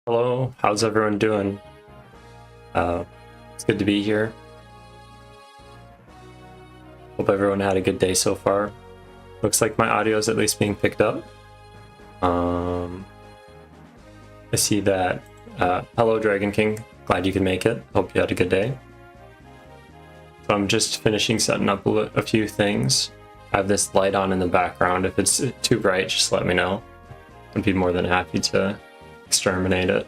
Hello, how's everyone doing? It's good to be here. Hope everyone had a good day so far. Looks like my audio is at least being picked up. I see that. Hello, Dragon King. Glad you could make it. Hope you had a good day. So I'm just finishing setting up a few things. I have this light on in the background. If it's too bright, just let me know. I'd be more than happy to exterminate it.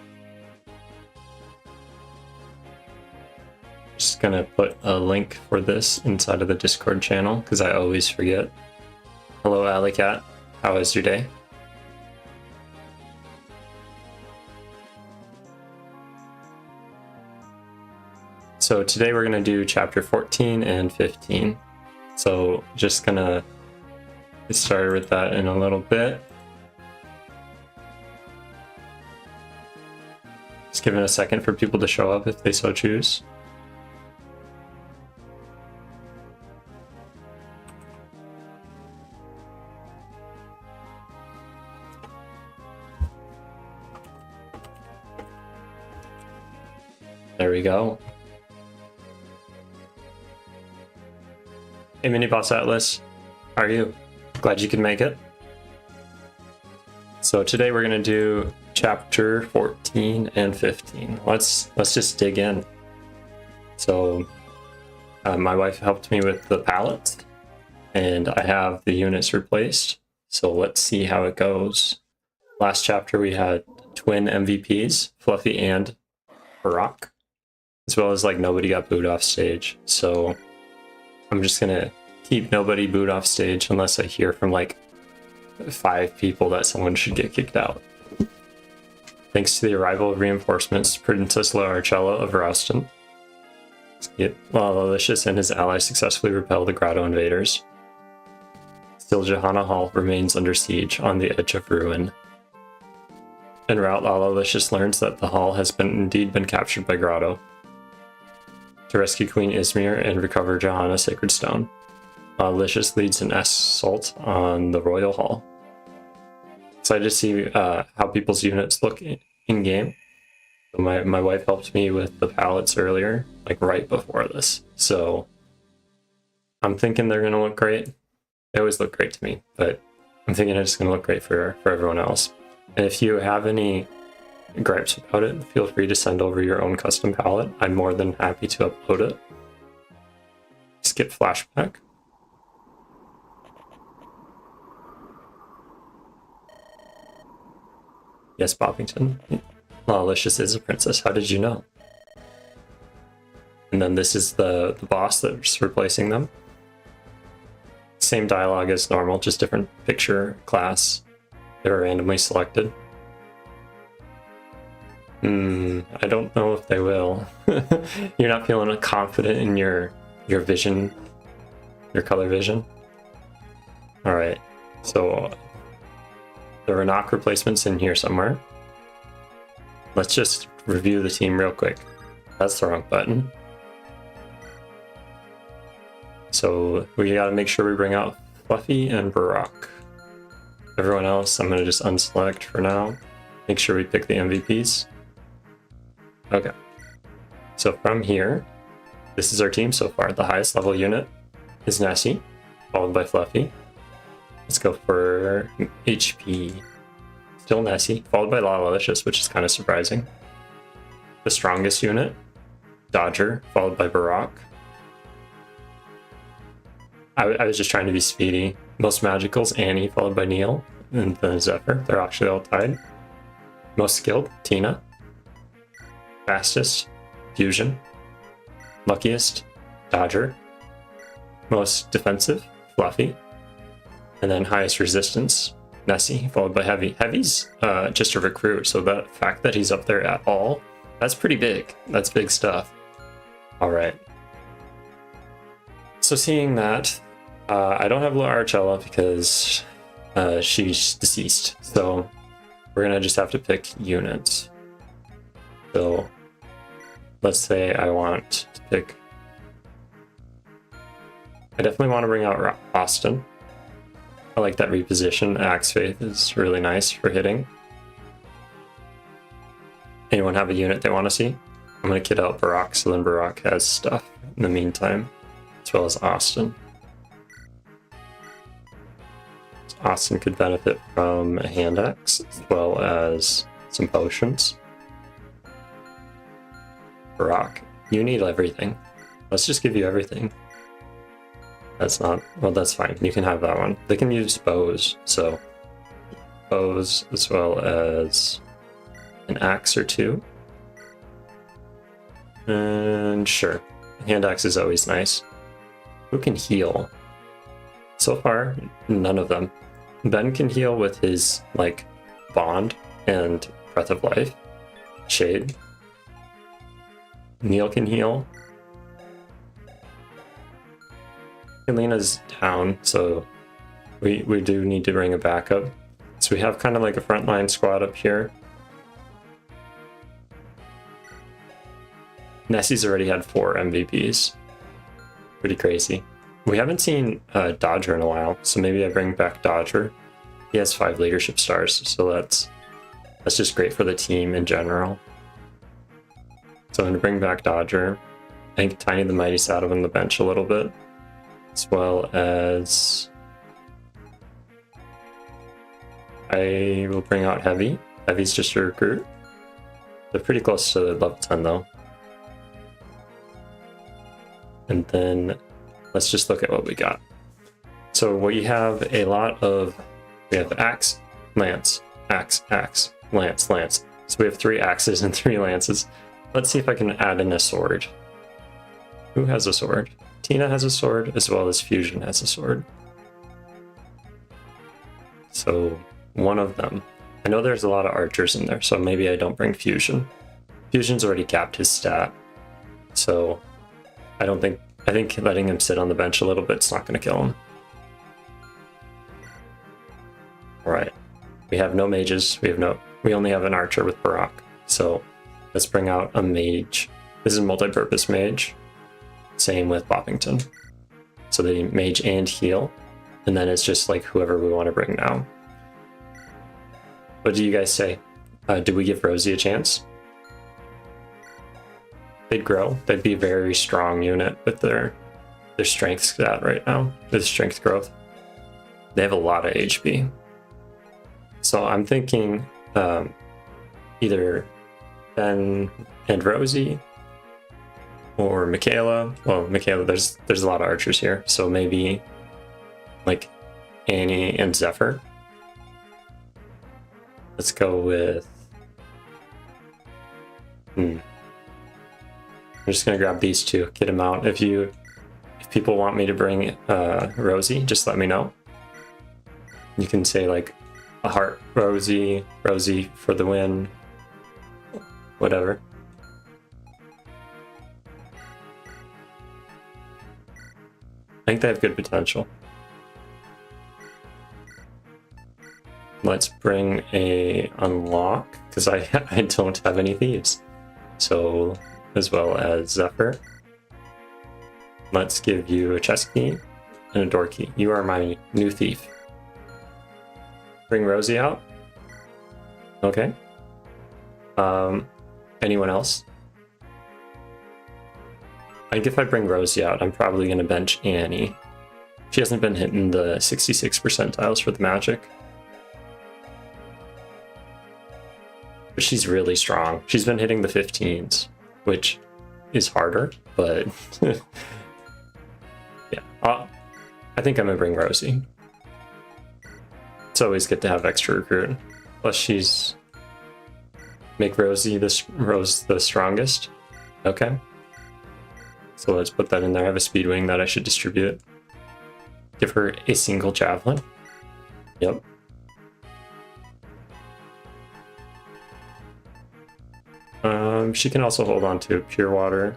Just gonna put a link for this inside of the Discord channel because I always forget. Hello, Alley Cat. How was your day? So today we're gonna do chapter 14 and 15. So just gonna get started with that in a little bit. Just giving a second for people to show up if they so choose. There we go. Hey, Mini Boss Atlas, how are you? Glad you could make it. So today we're gonna do chapter 14 and 15. Let's just dig in. So my wife helped me with the palette, and I have the units replaced. So let's see how it goes. Last chapter we had twin MVPs, Fluffy and Barack, as well as like nobody got booed off stage. So I'm just gonna keep nobody booed off stage unless I hear from like 5 people that someone should get kicked out. Thanks to the arrival of reinforcements, Princess Larcella of Roston, Lalicious and his allies successfully repel the grotto invaders. Still, Jehenna Hall remains under siege on the edge of ruin. En route, Lalicious learns that the hall has indeed been captured by Grotto. To rescue Queen Izmir and recover Jehenna's Sacred Stone, Lalicious leads an assault on the Royal Hall. Excited to see how people's units look in game. My wife helped me with the palettes earlier, like right before this. So I'm thinking they're gonna look great. They always look great to me, but I'm thinking it's gonna look great for everyone else. And if you have any gripes about it, feel free to send over your own custom palette. I'm more than happy to upload it. Skip flashback. Yes, Boppington. Lalicious is a princess. How did you know? And then this is the boss that's replacing them. Same dialogue as normal, just different picture class. They were randomly selected. I don't know if they will. You're not feeling confident in your vision, your color vision? Alright, so there are knock replacements in here somewhere. Let's just review the team real quick. That's the wrong button. So we gotta make sure we bring out Fluffy and Barack. Everyone else, I'm gonna just unselect for now. Make sure we pick the MVPs. Okay. So from here, this is our team so far. The highest level unit is Nessie, followed by Fluffy. Let's go for HP. Still Nessie, followed by Lalicious, which is kind of surprising. The strongest unit, Dodger, followed by Barack. I was just trying to be speedy. Most magicals, Annie, followed by Neil, and then Zephyr. They're actually all tied. Most skilled, Tina. Fastest, Fusion. Luckiest, Dodger. Most defensive, Fluffy. And then highest resistance, Nessie, followed by Heavy. Heavy's just a recruit, so the fact that he's up there at all, that's pretty big. That's big stuff. Alright. So seeing that, I don't have Larcella because she's deceased, so we're gonna just have to pick units. So let's say I want to pick... I definitely want to bring out Austin. I like that reposition. Axe Faith is really nice for hitting. Anyone have a unit they want to see? I'm going to kit out Barak, so then Barak has stuff in the meantime, as well as Austin. So Austin could benefit from a hand axe, as well as some potions. Barak, you need everything. Let's just give you everything. That's not, well, that's fine. You can have that one. They can use bows, so bows as well as an axe or two. And sure, hand axe is always nice. Who can heal? So far, none of them. Ben can heal with his, like, bond and breath of life. Shade. Neil can heal. Elena's down, so we do need to bring a backup. So we have kind of like a frontline squad up here. Nessie's already had 4 MVPs. Pretty crazy. We haven't seen Dodger in a while, so maybe I bring back Dodger. He has 5 leadership stars, so that's just great for the team in general. So I'm going to bring back Dodger. I think Tiny the Mighty sat him on the bench a little bit, as well as I will bring out Heavy. Heavy's just a recruit. They're pretty close to level 10 though. And then let's just look at what we got. So we have a lot of, we have axe, lance, axe, axe, lance, lance. So we have 3 axes and 3 lances. Let's see if I can add in a sword. Who has a sword? Tina has a sword, as well as Fusion has a sword. So one of them. I know there's a lot of archers in there, so maybe I don't bring Fusion. Fusion's already capped his stat, so I think letting him sit on the bench a little bit's not going to kill him. Alright, we have no mages, we only have an archer with Barak, so let's bring out a mage. This is a multi-purpose mage. Same with Boppington. So they mage and heal, and then it's just like whoever we want to bring now. What do you guys say? Do we give Rosie a chance? They'd grow. They'd be a very strong unit with their strength stat right now, their strength growth. They have a lot of HP. So I'm thinking either Ben and Rosie, or Michaela. Well, Michaela, there's a lot of archers here, so maybe like Annie and Zephyr. Let's go with I'm just gonna grab these 2, get them out. If people want me to bring Rosie, just let me know. You can say like a heart Rosie, Rosie for the win, whatever. I think they have good potential. Let's bring a unlock, because I don't have any thieves. So, as well as Zephyr. Let's give you a chest key and a door key. You are my new thief. Bring Rosie out. Okay. Anyone else? I think if I bring Rosie out, I'm probably going to bench Annie. She hasn't been hitting the 66 percentiles for the magic. But she's really strong. She's been hitting the 15s, which is harder, but yeah. I think I'm going to bring Rosie. It's always good to have extra recruit. Plus she's... Make Rosie the strongest. Okay. So let's put that in there. I have a speed wing that I should distribute. Give her a single javelin. Yep. She can also hold on to pure water.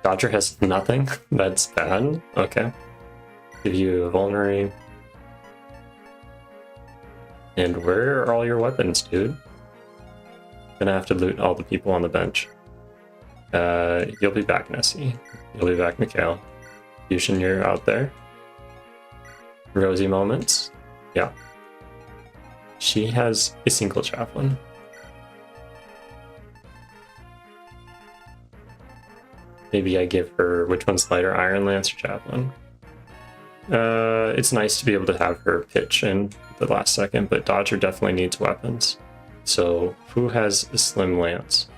Dodger has nothing. That's bad. Okay. Give you a vulnerary. And where are all your weapons, dude? Gonna have to loot all the people on the bench. You'll be back, Nessie. You'll be back, Mikhail. Fusion, you're out there. Rosie moments. Yeah. She has a single javelin. Maybe I give her, which one's lighter, Iron Lance or Javelin? It's nice to be able to have her pitch in the last second, but Dodger definitely needs weapons. So who has a Slim Lance?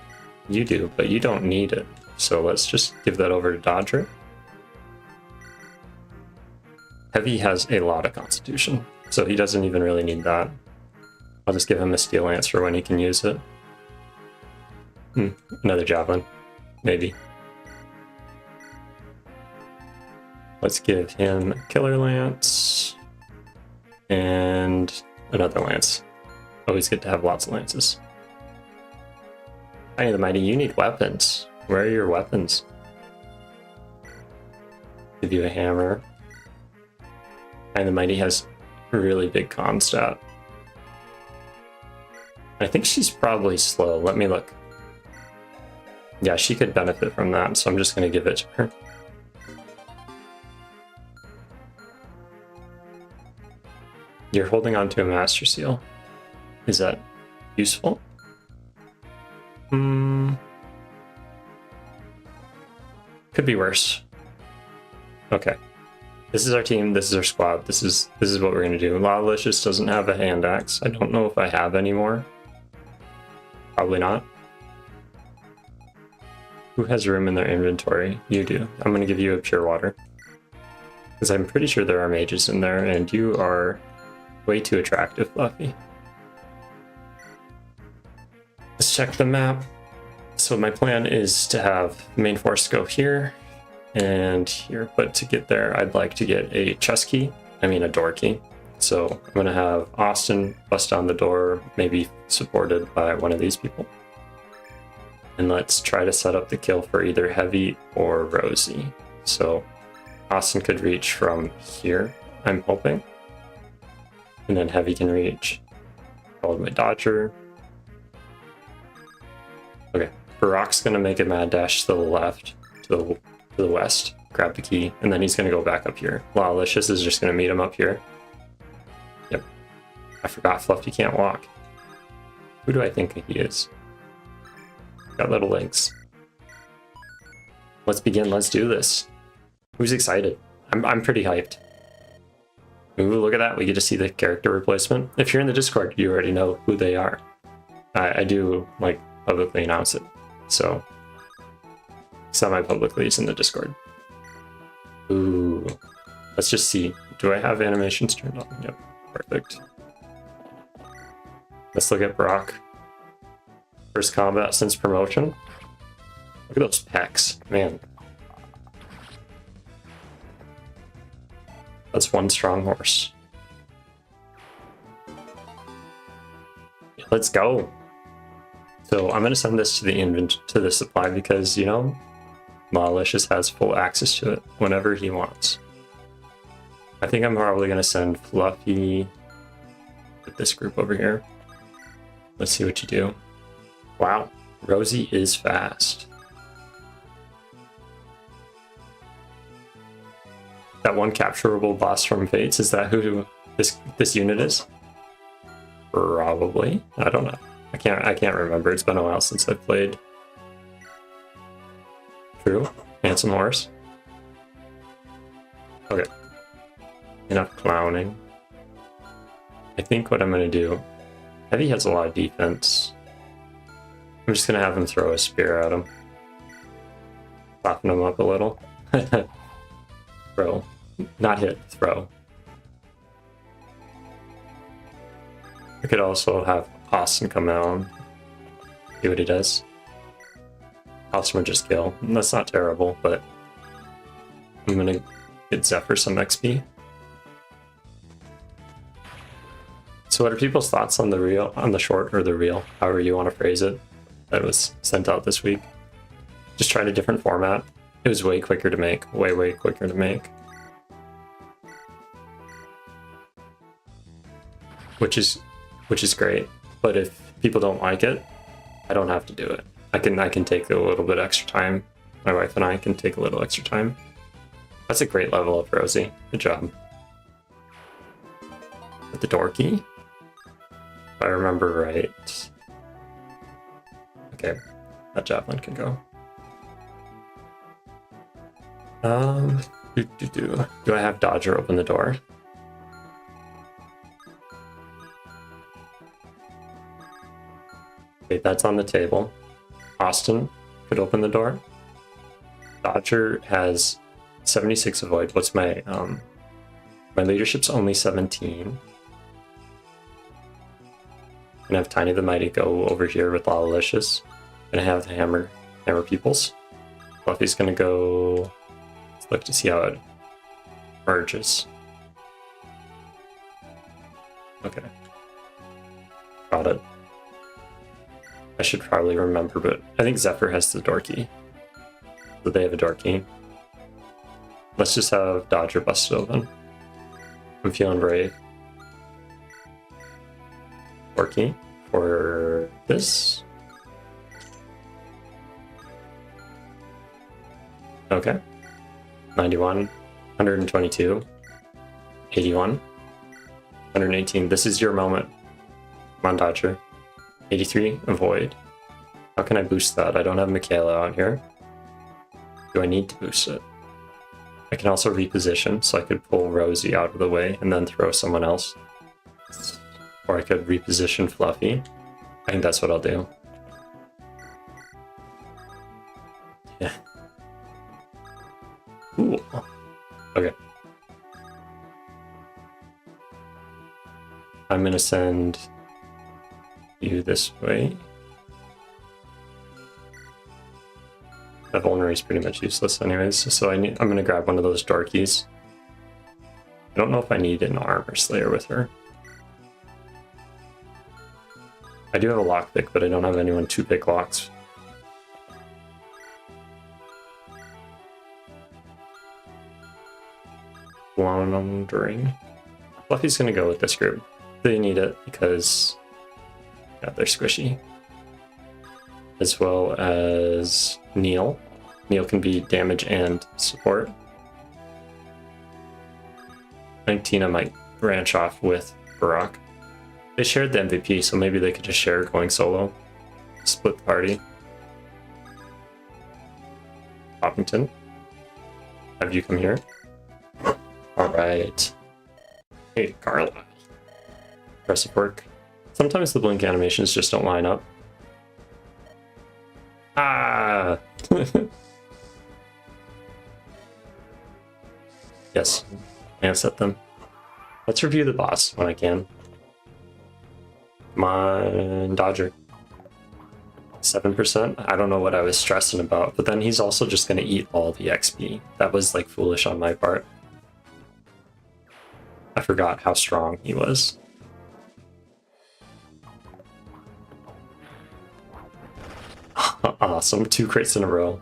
You do, but you don't need it. So let's just give that over to Dodger. Heavy has a lot of Constitution, so he doesn't even really need that. I'll just give him a Steel Lance for when he can use it. Another Javelin, maybe. Let's give him Killer Lance and another Lance. Always good to have lots of Lances. Tiny the Mighty, you need weapons. Where are your weapons? Give you a hammer. Tiny the Mighty has a really big con stat. I think she's probably slow. Let me look. Yeah, she could benefit from that, so I'm just going to give it to her. You're holding on to a Master Seal. Is that useful? Could be worse. Okay. This is our team, this is our squad, this is what we're gonna do. Lawlicious doesn't have a hand axe. I don't know if I have any more. Probably not. Who has room in their inventory? You do. I'm gonna give you a pure water. Because I'm pretty sure there are mages in there, and you are way too attractive, Fluffy. Let's check the map. So my plan is to have main force go here and here, but to get there, I'd like to get a chest key, a door key. So I'm gonna have Austin bust down the door, maybe supported by one of these people. And let's try to set up the kill for either Heavy or Rosie. So Austin could reach from here, I'm hoping. And then Heavy can reach, followed by Dodger. Okay, Barak's gonna make a mad dash to the left, to the west, grab the key, and then he's gonna go back up here. Lawlicious is just gonna meet him up here. Yep. I forgot Fluffy can't walk. Who do I think he is? Got little legs. Let's begin, let's do this. Who's excited? I'm pretty hyped. Ooh, look at that, we get to see the character replacement. If you're in the Discord, you already know who they are. I do, publicly announce it. So, semi-publicly it's in the Discord. Ooh, let's just see. Do I have animations turned on? Yep, perfect. Let's look at Brock. First combat since promotion. Look at those pecs, man. That's one strong horse. Let's go. So I'm gonna send this to the supply because, Lawlicious has full access to it whenever he wants. I think I'm probably gonna send Fluffy with this group over here. Let's see what you do. Wow, Rosie is fast. That one capturable boss from Fates, is that who this unit is? Probably. I don't know. I can't remember. It's been a while since I've played. True. Handsome horse. Okay. Enough clowning. I think what I'm gonna do. Heavy has a lot of defense. I'm just gonna have him throw a spear at him. Soften him up a little. Throw. Not hit, throw. I could also have Austin come out. See what he does. Austin would just kill. That's not terrible, but I'm gonna get Zephyr some XP. So what are people's thoughts on the short or the reel, however you want to phrase it, that was sent out this week? Just tried a different format. It was way quicker to make, way quicker to make. Which is great, but if people don't like it, I don't have to do it. I can take a little bit extra time. My wife and I can take a little extra time. That's a great level up, Rosie. Good job. With the door key. I remember right. Okay, that javelin can go. Do I have Dodger open the door? Okay, that's on the table. Austin could open the door. Dodger has 76 avoid. What's my my leadership's only 17. And I have Tiny the Mighty go over here with Lalicious. And I have the hammer peoples. Fluffy's gonna go. Let's look to see how it merges. Okay. Got it. I should probably remember, but I think Zephyr has the door key. So they have a door key. Let's just have Dodger busted open. I'm feeling brave. Door key for this. Okay. 91, 122, 81, 118. This is your moment. Come on, Dodger. 83, avoid. How can I boost that? I don't have Michaela out here. Do I need to boost it? I can also reposition, so I could pull Rosie out of the way and then throw someone else. Or I could reposition Fluffy. I think that's what I'll do. Yeah. Ooh. Okay. I'm gonna send you this way. That vulnerary is pretty much useless anyways, so I'm gonna grab one of those door keys. I don't know if I need an armor slayer with her. I do have a lockpick, but I don't have anyone to pick locks. Wandering. Fluffy's gonna go with this group. They need it because yeah, they're squishy. As well as Neil. Neil can be damage and support. I think Tina might branch off with Barack. They shared the MVP, so maybe they could just share going solo. Split the party. Poppington, have you come here? Alright. Hey, Carla. Impressive work. Sometimes the blink animations just don't line up. Ah! Yes, I set them. Let's review the boss when I can. Come on, Dodger. 7%? I don't know what I was stressing about, but then he's also just gonna eat all the XP. That was like foolish on my part. I forgot how strong he was. Awesome, 2 crates in a row.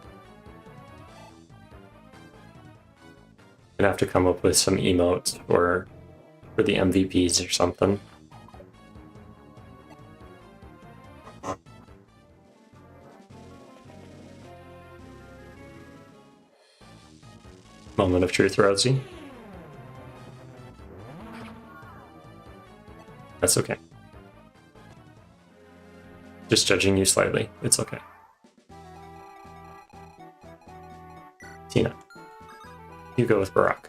Gonna have to come up with some emotes for the MVPs or something. Moment of truth, Rosie. That's okay. Just judging you slightly. It's okay. Tina. You go with Barack.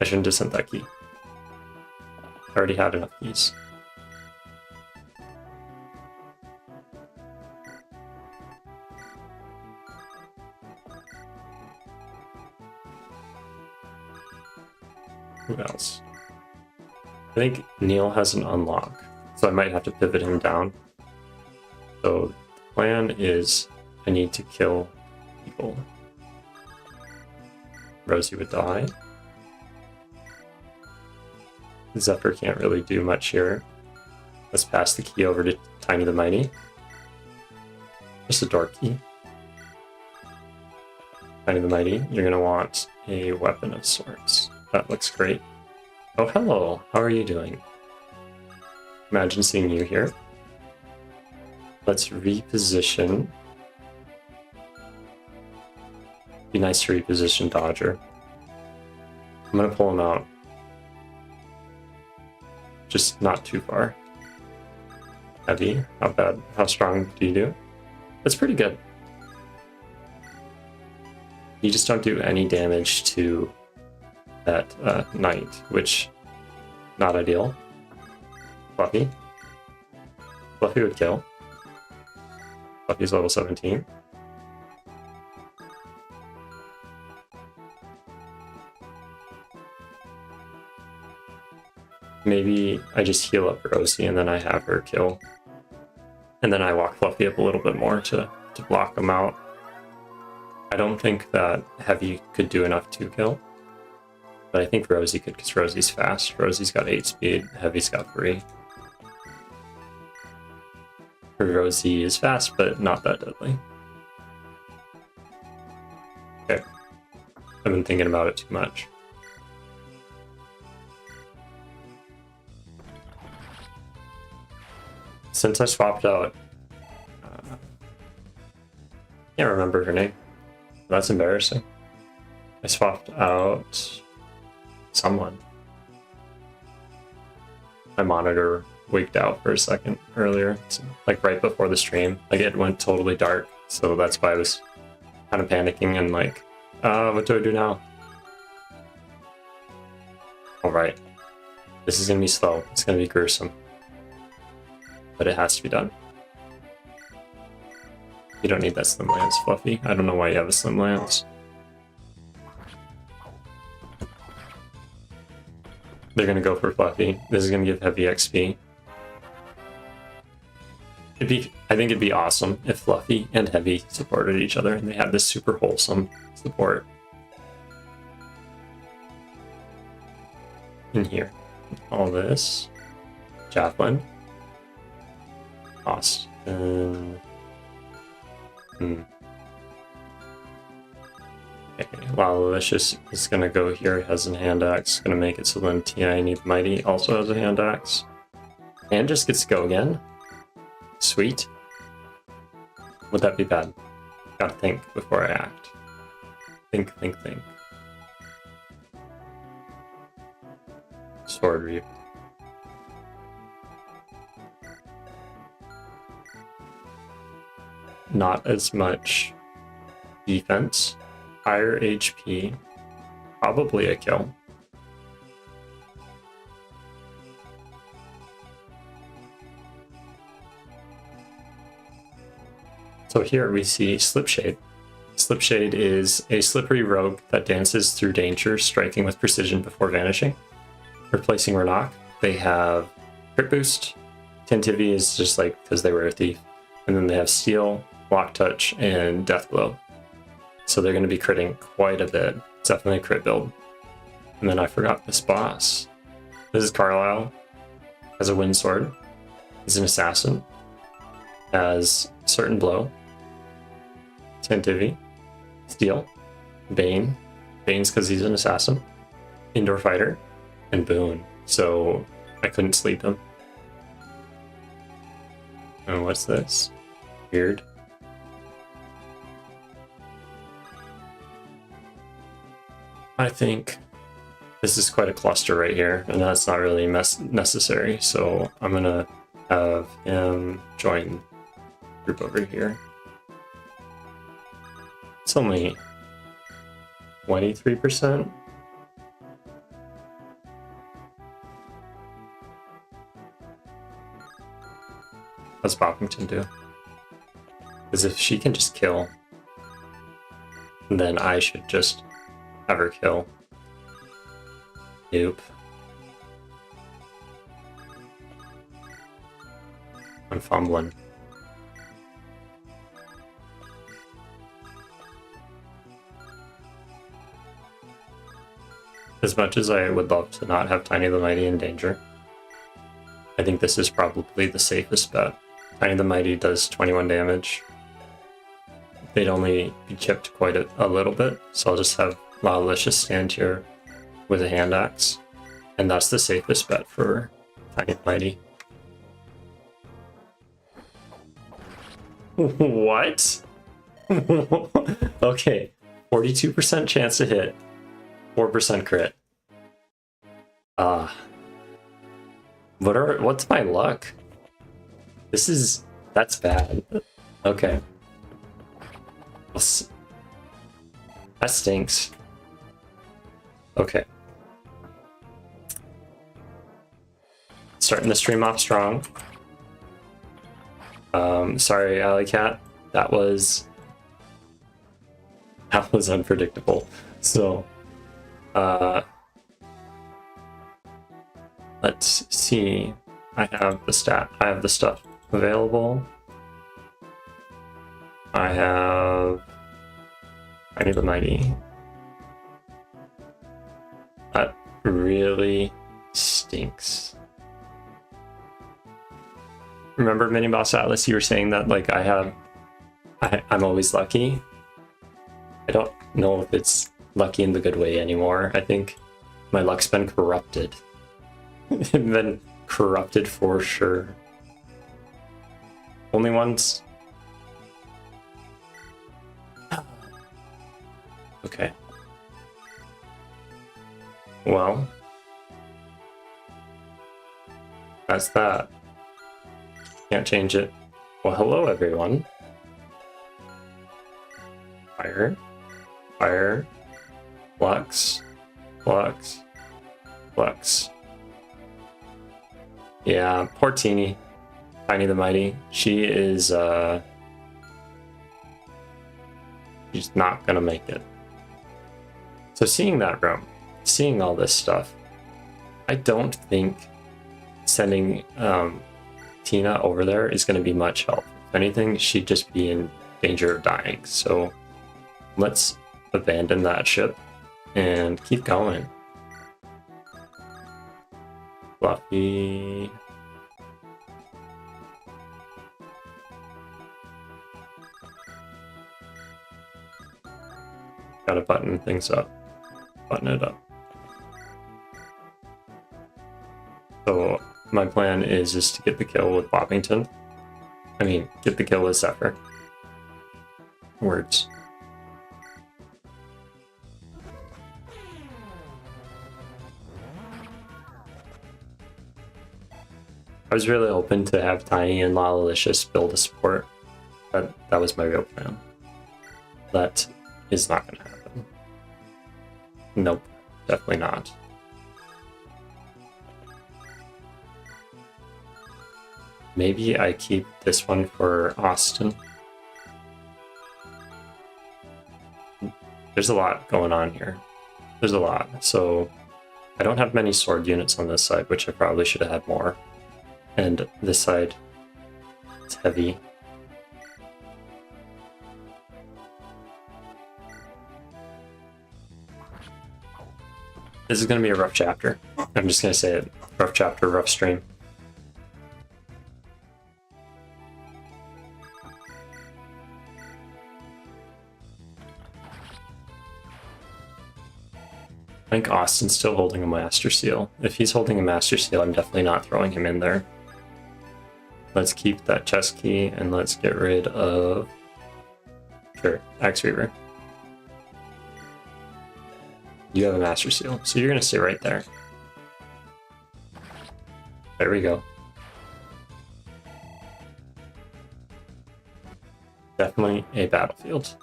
I shouldn't have sent that key. I already had enough keys. Who else? I think Neil has an unlock, so I might have to pivot him down. So the plan is I need to kill people. Rosie would die. Zephyr can't really do much here. Let's pass the key over to Tiny the Mighty. Just a door key. Tiny the Mighty, you're gonna want a weapon of sorts. That looks great. Oh, hello. How are you doing? Imagine seeing you here. Let's reposition. Be nice to reposition Dodger. I'm gonna pull him out. Just not too far. Heavy. How bad? How strong do you do? That's pretty good. You just don't do any damage to that knight, which not ideal. Fluffy. Fluffy would kill. Fluffy's level 17. Maybe I just heal up Rosie and then I have her kill. And then I walk Fluffy up a little bit more to block him out. I don't think that Heavy could do enough to kill. But I think Rosie could, because Rosie's fast. Rosie's got 8 speed, Heavy's got 3. Rosie is fast, but not that deadly. Okay. I've been thinking about it too much. Since I swapped out... can't remember her name. That's embarrassing. I swapped out... someone. My monitor wigged out for a second earlier, like right before the stream. Like it went totally dark, so that's why I was kind of panicking and like, what do I do now? Alright. This is gonna be slow. It's gonna be gruesome. But it has to be done. You don't need that Slim Lance, Fluffy. I don't know why you have a Slim Lance. They're gonna go for Fluffy. This is gonna give Heavy XP. I think it'd be awesome if Fluffy and Heavy supported each other and they had this super wholesome support. In here. All this. Javelin. Austin. Okay, Lalicious is gonna go here, has a hand axe, gonna make it so then T.I. Mighty also has a hand axe. And just gets to go again. Sweet. Would that be bad? Gotta think before I act. Think. Sword Reap. Not as much defense. Higher HP. Probably a kill. So here we see Slipshade. Slipshade is a slippery rogue that dances through danger, striking with precision before vanishing. Replacing Renais, they have Crit Boost. Tantivy is just like because they were a thief. And then they have Steel, Block Touch, and Death Glow. So they're going to be critting quite a bit. It's definitely a crit build. And then I forgot this boss. This is Carlisle. Has a Wind Sword. He's an assassin. Has Certain Blow. Tantivy. Steel. Bane. Bane's because he's an assassin. Indoor Fighter. And Boon. So I couldn't sleep him. Oh, what's this? Weird. I think this is quite a cluster right here, and that's not really necessary, so I'm gonna have him join group over here. It's only 23%. What's Poppington do? Because if she can just kill, then I should just have her kill. Nope. I'm fumbling. As much as I would love to not have Tiny the Mighty in danger, I think this is probably the safest bet. Tiny the Mighty does 21 damage. They'd only be chipped quite a little bit, so I'll just have Lalicious stand here with a hand axe, and that's the safest bet for Tiny the Mighty. What? Okay, 42% chance to hit, 4% crit. What's my luck? That's bad. Okay. That stinks. Okay. Starting the stream off strong. Sorry, Alley Cat. That was unpredictable. So, let's see. I have the stuff available. I need the mighty. That really stinks. Remember, Mini Boss Atlas, you were saying that like I'm always lucky. I don't know if it's lucky in the good way anymore. I think my luck's been corrupted. Been corrupted for sure. Only once. Okay. Well, that's that. Can't change it. Well, hello everyone. Fire. Fire. Flux. Flux. Flux. Yeah, poor Teeny. Tiny the Mighty. She is, she's not gonna make it. So seeing that room, seeing all this stuff, I don't think sending Tina over there is going to be much help. If anything, she'd just be in danger of dying. So let's abandon that ship and keep going. Fluffy. Gotta button things up. Button it up. So my plan is just to get the kill with Boppington. I mean, get the kill with Zephyr. Words. I was really hoping to have Tiny and Lalicious build a support. That was my real plan. That is not going to happen. Nope, definitely not. Maybe I keep this one for Austin. There's a lot going on here. There's a lot. So I don't have many sword units on this side, which I probably should have had more. And this side, it's heavy. This is going to be a rough chapter. I'm just going to say it. Rough chapter, rough stream. I think Austin's still holding a Master Seal. If he's holding a Master Seal, I'm definitely not throwing him in there. Let's keep that chest key and let's get rid of... Sure, Axe Reaver. You have a Master Seal, so you're going to stay right there. There we go. Definitely a battlefield.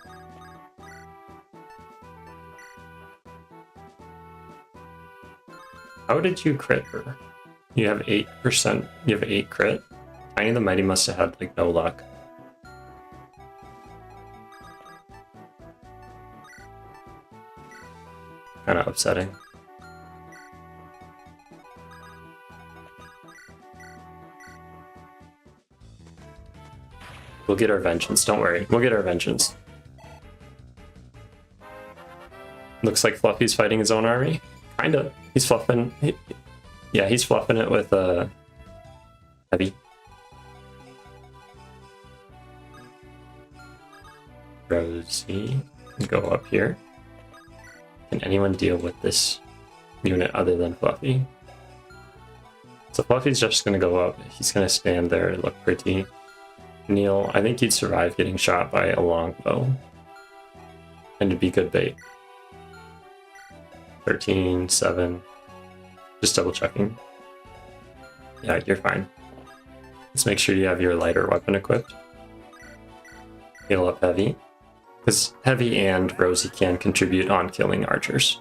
How did you crit her? You have 8%. You have 8 crit? Tiny the Mighty must have had like no luck. Kind of upsetting. We'll get our vengeance, don't worry. We'll get our vengeance. Looks like Fluffy's fighting his own army. Kinda. He's fluffing. Yeah, he's fluffing it with heavy. Rosie, go up here. Can anyone deal with this unit other than Fluffy? So Fluffy's just gonna go up. He's gonna stand there and look pretty. Neil, I think you'd survive getting shot by a longbow. And it'd be good bait. 13, 7. Just double checking. Yeah, you're fine. Just make sure you have your lighter weapon equipped. Heal up Heavy, because Heavy and Rosie can contribute on killing archers.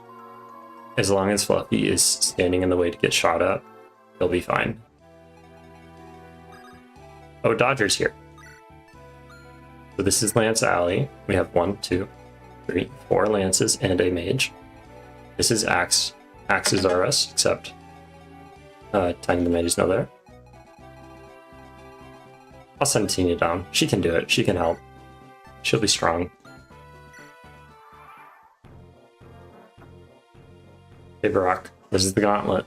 As long as Fluffy is standing in the way to get shot at, he'll be fine. Oh, Dodger's here. So this is Lance Alley. We have 1, 2, 3, 4 lances and a mage. This is Axe. Axe is RS, except Tiny the Mage is not there. I'll send Tina down. She can do it. She can help. She'll be strong. Hey, Barack. This is the gauntlet.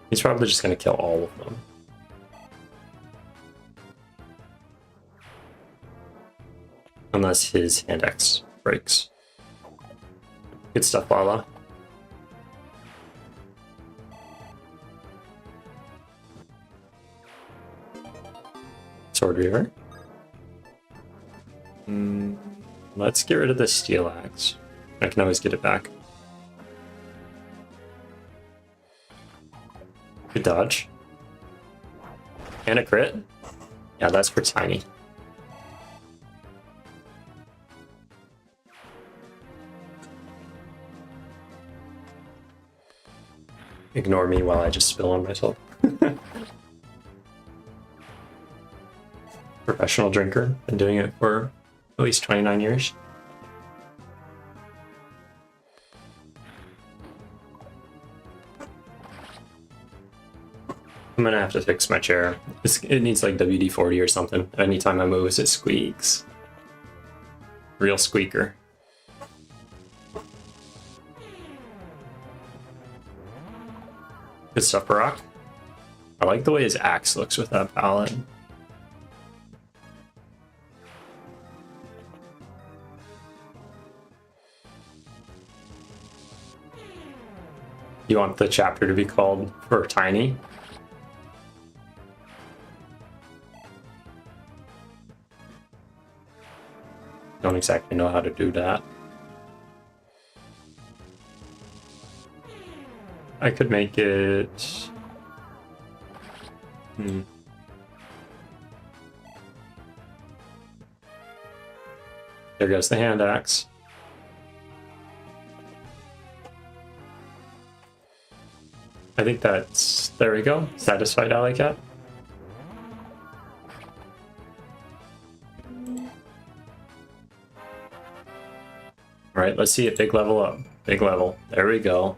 He's probably just going to kill all of them. Unless his hand axe breaks. Good stuff, Lala. Sword Reaver. Let's get rid of the steel axe. I can always get it back. Good dodge. And a crit. Yeah, that's for Tiny. Ignore me while I just spill on myself. Professional drinker. Been doing it for at least 29 years. I'm gonna have to fix my chair. It needs like WD-40 or something. Anytime I move, it squeaks. Real squeaker. Good stuff, Barack. I like the way his axe looks with that palette. You want the chapter to be called for Tiny? Don't exactly know how to do that. I could make it... There goes the hand axe. I think that's... There we go. Satisfied, Alley Cat. Alright, let's see it. Big level up. Big level. There we go.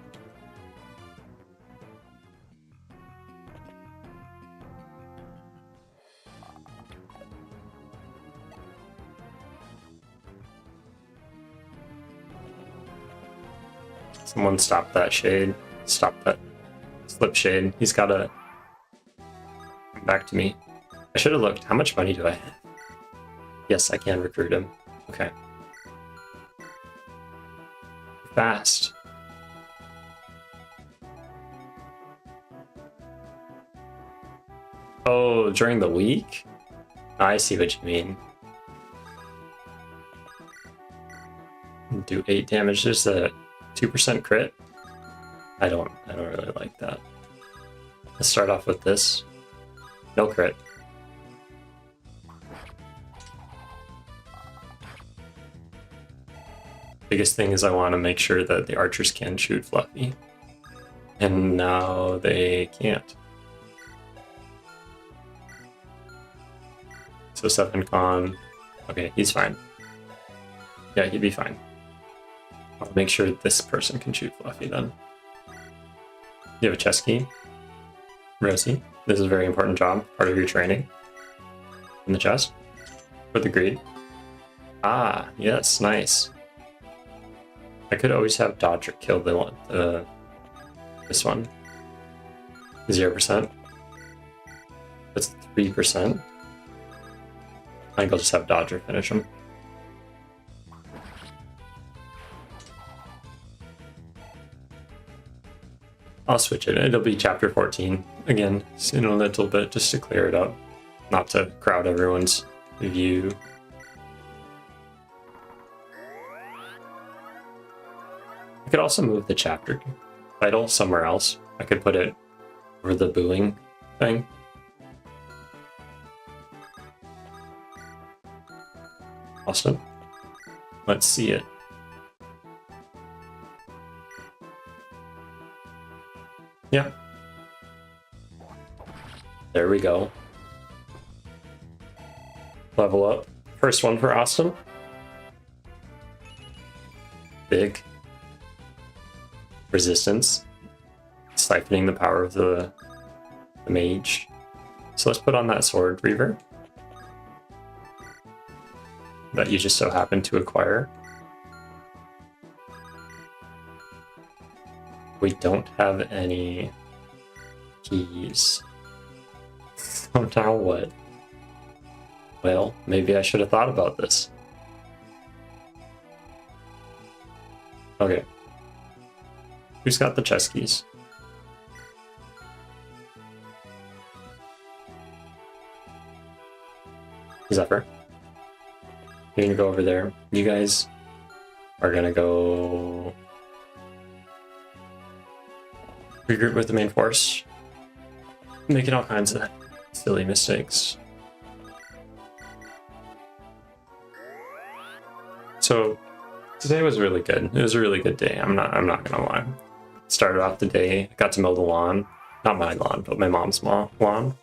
Someone stop that shade. Stop that slip shade. He's gotta come back to me. I should have looked. How much money do I have? Yes, I can recruit him. Okay. Fast. Oh, during the week? I see what you mean. Do 8 damage. There's a 2% crit. I don't really like that. Let's start off with this. No crit. Biggest thing is I want to make sure that the archers can shoot Fluffy. And now they can't. So 7 con. Okay, he's fine. Yeah, he'd be fine. I'll make sure this person can shoot Fluffy then. You have a chest key. Rosie, this is a very important job, part of your training. In the chest. For the greed. Ah, yes, nice. I could always have Dodger kill this one. 0%. That's 3%. I think I'll just have Dodger finish him. I'll switch it. It'll be chapter 14 again in a little bit just to clear it up, not to crowd everyone's view. I could also move the chapter title somewhere else. I could put it over the booing thing. Awesome. Let's see it. Yeah. There we go. Level up. First one for Austin. Big. Resistance. Siphoning the power of the mage. So let's put on that sword reaver that you just so happen to acquire. We don't have any keys. So now what? Well, maybe I should have thought about this. Okay. Who's got the chest keys? Zephyr. You're gonna go over there. You guys are gonna go regroup with the main force. Making all kinds of silly mistakes. So today was really good. It was a really good day. I'm not gonna lie. Started off the day, got to mow the lawn. Not my lawn, but my mom's lawn.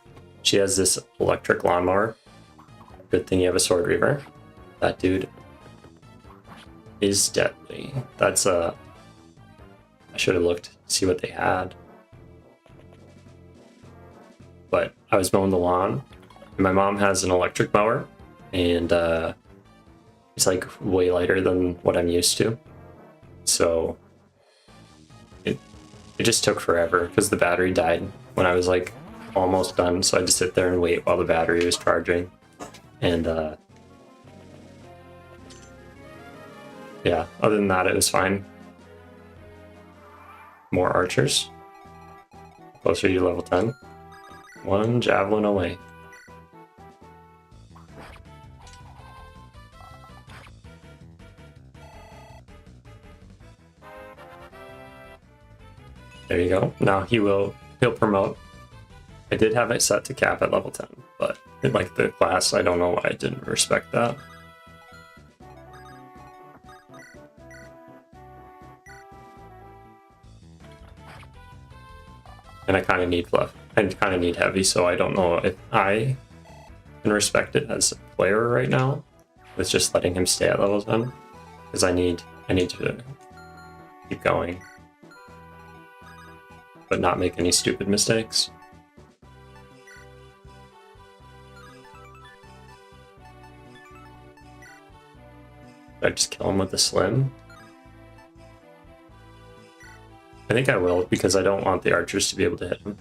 She has this electric lawnmower. Good thing you have a sword reaver. That dude is deadly. That's I should have looked to see what they had. But I was mowing the lawn. And my mom has an electric mower, and it's like way lighter than what I'm used to. So it just took forever because the battery died when I was like almost done. So I had to sit there and wait while the battery was charging. And yeah, other than that, it was fine. More archers. Closer to level 10. One javelin away. There you go. Now he'll promote. I did have it set to cap at level 10, but in like the class, I don't know why I didn't respect that. And I kind of need fluff. I kind of need heavy, so I don't know if I can respect it as a player right now with just letting him stay at level 10, because I need to keep going, but not make any stupid mistakes. Did I just kill him with the slim? I think I will, because I don't want the archers to be able to hit him.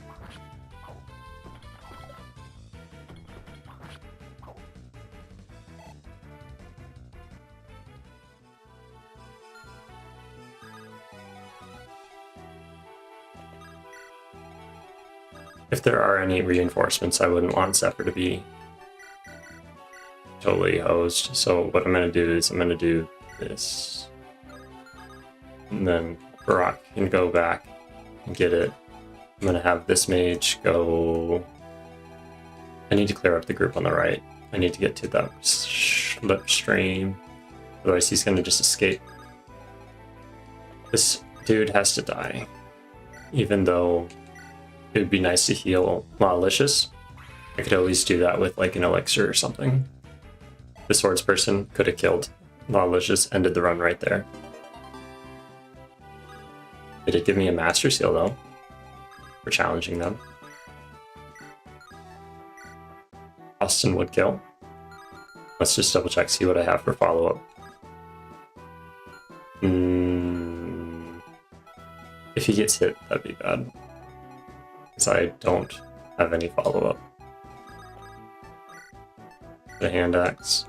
If there are any reinforcements, I wouldn't want Zephyr to be totally hosed. So what I'm going to do is I'm going to do this. And then Barak can go back and get it. I'm going to have this mage go... I need to clear up the group on the right. I need to get to that slipstream. Otherwise he's going to just escape. This dude has to die. Even though it would be nice to heal Lawlicious. I could always do that with like an elixir or something. The swords person could have killed Lawlicious, ended the run right there. It did give me a master seal though, for challenging them. Austin would kill. Let's just double check, see what I have for follow-up. If he gets hit, that'd be bad. Because I don't have any follow-up. The hand axe.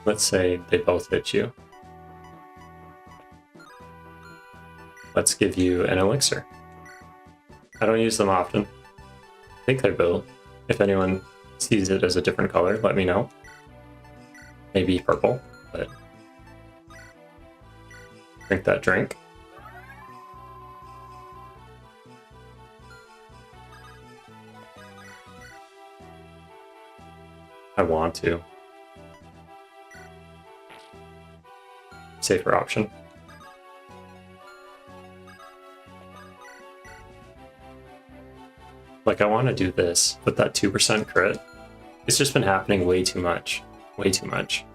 Let's say they both hit you. Let's give you an elixir. I don't use them often. I think I will. If anyone sees it as a different color, let me know. Maybe purple, but drink that drink. I want to. Safer option. Like, I want to do this, but that 2% crit, it's just been happening way too much. Way too much.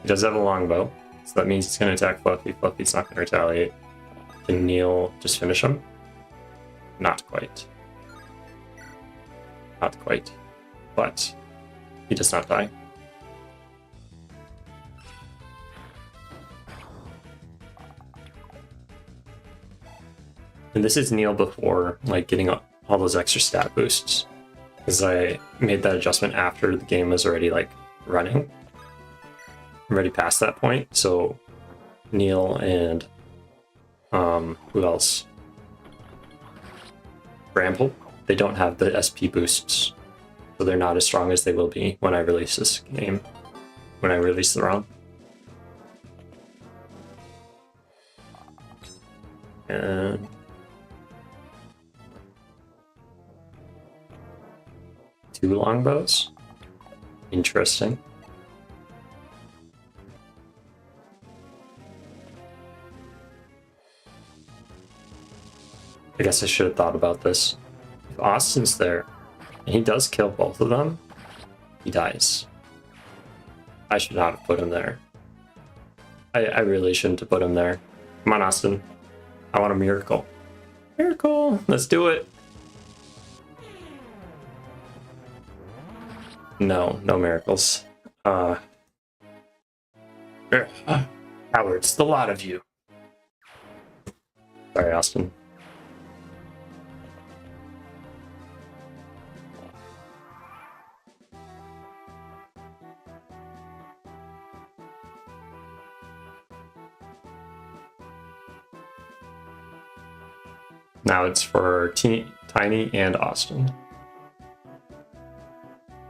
He does have a longbow, so that means he's going to attack Fluffy. Fluffy's not going to retaliate. Can Neil just finish him? Not quite. Not quite. But he does not die. And this is Neil before, like, getting all those extra stat boosts. Because I made that adjustment after the game was already, like, running. I'm already past that point, so Neil and who else? Bramble. They don't have the SP boosts, so they're not as strong as they will be when I release this game. When I release the ROM. And two longbows. Interesting. I guess I should have thought about this. If Austin's there, and he does kill both of them, he dies. I should not have put him there. I really shouldn't have put him there. Come on, Austin. I want a miracle. Miracle! Let's do it! No, no miracles. Cowards, the lot of you. Sorry, Austin. Now it's for Tiny and Austin.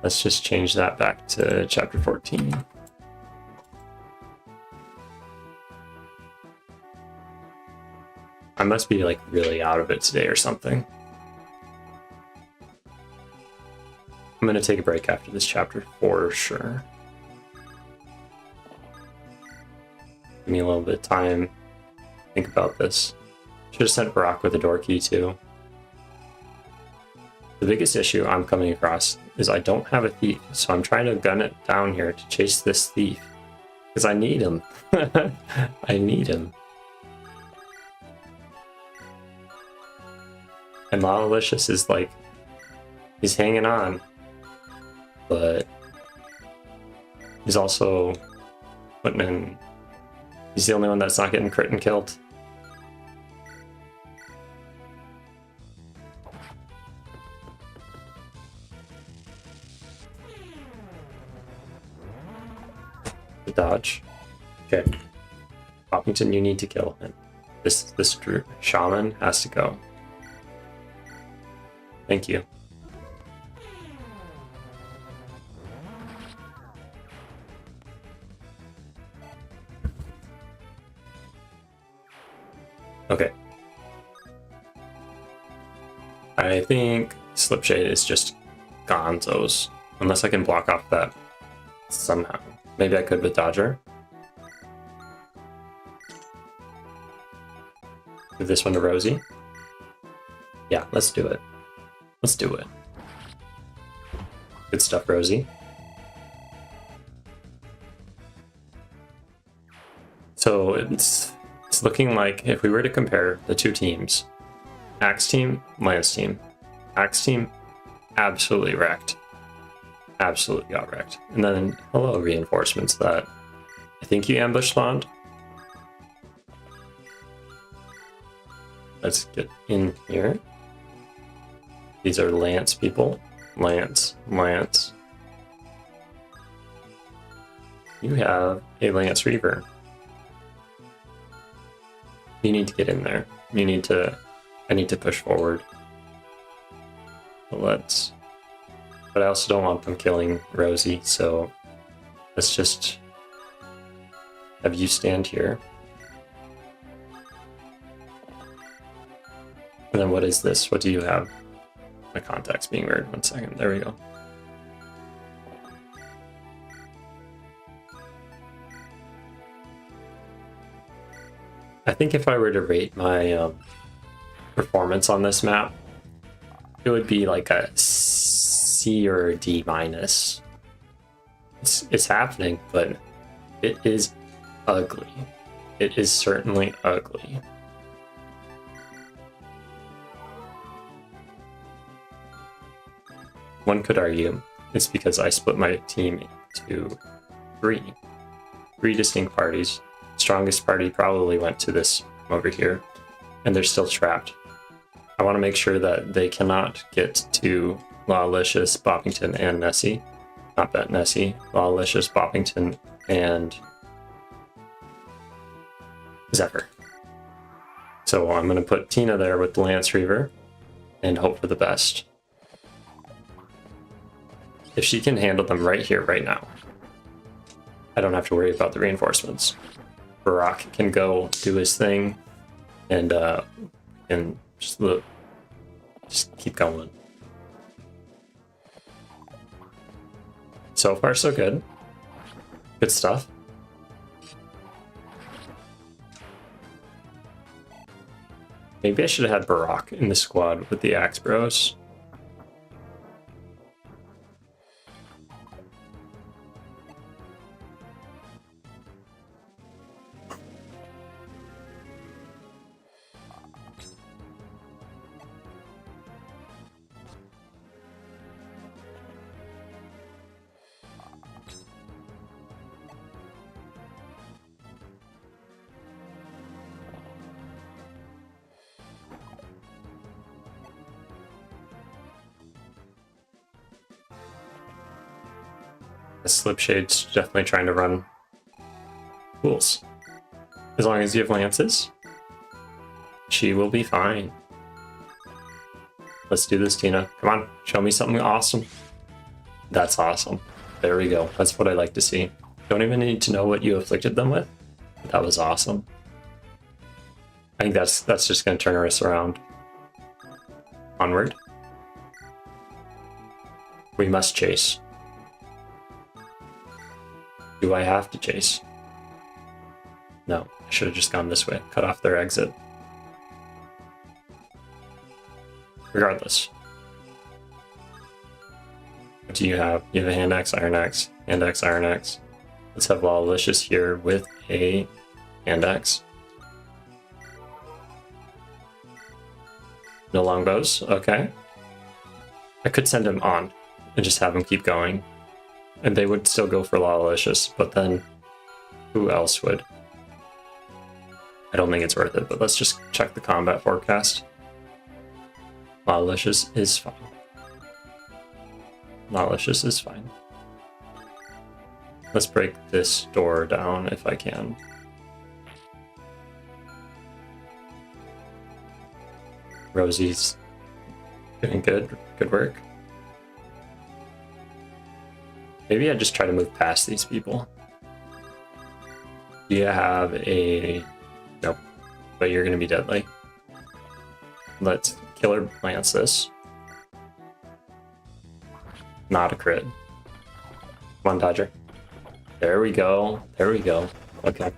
Let's just change that back to chapter 14. I must be like really out of it today or something. I'm gonna take a break after this chapter for sure. Give me a little bit of time to think about this. Should have sent Barack with a door key too. The biggest issue I'm coming across is I don't have a thief, so I'm trying to gun it down here to chase this thief. Because I need him. I need him. And Lalicious is like, he's hanging on. But he's also putting in, he's the only one that's not getting crit and killed. Dodge. Okay. Poppington, you need to kill him. This shaman has to go. Thank you. Okay. I think Slipshade is just gonzos. Unless I can block off that somehow. Maybe I could with Dodger. Give this one to Rosie. Yeah, let's do it. Let's do it. Good stuff, Rosie. So it's looking like if we were to compare the two teams, Axe team, Lance team. Axe team, absolutely wrecked. Absolutely got wrecked. And then, hello, reinforcements that I think you ambush spawned. Let's get in here. These are Lance people. Lance. You have a Lance Reaver. You need to get in there. I need to push forward. But I also don't want them killing Rosie, so let's just have you stand here. And then what is this? What do you have? My contact's being weird. 1 second. There we go. I think if I were to rate my performance on this map, it would be like a C or a D minus. It's happening, but it is ugly. It is certainly ugly. One could argue it's because I split my team into three distinct parties. Strongest party probably went to this over here, and they're still trapped. I want to make sure that they cannot get to Lawlicious, Boppington, and Nessie. Not that Nessie. Lawlicious, Boppington, and Zephyr. So I'm going to put Tina there with the Lance Reaver and hope for the best. If she can handle them right here, right now, I don't have to worry about the reinforcements. Barack can go do his thing and just keep going. So far, so good. Good stuff. Maybe I should have had Barack in the squad with the Axe Bros. Slipshade's definitely trying to run pools. As long as you have lances, she will be fine. Let's do this, Tina. Come on, show me something awesome. That's awesome. There we go. That's what I like to see. Don't even need to know what you afflicted them with. That was awesome. I think that's just going to turn us around. Onward. We must chase. Do I have to chase? No, I should have just gone this way. Cut off their exit. Regardless. What do you have? You have a hand axe, iron axe, hand axe, iron axe. Let's have Lawlicious here with a hand axe. No longbows, okay. I could send him on and just have him keep going. And they would still go for Lawlicious, but then who else would? I don't think it's worth it, but let's just check the combat forecast. Lawlicious is fine. Lawlicious is fine. Let's break this door down if I can. Rosie's doing good work. Maybe I just try to move past these people. Do you have a... Nope. But you're gonna be deadly. Let's killer lance this. Not a crit. Come on, Dodger. There we go. There we go. Okay.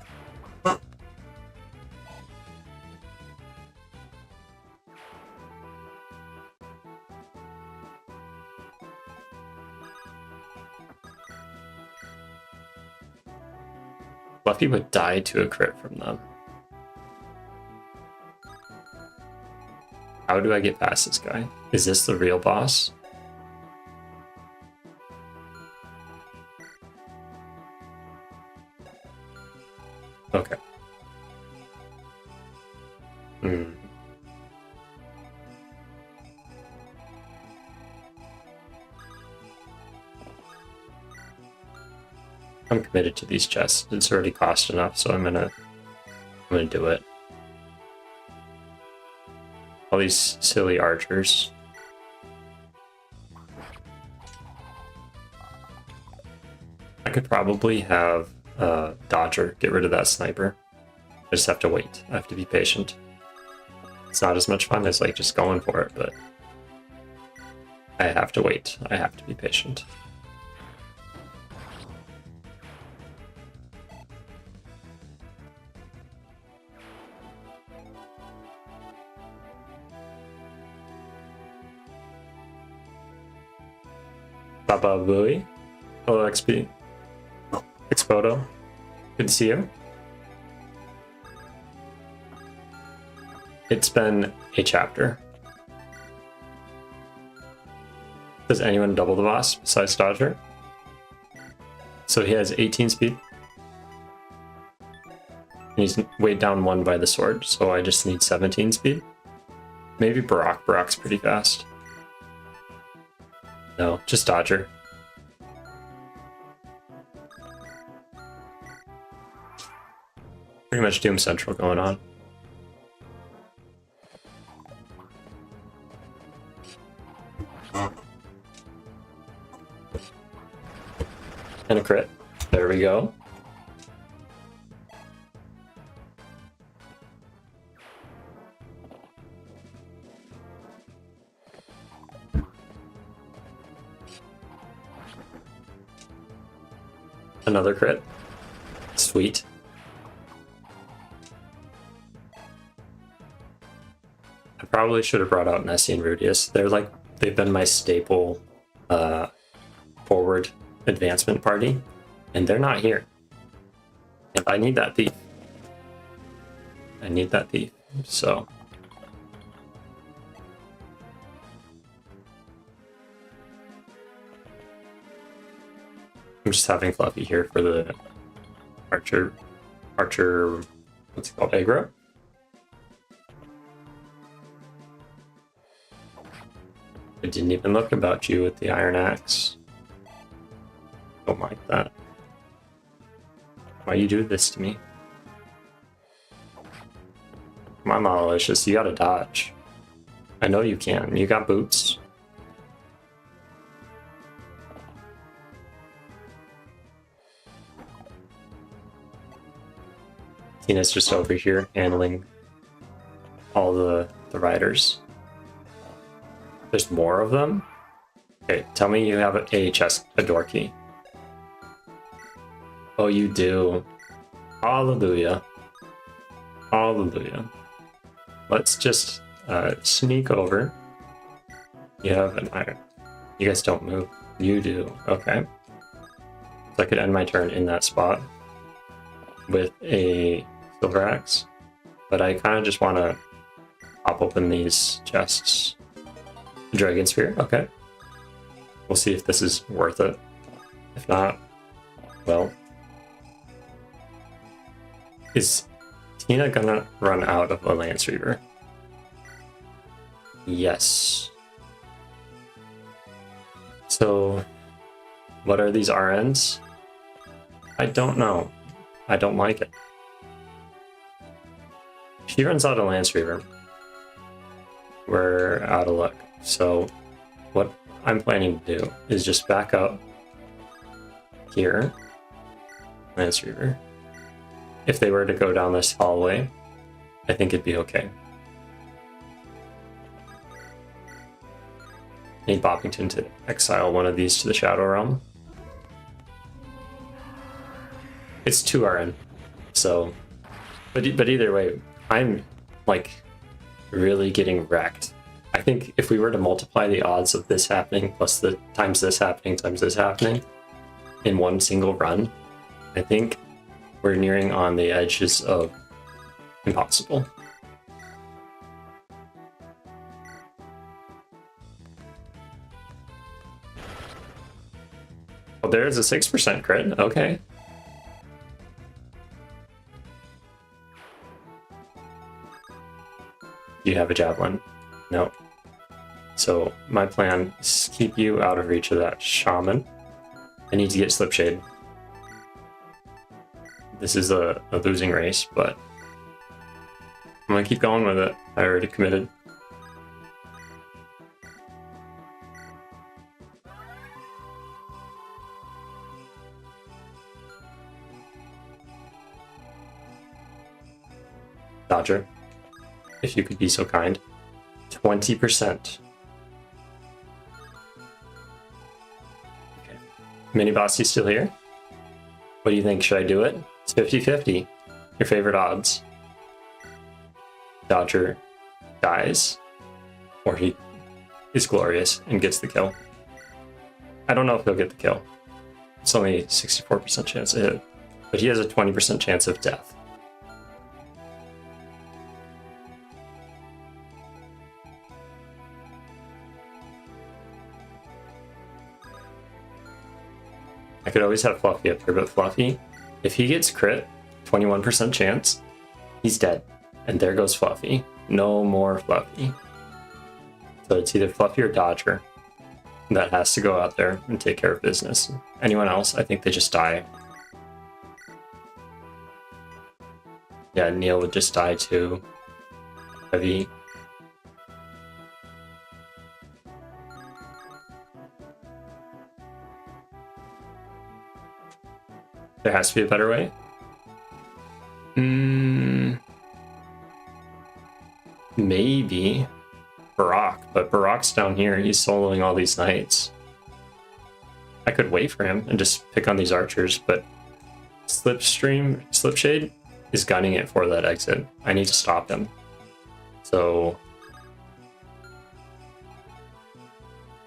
Fluffy would die to a crit from them. How do I get past this guy? Is this the real boss? Okay. I'm committed to these chests. It's already cost enough, so I'm gonna do it. All these silly archers. I could probably have Dodger get rid of that sniper. I just have to wait. I have to be patient. It's not as much fun as like just going for it, but I have to wait. I have to be patient. Baba Booey. Hello, XP. Expoto. Good to see you. It's been a chapter. Does anyone double the boss besides Dodger? So he has 18 speed. And he's weighed down 1 by the sword, so I just need 17 speed. Maybe Brock. Brock's pretty fast. No, just Dodger. Pretty much Doom Central going on. And a crit. There we go. Another crit. Sweet. I probably should have brought out Nessie and Rudius. They've been my staple forward advancement party, and they're not here. And I need that thief. I need that thief, so. I'm just having Fluffy here for the Archer, what's it called, aggro? I didn't even look about you with the Iron Axe. Don't like that. Why you do this to me? Come on, Malicious, you gotta dodge. I know you can. You got boots. Tina's just over here handling all the riders. There's more of them? Okay, tell me you have a door key. Oh, you do. Hallelujah. Hallelujah. Let's just sneak over. You have an iron. You guys don't move. You do. Okay. So I could end my turn in that spot with a silver axe, but I kind of just want to pop open these chests. Dragon Spear, okay. We'll see if this is worth it. If not, well. Is Tina gonna run out of a Lance Reaver? Yes. So, what are these RNs? I don't know. I don't like it. If she runs out of Lance Reaver, we're out of luck. So what I'm planning to do is just back up here, Lance Reaver. If they were to go down this hallway, I think it'd be okay. Need Boppington to exile one of these to the Shadow Realm. It's 2 RN, so, but either way, I'm like really getting wrecked. I think if we were to multiply the odds of this happening plus the times this happening in one single run, I think we're nearing on the edges of impossible. Oh, there's a 6% crit, okay. Do you have a javelin? No. So my plan is keep you out of reach of that shaman. I need to get Slipshade. This is a losing race, but I'm gonna keep going with it. I already committed. Dodger, if you could be so kind. 20%. Okay. Mini boss, you still here? What do you think? Should I do it? It's 50-50. Your favorite odds. Dodger dies, or he is glorious and gets the kill. I don't know if he'll get the kill. It's only 64% chance to hit, but he has a 20% chance of death. I could always have Fluffy up here, but Fluffy, if he gets crit, 21% chance, he's dead. And there goes Fluffy. No more Fluffy. So it's either Fluffy or Dodger that has to go out there and take care of business. Anyone else, I think they just die. Yeah, Neil would just die too. Heavy. There has to be a better way. Maybe Barak, but Barak's down here. He's soloing all these knights. I could wait for him and just pick on these archers, but Slipshade is gunning it for that exit. I need to stop him. So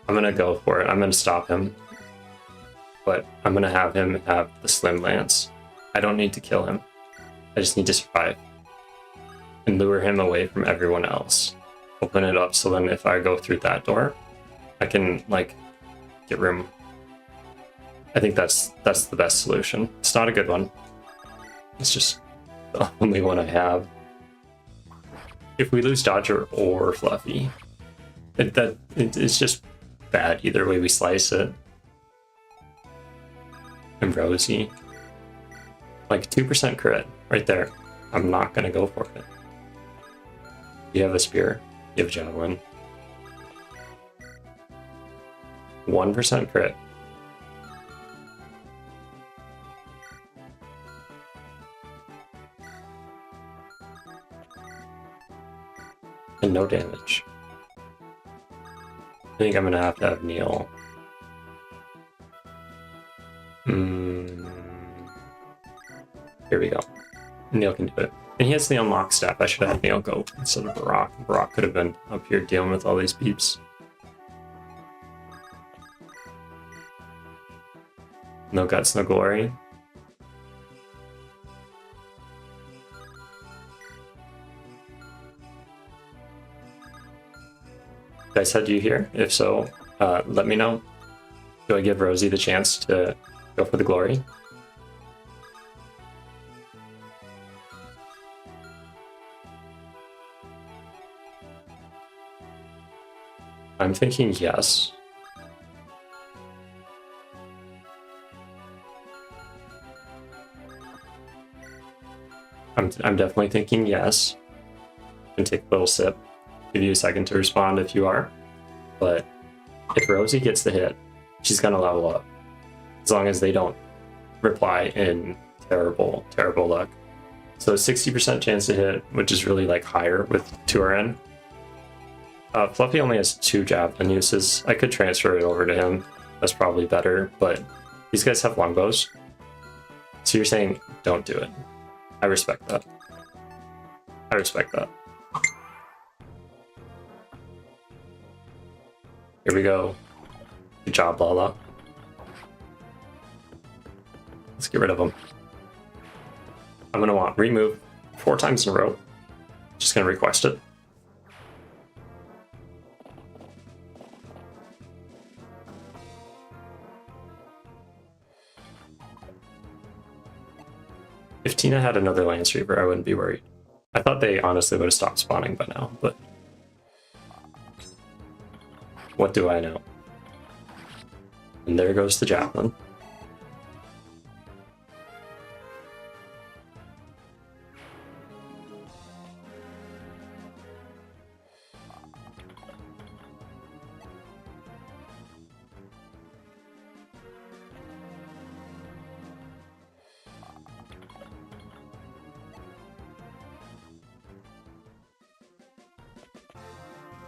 I'm gonna go for it. I'm gonna stop him. But I'm gonna have him have the Slim Lance. I don't need to kill him. I just need to survive. And lure him away from everyone else. Open it up so then if I go through that door, I can, like, get room. I think that's the best solution. It's not a good one. It's just the only one I have. If we lose Dodger or Fluffy, it's just bad either way we slice it. And Rosie. Like 2% crit right there. I'm not gonna go for it. You have a spear, you have a javelin. 1% crit. And no damage. I think I'm gonna have to have Neil. Here we go. Neil can do it. And he has the unlock staff. I should have Neil go instead of Barak. Barak could have been up here dealing with all these beeps. No guts, no glory. Guys, had you here? If so, let me know. Do I give Rosie the chance to go for the glory? I'm thinking yes. I'm definitely thinking yes. And take a little sip. Give you a second to respond if you are. But if Rosie gets the hit, she's gonna level up. As long as they don't reply in terrible, terrible luck. So 60% chance to hit, which is really like higher with 2RN. Fluffy only has 2 javelin uses. I could transfer it over to him. That's probably better, but these guys have longbows. So you're saying don't do it. I respect that. I respect that. Here we go. Good job, Lala. Let's get rid of them. I'm gonna want remove 4 times in a row. Just gonna request it. If Tina had another Lance Reaver, I wouldn't be worried. I thought they honestly would have stopped spawning by now, but what do I know? And there goes the javelin.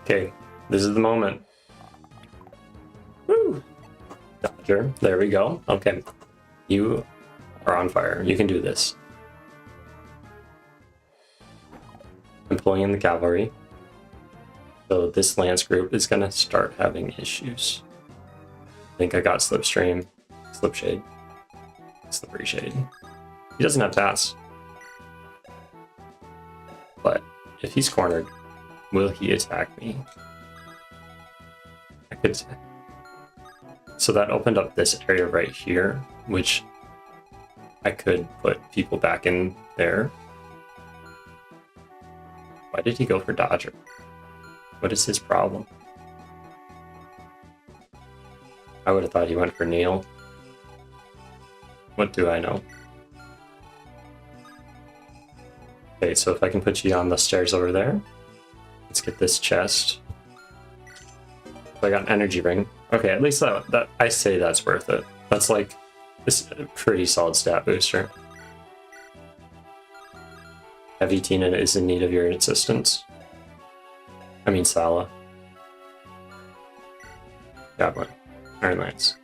Okay, this is the moment. Woo! Dodger, there we go. Okay, you are on fire. You can do this. I'm pulling in the cavalry. So this lance group is gonna start having issues. I think I got Slipstream, Slipshade, Slippery Shade. He doesn't have pass. But if he's cornered, will he attack me? I could. So that opened up this area right here, which I could put people back in there. Why did he go for Dodger? What is his problem? I would have thought he went for Neil. What do I know? Okay, so if I can put you on the stairs over there, let's get this chest. So I got an energy ring. Okay, at least that I say that's worth it. That's like this pretty solid stat booster. Heavy Tina is in need of your assistance. I mean Sala. Javelin. Iron Lance.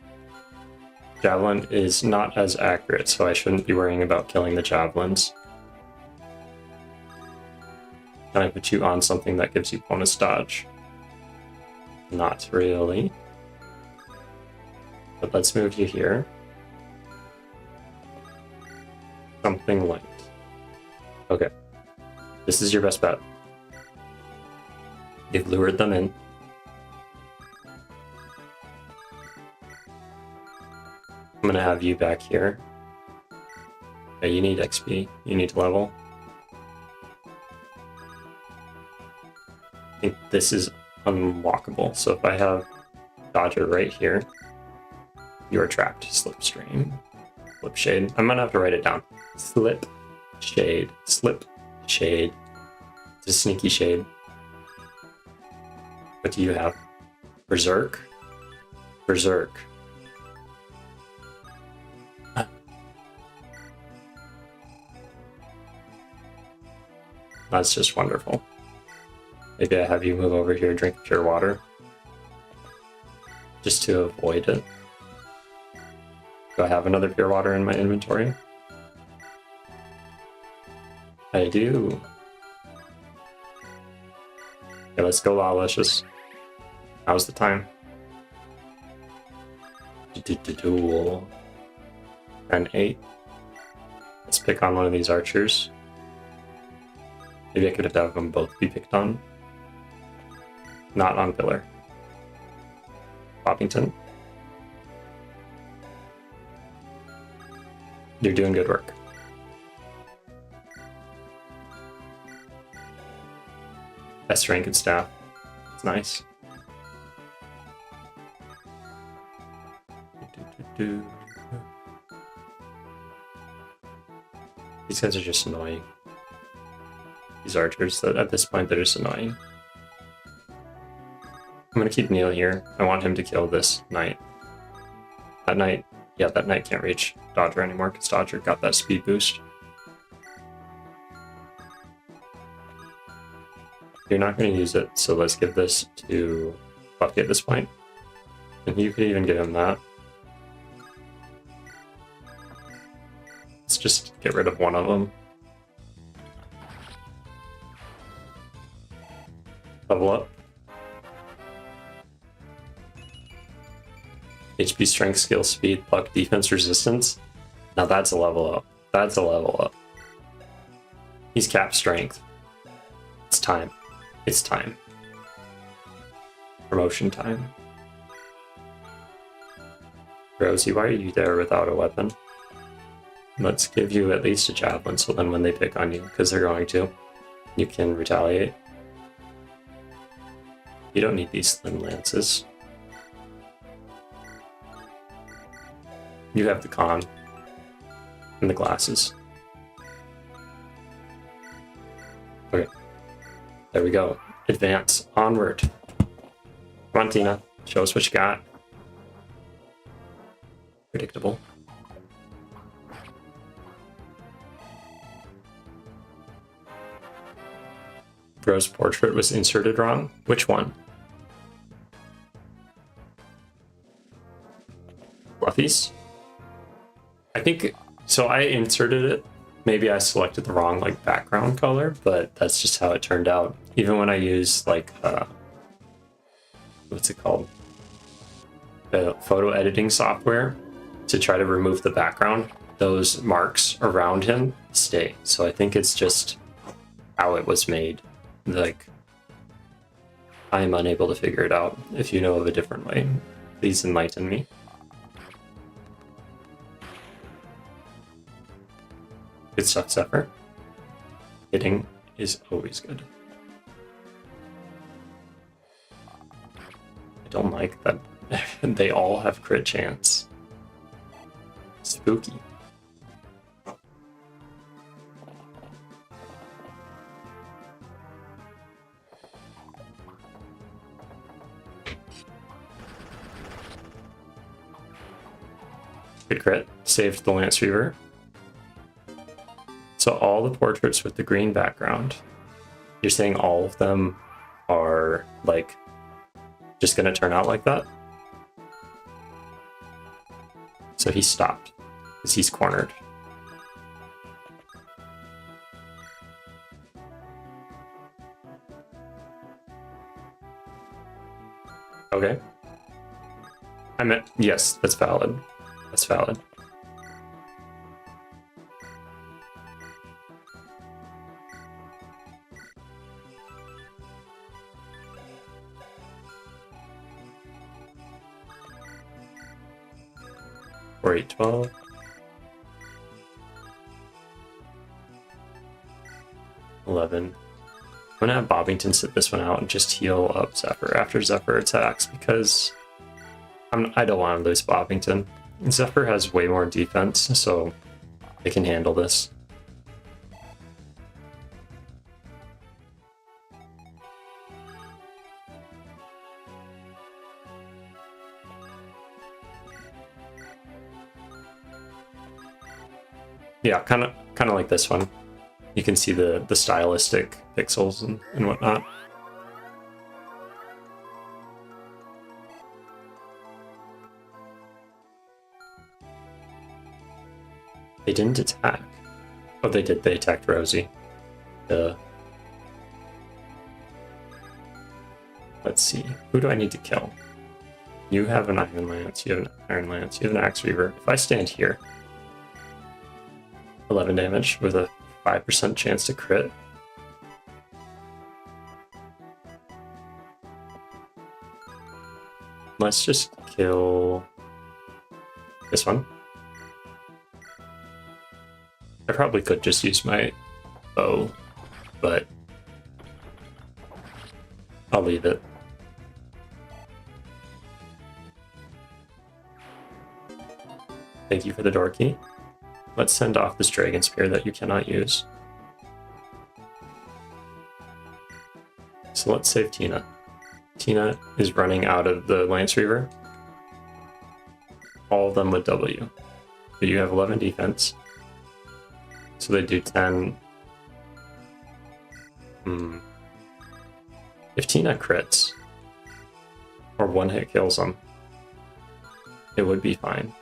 Javelin is not as accurate, so I shouldn't be worrying about killing the javelins. Can I put you on something that gives you bonus dodge? Not really. But let's move you here. Something light. Okay. This is your best bet. You've lured them in. I'm gonna have you back here. Okay, you need XP. You need to level. I think this is unwalkable. So if I have Dodger right here, you are trapped. Slipstream. Slip Shade. I'm gonna have to write it down. Slip Shade. Slip Shade. It's a sneaky shade. What do you have? Berserk? Berserk. That's just wonderful. Maybe I have you move over here, drink pure water. Just to avoid it. Do I have another pure water in my inventory? I do. Okay, let's go Lawlicious. Now's the time. Duel. And 8. Let's pick on one of these archers. Maybe I could have them both be picked on. Not on Pillar. Poppington. You're doing good work. Best rank and staff. It's nice. These guys are just annoying. These archers, that at this point they're just annoying. I'm gonna keep Neil here. I want him to kill this knight. That knight, yeah, that knight can't reach Dodger anymore because Dodger got that speed boost. You're not gonna use it, so let's give this to Bucky at this point. And you could even give him that. Let's just get rid of one of them. Level up. HP, strength, skill, speed, luck, defense, resistance. Now that's a level up. That's a level up. He's capped strength. It's time. It's time. Promotion time. Rosie, why are you there without a weapon? Let's give you at least a javelin, so then when they pick on you, because they're going to, you can retaliate. You don't need these thin lances. You have the con and the glasses. Okay, there we go. Advance, onward. Come on, Tina, show us what you got. Predictable. Bro's portrait was inserted wrong. Which one? Fluffy's? I think, so I inserted it. Maybe I selected the wrong like background color, but that's just how it turned out. Even when I use like, what's it called? the photo editing software to try to remove the background, those marks around him stay. So I think it's just how it was made. Like, I am unable to figure it out. If you know of a different way, please enlighten me. Good stuff, Zephyr. Hitting is always good. I don't like that they all have crit chance. Spooky. Good crit. Saved the Lance Reaver. So all the portraits with the green background, you're saying all of them are like just gonna turn out like that? So he stopped because he's cornered. Okay. I meant, yes, that's valid. That's valid. Or 812. I'm gonna have Bobbington sit this one out and just heal up Zephyr after Zephyr attacks because I don't want to lose Bobbington. Zephyr has way more defense, so they can handle this. Yeah, kind of like this one. You can see the stylistic pixels and whatnot. They didn't attack. Oh, they did. They attacked Rosie. Let's see. Who do I need to kill? You have an Iron Lance. You have an Iron Lance. You have an Axe Reaver. If I stand here, 11 damage with a 5% chance to crit. Let's just kill this one. I probably could just use my bow, but I'll leave it. Thank you for the door key. Let's send off this Dragon Spear that you cannot use. So let's save Tina. Tina is running out of the Lance Reaver. All of them with W. But you have 11 defense. So they do 10. If Tina crits, or one hit kills them, it would be fine.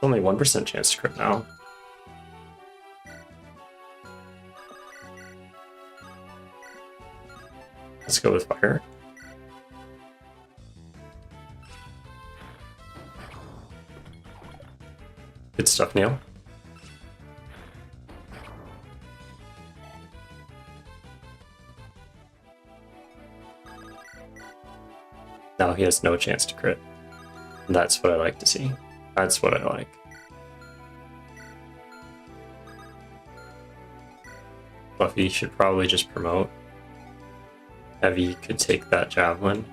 Only 1% chance to crit now. Let's go with fire. Good stuff, Neil. Now he has no chance to crit. That's what I like to see. That's what I like. Fluffy should probably just promote. Heavy could take that javelin.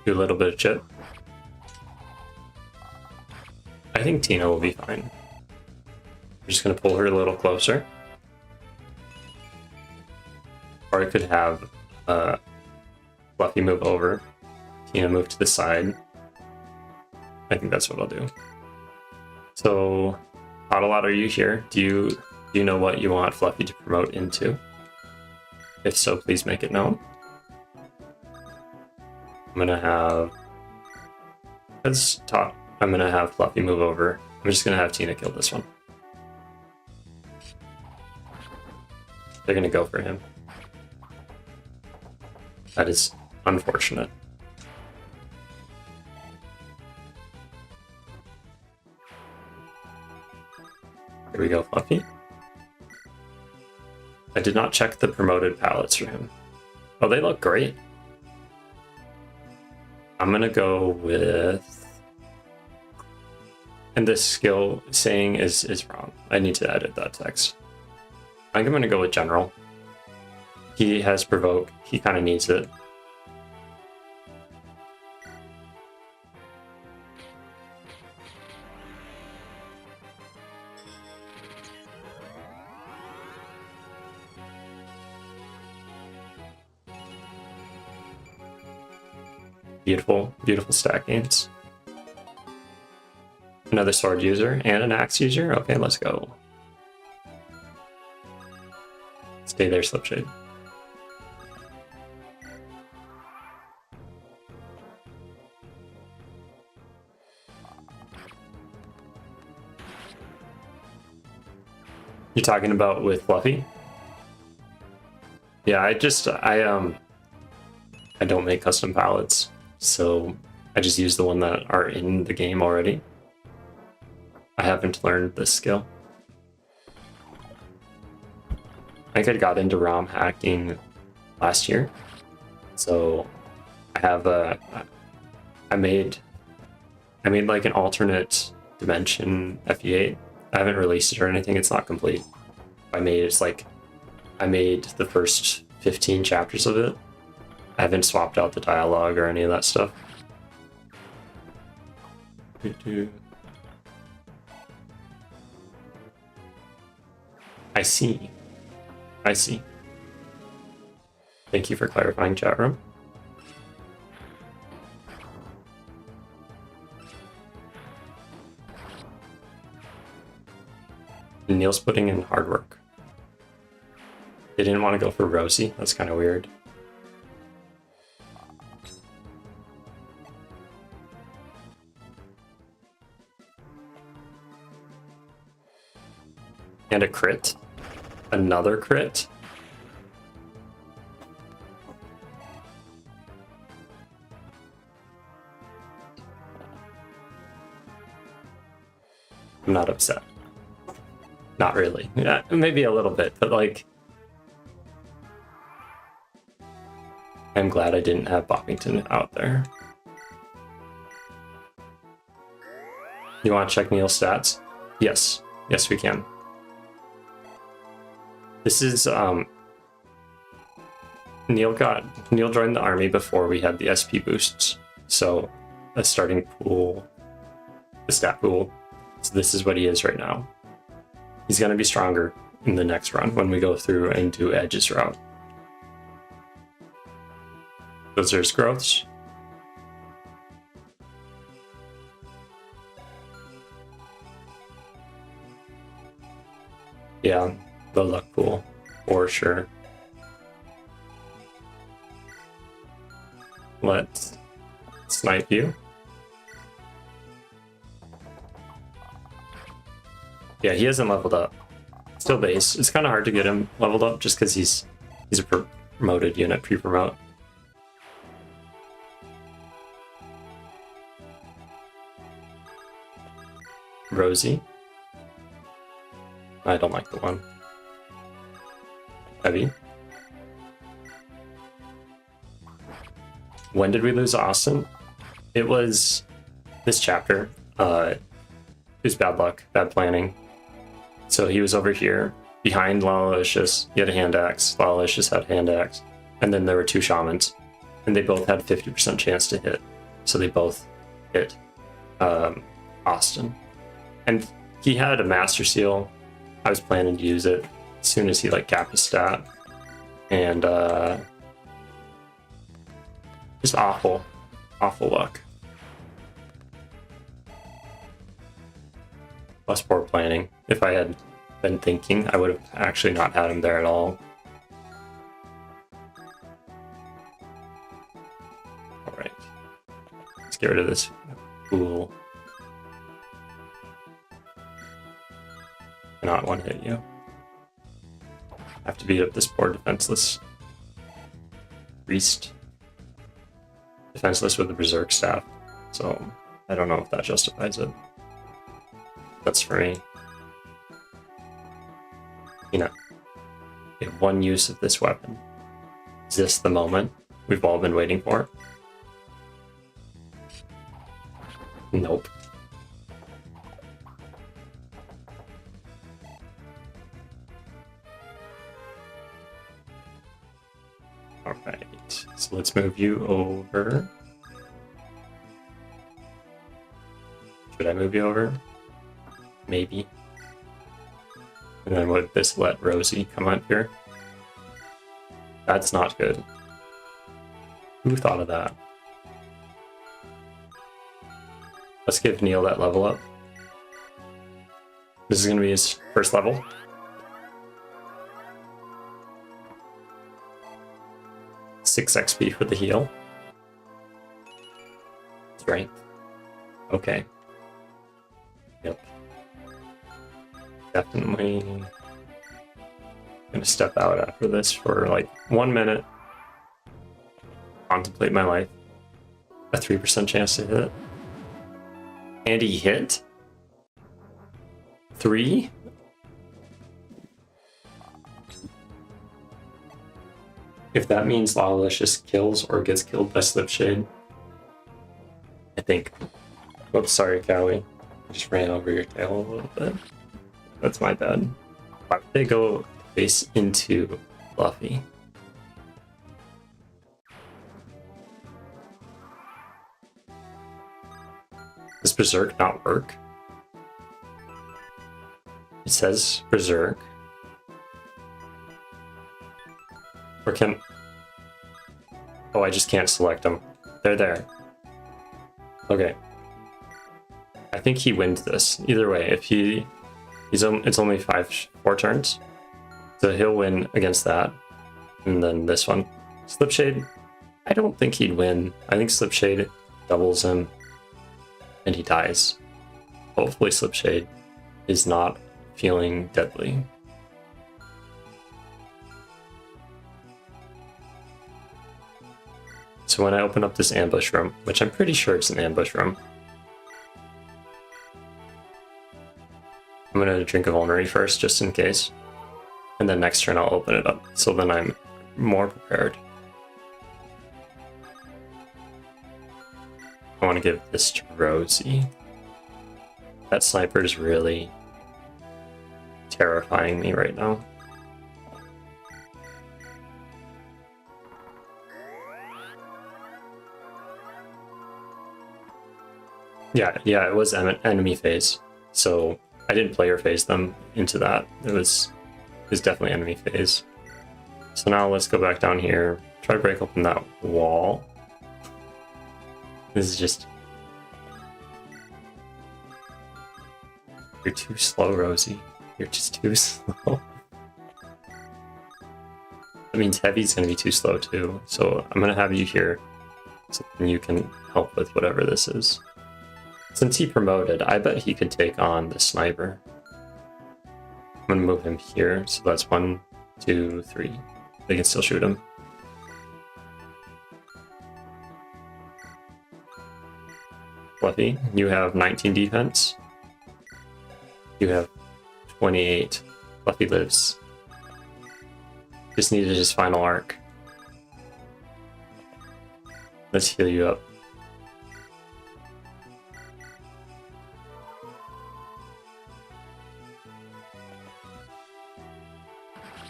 Do a little bit of chip. I think Tina will be fine. I'm just gonna pull her a little closer. Or I could have Fluffy move over, Tina move to the side. I think that's what I'll do. So, Autolot, are you here? Do you know what you want Fluffy to promote into? If so, please make it known. I'm gonna have Fluffy move over I'm just gonna have Tina kill this one. They're gonna go for him. That is unfortunate. Here we go, Fluffy. I did not check the promoted palettes for him. Oh, they look great. I'm gonna go with... And this skill saying is wrong. I need to edit that text. I think I'm gonna go with General. He has Provoke. He kind of needs it. Beautiful, beautiful stack gains. Another sword user and an axe user. Okay, let's go. Stay there, Slipshade. You're talking about with Fluffy? Yeah, I don't make custom palettes, so I just use the one that are in the game already. I haven't learned this skill. I think I got into ROM hacking last year, so I have I made like an alternate dimension FE8. I haven't released it or anything. It's not complete. I made the first 15 chapters of it. I haven't swapped out the dialogue or any of that stuff. I see. I see. Thank you for clarifying, chat room. Neil's putting in hard work. They didn't want to go for Rosie. That's kind of weird. And a crit. Another crit. I'm not upset. Not really. Yeah, maybe a little bit, but like... I'm glad I didn't have Boppington out there. You want to check Neil's stats? Yes. Yes, we can. This is, Neil joined the army before we had the SP boosts. So, a starting pool, the stat pool. So this is what he is right now. He's going to be stronger in the next run when we go through and do Edge's route. Those are his growths. Yeah, the luck pool, for sure. Let's snipe you. Yeah, he hasn't leveled up. Still base. It's kind of hard to get him leveled up just because he's a promoted unit, pre-promote. Rosie. I don't like the one. Heavy. When did we lose Austin? It was this chapter. It was bad luck, bad planning. So he was over here, behind Lalicious. He had a hand axe. Lalicious had a hand axe. And then there were two shamans. And they both had 50% chance to hit. So they both hit Austin. And he had a Master Seal. I was planning to use it as soon as he like capped his stat. And just awful luck. Plus poor planning. If I had been thinking, I would have actually not had him there at all. Alright. Let's get rid of this fool. cannot one hit you. I have to beat up this poor defenseless priest. Defenseless with the berserk staff. So I don't know if that justifies it. That's for me. You know, we have one use of this weapon. Is this the moment we've all been waiting for? Nope. Alright, so let's move you over. Should I move you over? Maybe. And then would this let Rosie come up here? That's not good. Who thought of that? Let's give Neil that level up. This is going to be his first level. Six XP for the heal. Strength. Okay. Yep. Definitely gonna step out after this for like 1 minute. Contemplate my life. A 3% chance to hit. And he hit? 3? If that means Lawlicious kills or gets killed by Slipshade, I think. Oops, sorry, Callie. I just ran over your tail a little bit. That's my bad. Why would they go face into Fluffy? Does Berserk not work? It says Berserk. Or can... Oh, I just can't select them. They're there. Okay. I think he wins this. Either way, if it's only 4 turns. So he'll win against that. And then this one. Slipshade, I don't think he'd win. I think Slipshade doubles him and he dies. Hopefully Slipshade is not feeling deadly. So when I open up this ambush room, which I'm pretty sure it's an ambush room, I'm gonna drink a Vulnerary first, just in case. And then next turn I'll open it up, so then I'm more prepared. I want to give this to Rosie. That sniper is really terrifying me right now. Yeah, it was enemy phase, so I didn't player phase them into that. It was definitely enemy phase. So now let's go back down here, try to break open that wall. This is just... You're too slow, Rosie. You're just too slow. That means Heavy's gonna be too slow too, so I'm gonna have you here so you can help with whatever this is. Since he promoted, I bet he could take on the sniper. I'm gonna move him here, so that's 1, 2, 3. They can still shoot him. Fluffy, you have 19 defense. You have 28. Fluffy lives. Just needed his final arc. Let's heal you up.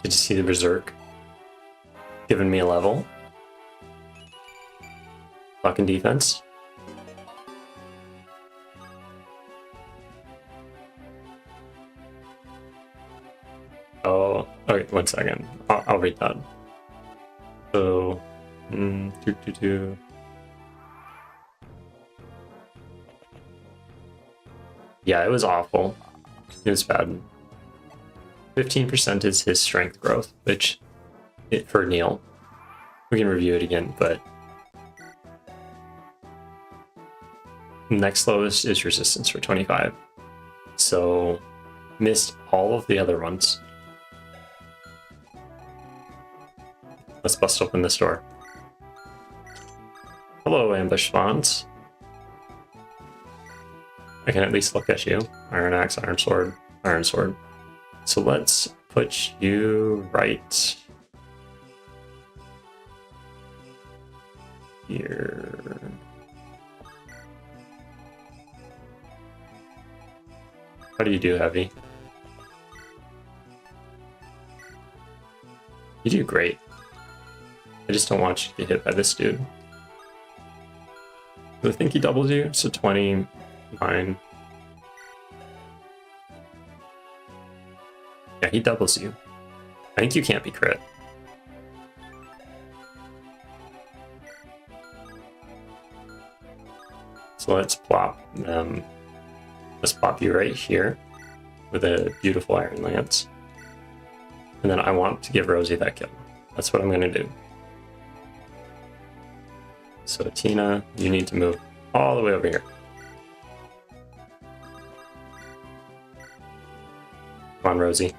Good to see the Berserk giving me a level. Fucking defense. Oh, okay, 1 second. I'll read that. So, yeah, it was awful. It was bad. 15% is his strength growth, which, for Neil, we can review it again, but next lowest is resistance for 25. So missed all of the other ones. Let's bust open this door. Hello, ambush spawns. I can at least look at you. Iron axe, iron sword, iron sword. So let's put you right here. How do you do, Heavy? You do great. I just don't want you to get hit by this dude. I think he doubles you, so 29. Yeah, he doubles you. I think you can't be crit. So let's plop you right here with a beautiful iron lance. And then I want to give Rosie that kill. That's what I'm gonna do. So Tina, you need to move all the way over here. Come on, Rosie.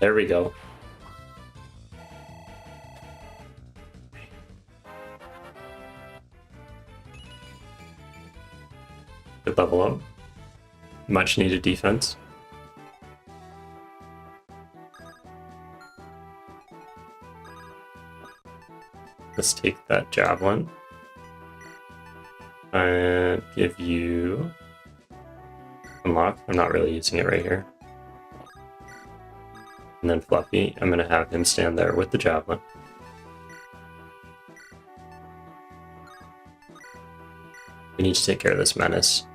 There we go. Good level up. Much needed defense. Let's take that javelin and give you unlock. I'm not really using it right here. And then Fluffy, I'm gonna have him stand there with the javelin. We need to take care of this menace.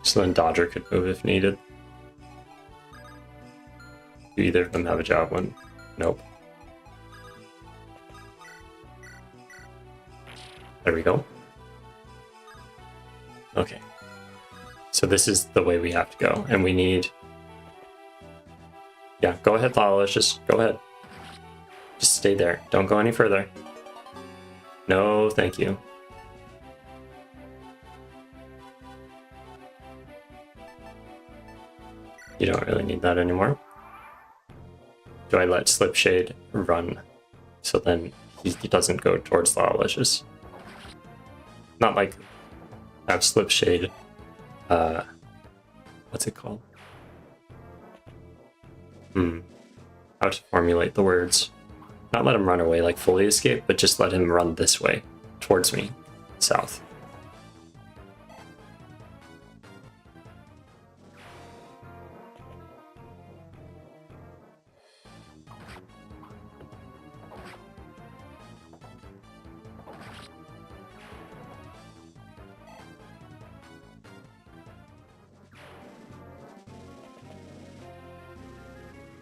So then Dodger could move if needed. Do either of them have a javelin? Nope. There we go. Okay. So this is the way we have to go, and we need... Yeah, go ahead, Lala, just go ahead. Just stay there. Don't go any further. No, thank you. You don't really need that anymore. Do I let Slipshade run so then he doesn't go towards Lawlicious? Not like have Slipshade, what's it called? How to formulate the words. Not let him run away, like fully escape, but just let him run this way, towards me, south.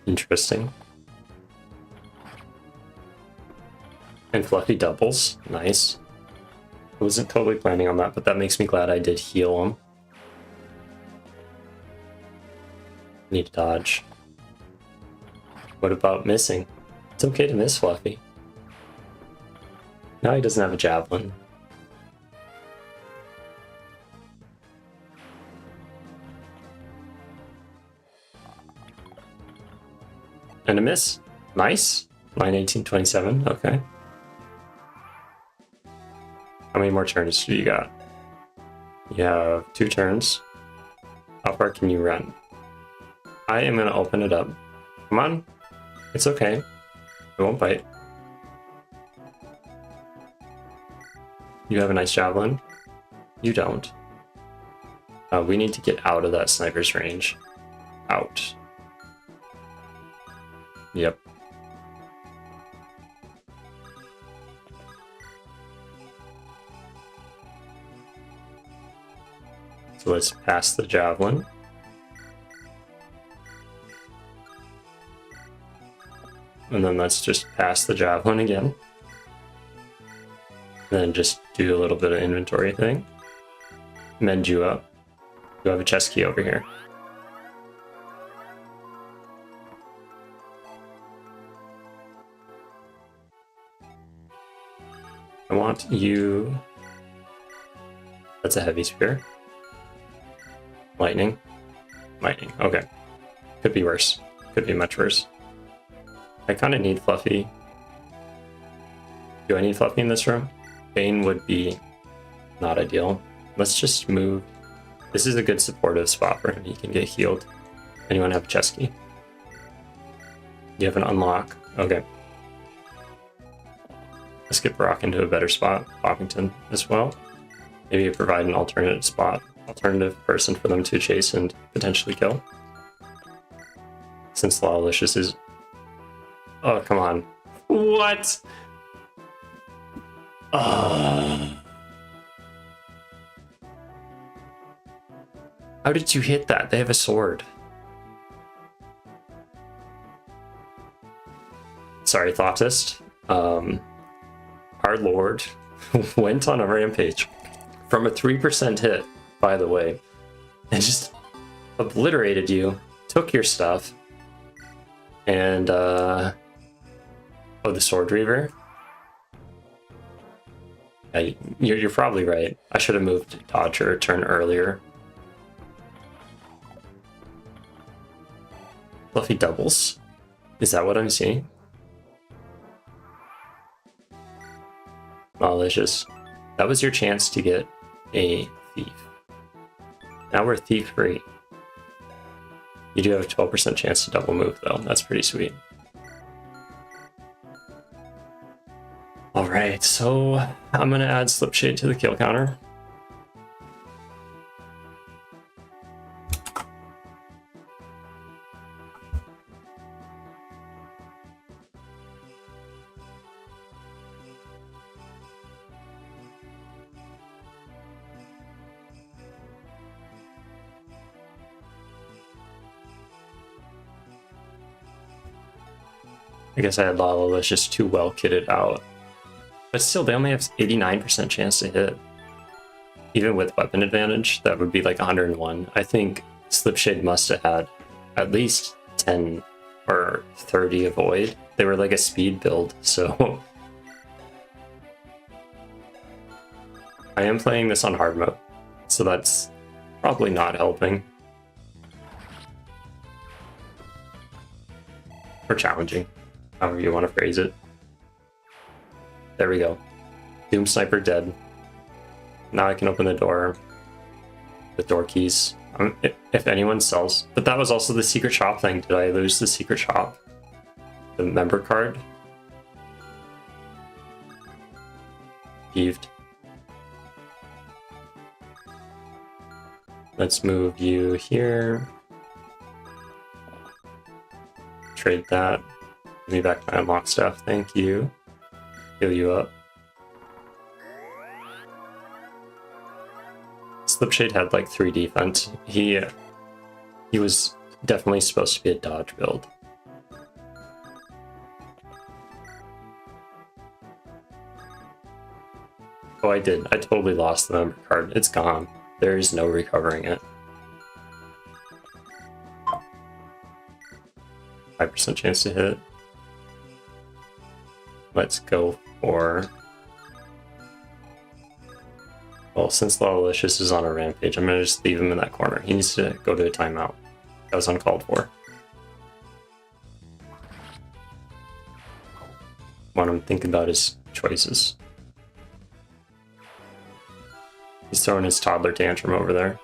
Interesting. And Fluffy doubles. Nice. I wasn't totally planning on that, but that makes me glad I did heal him. Need to dodge. What about missing? It's okay to miss Fluffy. Now he doesn't have a javelin. And a miss. Nice. Line 1827. Okay. How many more turns do you got? You have 2 turns. How far can you run? I am going to open it up. Come on. It's okay. It won't bite. You have a nice javelin. You don't. We need to get out of that sniper's range. Out. Yep. So let's pass the javelin. And then let's just pass the javelin again. And then just do a little bit of inventory thing. Mend you up. You have a chest key over here. I want you That's a heavy spear. Lightning. Lightning. Okay. Could be worse. Could be much worse. I kind of need Fluffy. Do I need Fluffy in this room? Bane would be not ideal. Let's just move. This is a good supportive spot for him. He can get healed. Anyone have a chest key? You have an unlock. Okay. Let's get Brock into a better spot. Poppington as well. Maybe provide an alternative spot. Alternative person for them to chase and potentially kill. Since Lawlicious is... Oh, come on. What? How did you hit that? They have a sword. Sorry, Thoughtist. Our Lord went on a rampage from a 3% hit, by the way, and just obliterated you, took your stuff, and, oh, the Sword Reaver? Yeah, you're probably right. I should have moved Dodger a turn earlier. Fluffy doubles? Is that what I'm seeing? Malicious. That was your chance to get a thief. Now we're thief free. You do have a 12% chance to double move though. That's pretty sweet. Alright, so I'm gonna add Slipshade to the kill counter. I guess I had Lawlicious too well kitted out. But still, they only have 89% chance to hit. Even with weapon advantage, that would be like 101. I think Slipshade must have had at least 10 or 30 avoid. They were like a speed build, so... I am playing this on hard mode, so that's probably not helping. Or challenging, however you want to phrase it. There we go. Doom Sniper dead. Now I can open the door with door keys. If anyone sells... But that was also the secret shop thing. Did I lose the secret shop? The member card? Peeved. Let's move you here. Trade that. Give me back my unlock stuff. Thank you. Heal you up. Slipshade had like 3 defense. He was definitely supposed to be a dodge build. Oh, I did. I totally lost the member card. It's gone. There is no recovering it. 5% chance to hit. Let's go for... Well, since Lawlicious is on a rampage, I'm going to just leave him in that corner. He needs to go to a timeout. That was uncalled for. Want him to think about his choices. He's throwing his toddler tantrum over there.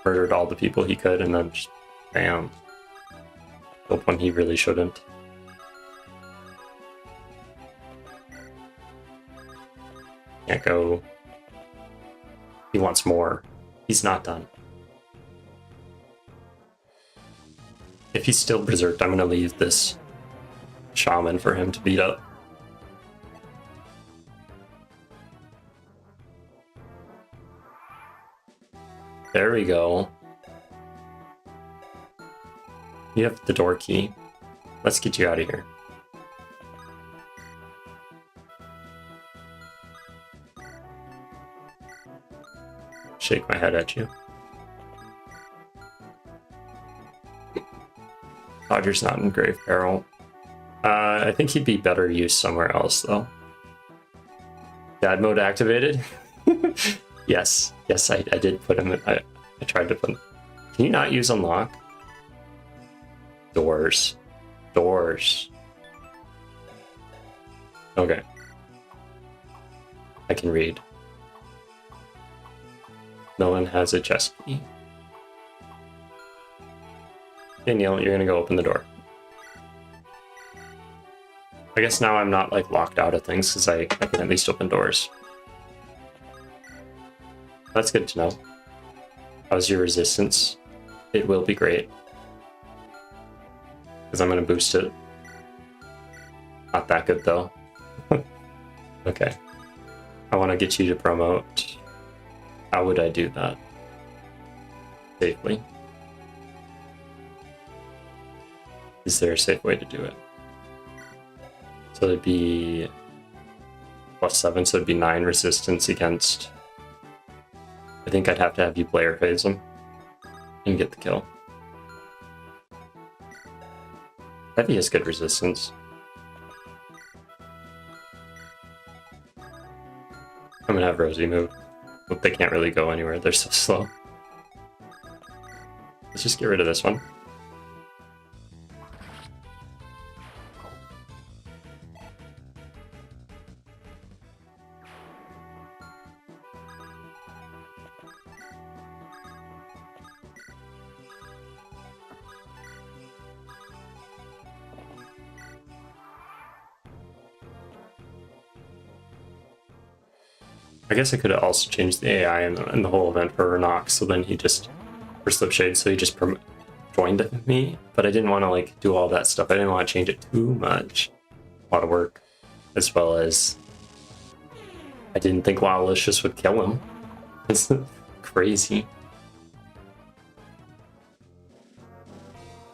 Murdered all the people he could and then just bam. Killed one he really shouldn't. Can't go. He wants more. He's not done. If he's still berserked, I'm gonna leave this shaman for him to beat up. There we go. You have the door key. Let's get you out of here. Shake my head at you. Dodger's not in grave peril. I think he'd be better used somewhere else, though. Dad mode activated? Yes, I did put him. I tried to put him. Can you not use unlock? Doors. Okay. I can read. No one has a chest key. Danielle, you're gonna go open the door. I guess now I'm not like locked out of things because I can at least open doors. That's good to know. How's your resistance? It will be great. Because I'm gonna boost it. Not that good though. Okay. I want to get you to promote. How would I do that? Safely. Is there a safe way to do it? So it'd be +7, so it'd be 9 resistance against. I think I'd have to have you player phase him and get the kill. Heavy has good resistance. I'm gonna have Rosie move. But they can't really go anywhere, they're so slow. Let's just get rid of this one. I guess I could have also changed the AI in the whole event for Renais, so then he just, for Slipshade, so he just joined me, but I didn't want to like do all that stuff. I didn't want to change it too much. A lot of work, as well as I didn't think Lawlicious would kill him. It's crazy.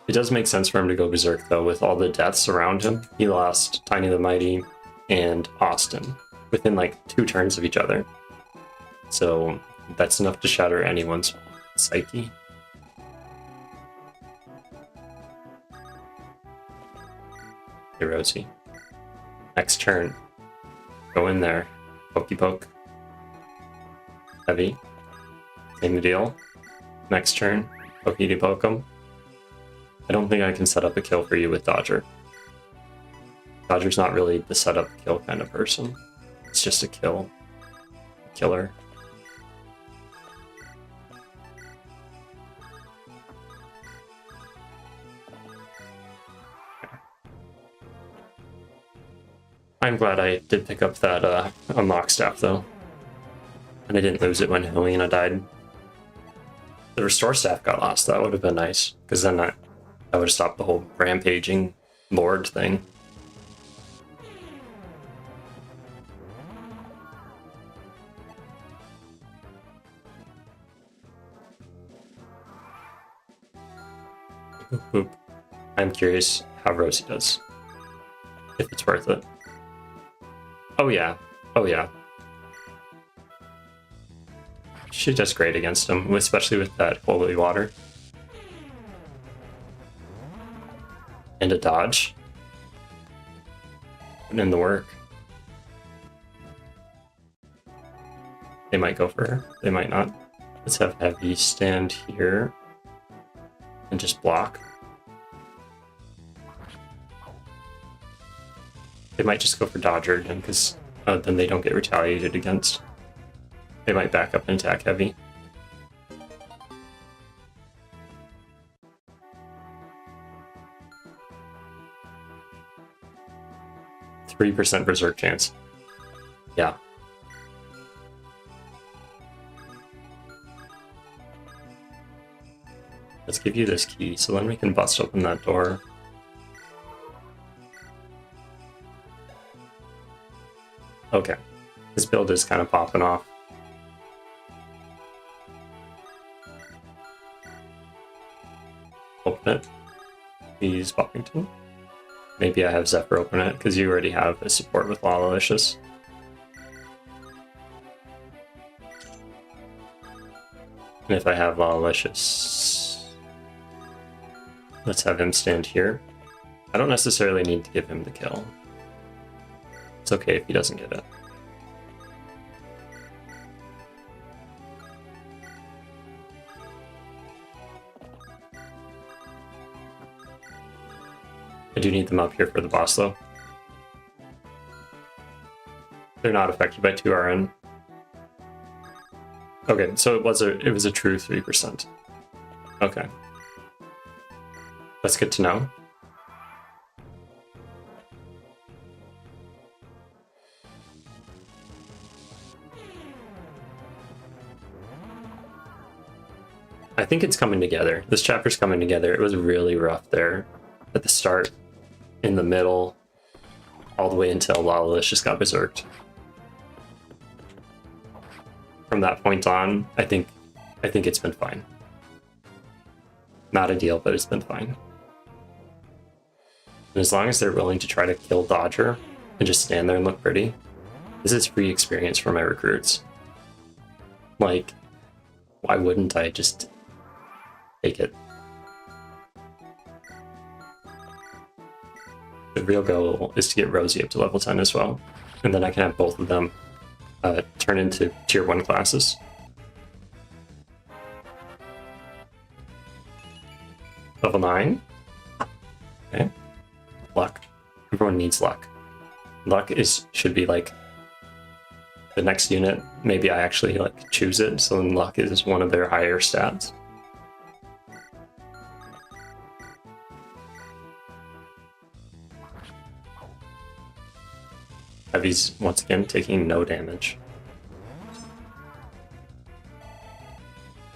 It does make sense for him to go Berserk though, with all the deaths around him. He lost Tiny the Mighty and Austin within like 2 turns of each other. So that's enough to shatter anyone's psyche. Hey Rosie. Next turn. Go in there. Pokey poke. Heavy. Same deal. Next turn. Pokey poke him. I don't think I can set up a kill for you with Dodger. Dodger's not really the setup kill kind of person. It's just a killer. I'm glad I did pick up that unlock staff though. And I didn't lose it when Helena died. The restore staff got lost, that would have been nice. Because then I would have stopped the whole rampaging lord thing. Boop. I'm curious how Rosie does. If it's worth it. Oh yeah. She does great against him, especially with that holy water. And a dodge. Putting in the work. They might go for her. They might not. Let's have Heavy stand here. And just block. They might just go for Dodger again, because then they don't get retaliated against. They might back up and attack Heavy. %3 Berserk chance. Yeah. Let's give you this key, so then we can bust open that door. Okay. This build is kind of popping off. Open it. Use Buffington. Maybe I have Zephyr open it, because you already have a support with Lawlicious. And if I have Lawlicious... Let's have him stand here. I don't necessarily need to give him the kill. It's okay if he doesn't get it. I do need them up here for the boss, though. They're not affected by 2 RN. Okay, so it was a true 3%. Okay. That's good to know. I think it's coming together. This chapter's coming together. It was really rough there at the start, in the middle, all the way until Lawless just got berserked. From that point on, I think it's been fine. Not ideal, but it's been fine. And as long as they're willing to try to kill Dodger and just stand there and look pretty, this is free experience for my recruits. Like, why wouldn't I just take it? The real goal is to get Rosie up to level 10 as well, and then I can have both of them turn into tier 1 classes. Level 9. Okay. Luck. Everyone needs luck. Luck should be like the next unit. Maybe I actually like choose it, so then luck is one of their higher stats. Heavy's once again taking no damage.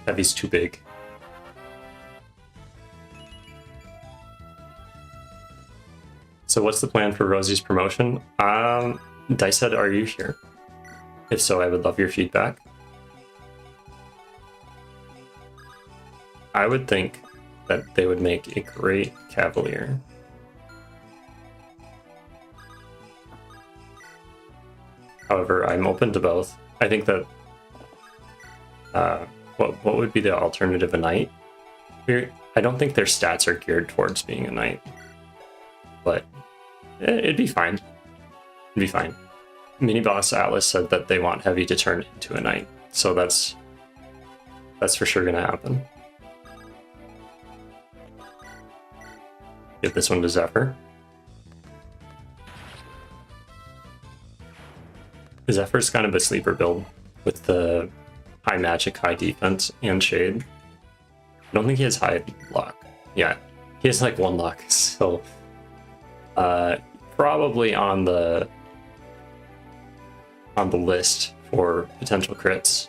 Heavy's too big. So what's the plan for Rosie's promotion? Dice Head, are you here? If so, I would love your feedback. I would think that they would make a great Cavalier. However, I'm open to both. I think that what would be the alternative, a knight? I don't think their stats are geared towards being a knight, but it'd be fine. It'd be fine. Mini Boss Atlas said that they want Heavy to turn into a knight, so that's for sure gonna happen. Give this one to Zephyr. Zephyr's kind of a sleeper build with the high magic, high defense, and shade. I don't think he has high luck. Yeah, he has like 1 luck, so probably on the list for potential crits.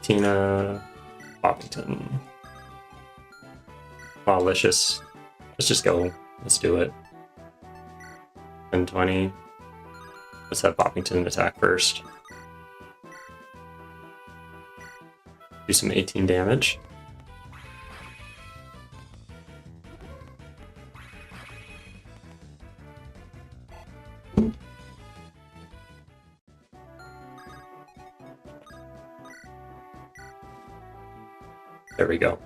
Tina, Poppington, Malicious. Let's just go. Let's do it. 10-20. Let's have Poppington attack first. Do some 18 damage. There we go.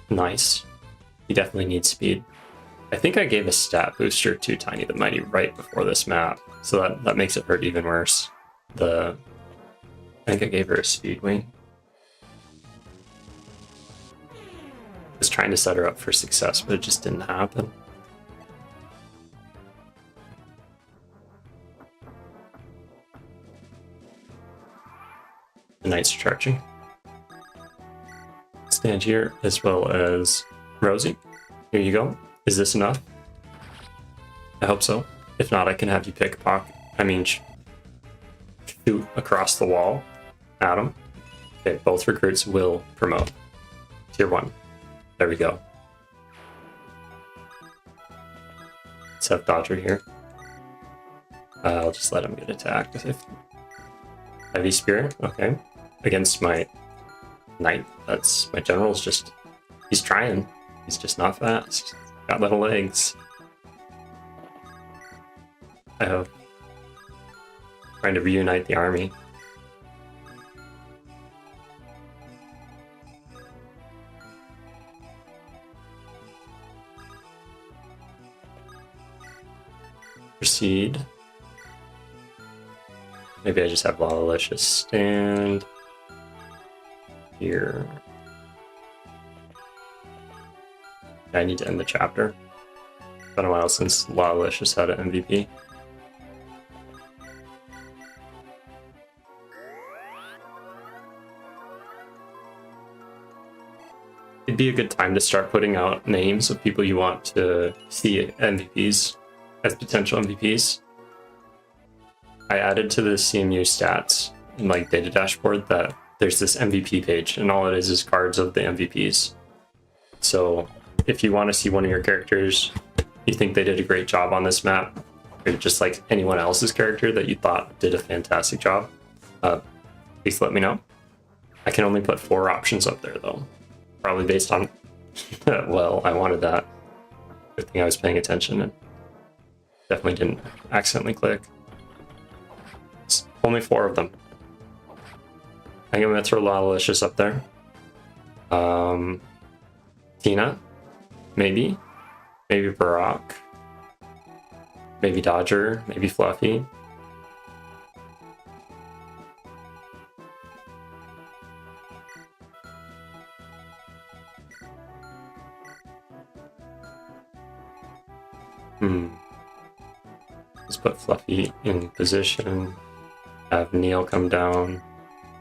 Nice. He definitely needs speed. I think I gave a stat booster to Tiny the Mighty right before this map, so that makes it hurt even worse. I think I gave her a speed wing. I was trying to set her up for success, but it just didn't happen. The Knights are charging. Stand here, as well as Rosie. Here you go. Is this enough? I hope so. If not, I can have you pick shoot across the wall at him. Okay, both recruits will promote. Tier 1. There we go. Let's have Dodger here. I'll just let him get attacked. Heavy Spear, okay. Against my Knight, my general's just, he's trying. He's just not fast. Got little legs. I hope. Trying to reunite the army. Proceed. Maybe I just have Lalicious stand here. I need to end the chapter. It's been a while since Lalicious had an MVP. It'd be a good time to start putting out names of people you want to see MVPs as potential MVPs. I added to the CMU stats in like data dashboard that there's this MVP page, and all it is cards of the MVPs. So if you want to see one of your characters, you think they did a great job on this map, or just like anyone else's character that you thought did a fantastic job, please let me know. I can only put 4 options up there though. Probably based on, well, I wanted that. Good thing I was paying attention and definitely didn't accidentally click. It's only 4 of them. I think I'm gonna throw Lalicious up there. Tina, maybe Barack, maybe Dodger, maybe Fluffy. Let's put Fluffy in position. Have Neil come down.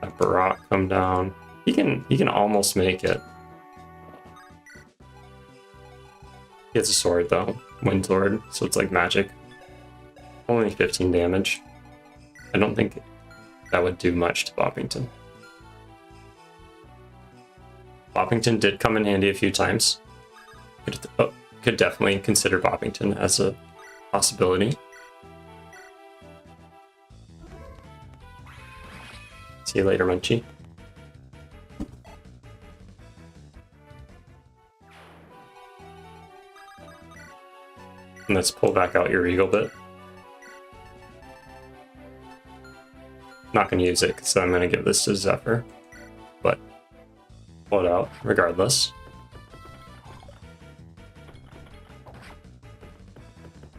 Have Barack come down. He can almost make it. He has a sword though, Wind Sword, so it's like magic. Only 15 damage. I don't think that would do much to Boppington. Boppington did come in handy a few times. Could definitely consider Boppington as a possibility. See you later, Munchie. And let's pull back out your Regal bit. Not going to use it because I'm going to give this to Zephyr, but pull it out regardless.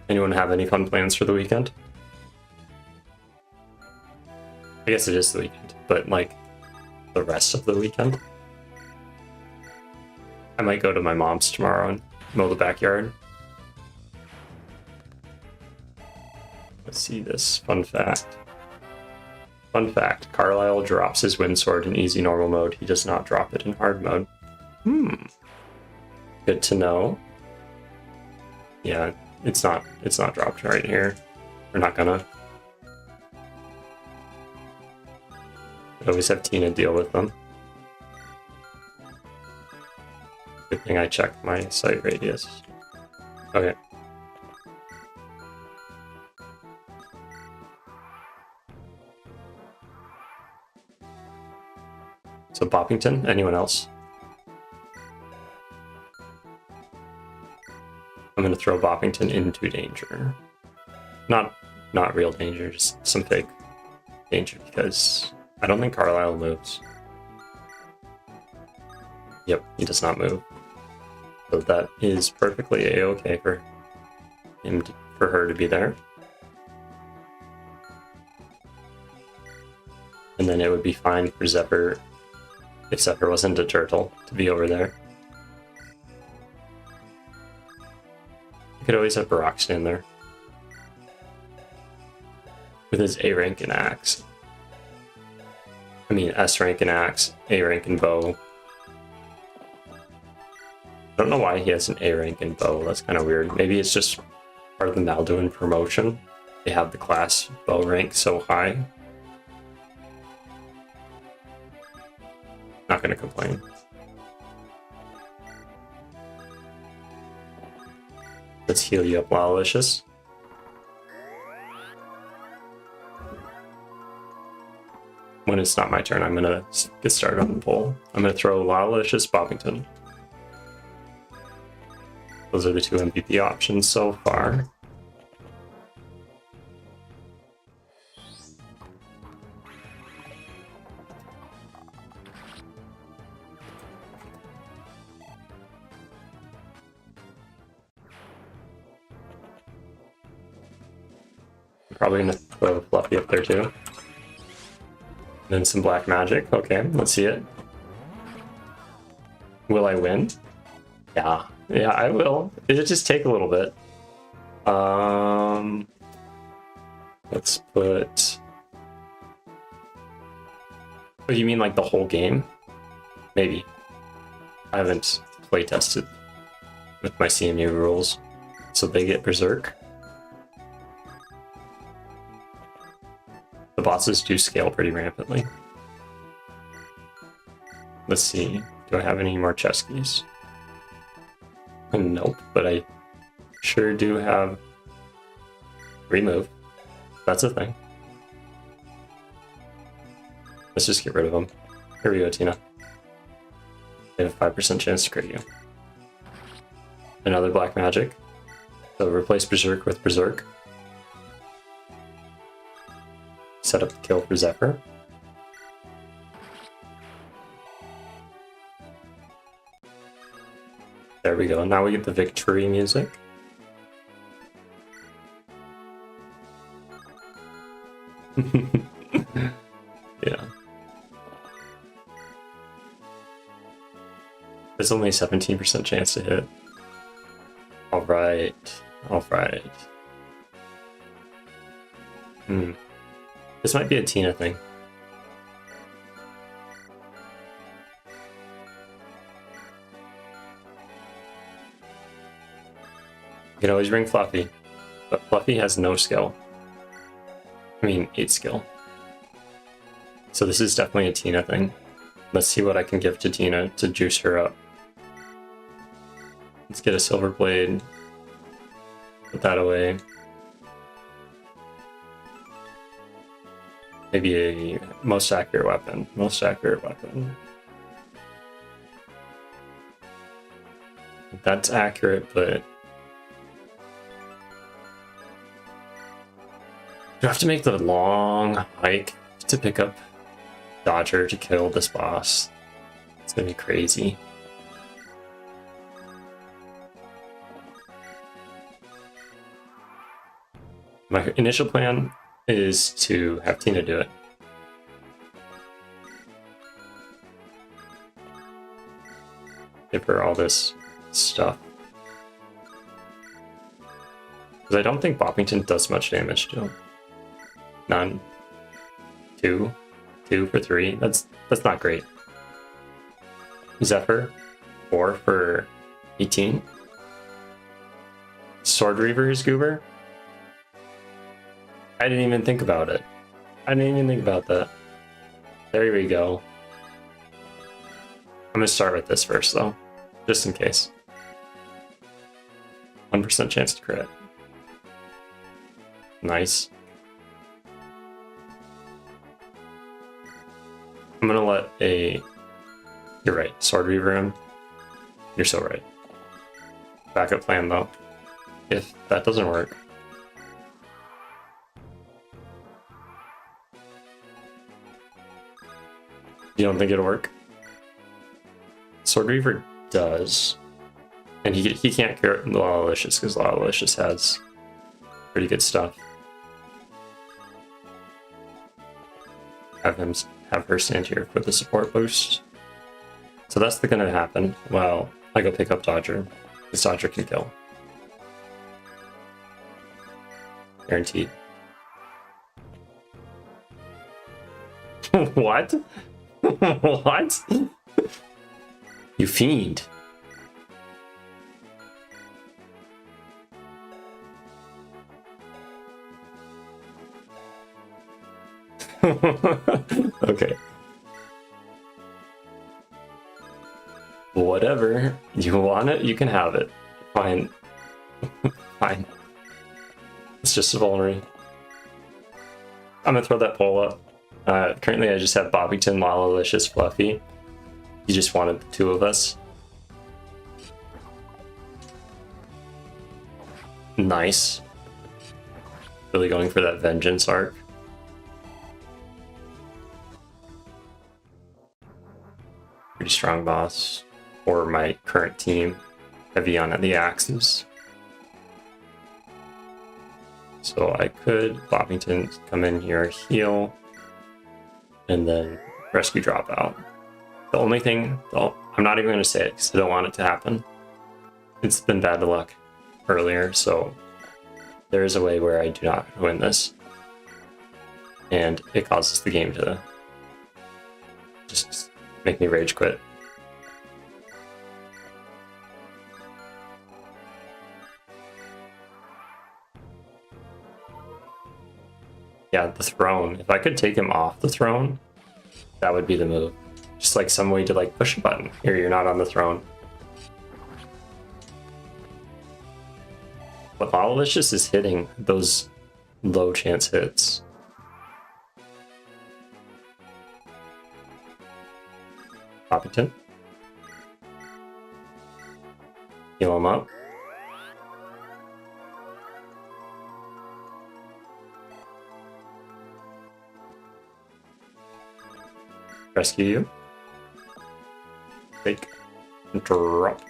Anyone have any fun plans for the weekend? I guess it is the weekend, but like the rest of the weekend. I might go to my mom's tomorrow and mow the backyard. Let's see this fun fact. Fun fact, Carlisle drops his Wind Sword in easy normal mode. He does not drop it in hard mode. Good to know. Yeah, it's not dropped right here. We're not gonna. I always have Tina deal with them. Good thing I checked my sight radius. Okay. So Boppington, anyone else? I'm gonna throw Boppington into danger. Not real danger, just some fake danger because I don't think Carlisle moves. Yep, he does not move. So that is perfectly a-okay for him for her to be there. And then it would be fine for Zephyr, if Zephyr wasn't a turtle, to be over there. I could always have Barack stand there. With his A rank and axe. I mean, S rank and axe, A rank and bow. I don't know why he has an A rank and bow, that's kind of weird. Maybe it's just part of the Malduin promotion. They have the class bow rank so high. Not gonna complain. Let's heal you up, Lalicious. When it's not my turn, I'm gonna get started on the poll. I'm gonna throw Lalicious, Boppington. Those are the 2 MVP options so far. Probably gonna throw Fluffy up there too. Then some black magic. Okay, let's see it. Will I win? Yeah, I will. It'll just take a little bit. Let's put... Oh, you mean like the whole game? Maybe. I haven't playtested with my CMU rules. So they get Berserk. The bosses do scale pretty rapidly. Let's see. Do I have any more chess keys? Nope, but I sure do have remove. That's a thing. Let's just get rid of them. Here we go, Tina. They have a 5% chance to crit you. Another black magic. So replace Berserk with Berserk. Set up the kill for Zephyr. There we go. Now we get the victory music. Yeah. There's only a 17% chance to hit. Alright. Alright. This might be a Tina thing. You can always bring Fluffy, but Fluffy has no skill. I mean, 8 skill. So this is definitely a Tina thing. Let's see what I can give to Tina to juice her up. Let's get a silver blade. Put that away. Maybe a most accurate weapon. Most accurate weapon. That's accurate, but you have to make the long hike to pick up Dodger to kill this boss. It's gonna be crazy. My initial plan is to have Tina do it. Give her all this stuff. Because I don't think Boppington does much damage to him. None. 2. 2 for 3. That's not great. Zephyr. 4 for 18. Sword Reaver is Goober. I didn't even think about it. I didn't even think about that. There we go. I'm gonna start with this first though, just in case. 1% chance to crit. Nice. I'm gonna let a... You're right, Sword Reaver him. You're so right. Backup plan though. If that doesn't work. You don't think it'll work? Sword Reaver does. And he can't cure Lawlicious because Lawlicious has pretty good stuff. Have her stand here for the support boost. So that's gonna happen while I go pick up Dodger. Because Dodger can kill. Guaranteed. What? What? You fiend. Okay. Whatever. You want it, you can have it. Fine. Fine. It's just a vulnerary. I'm gonna throw that poll up. Currently I just have Bobbington, Lalalicious, Fluffy. He just wanted the 2 of us. Nice. Really going for that vengeance arc. Pretty strong boss. Or my current team. Heavy on the axes. So I could Boppington come in here, heal, and then rescue drop out. The only thing, though, I'm not even going to say it because I don't want it to happen. It's been bad luck earlier, so there is a way where I do not win this. And it causes the game to just make me rage quit. Yeah, the throne. If I could take him off the throne, that would be the move. Just like some way to like push a button. Here, you're not on the throne. But all of this just is hitting those low chance hits. Boppington. Heal him up. Rescue you. Take. Drop.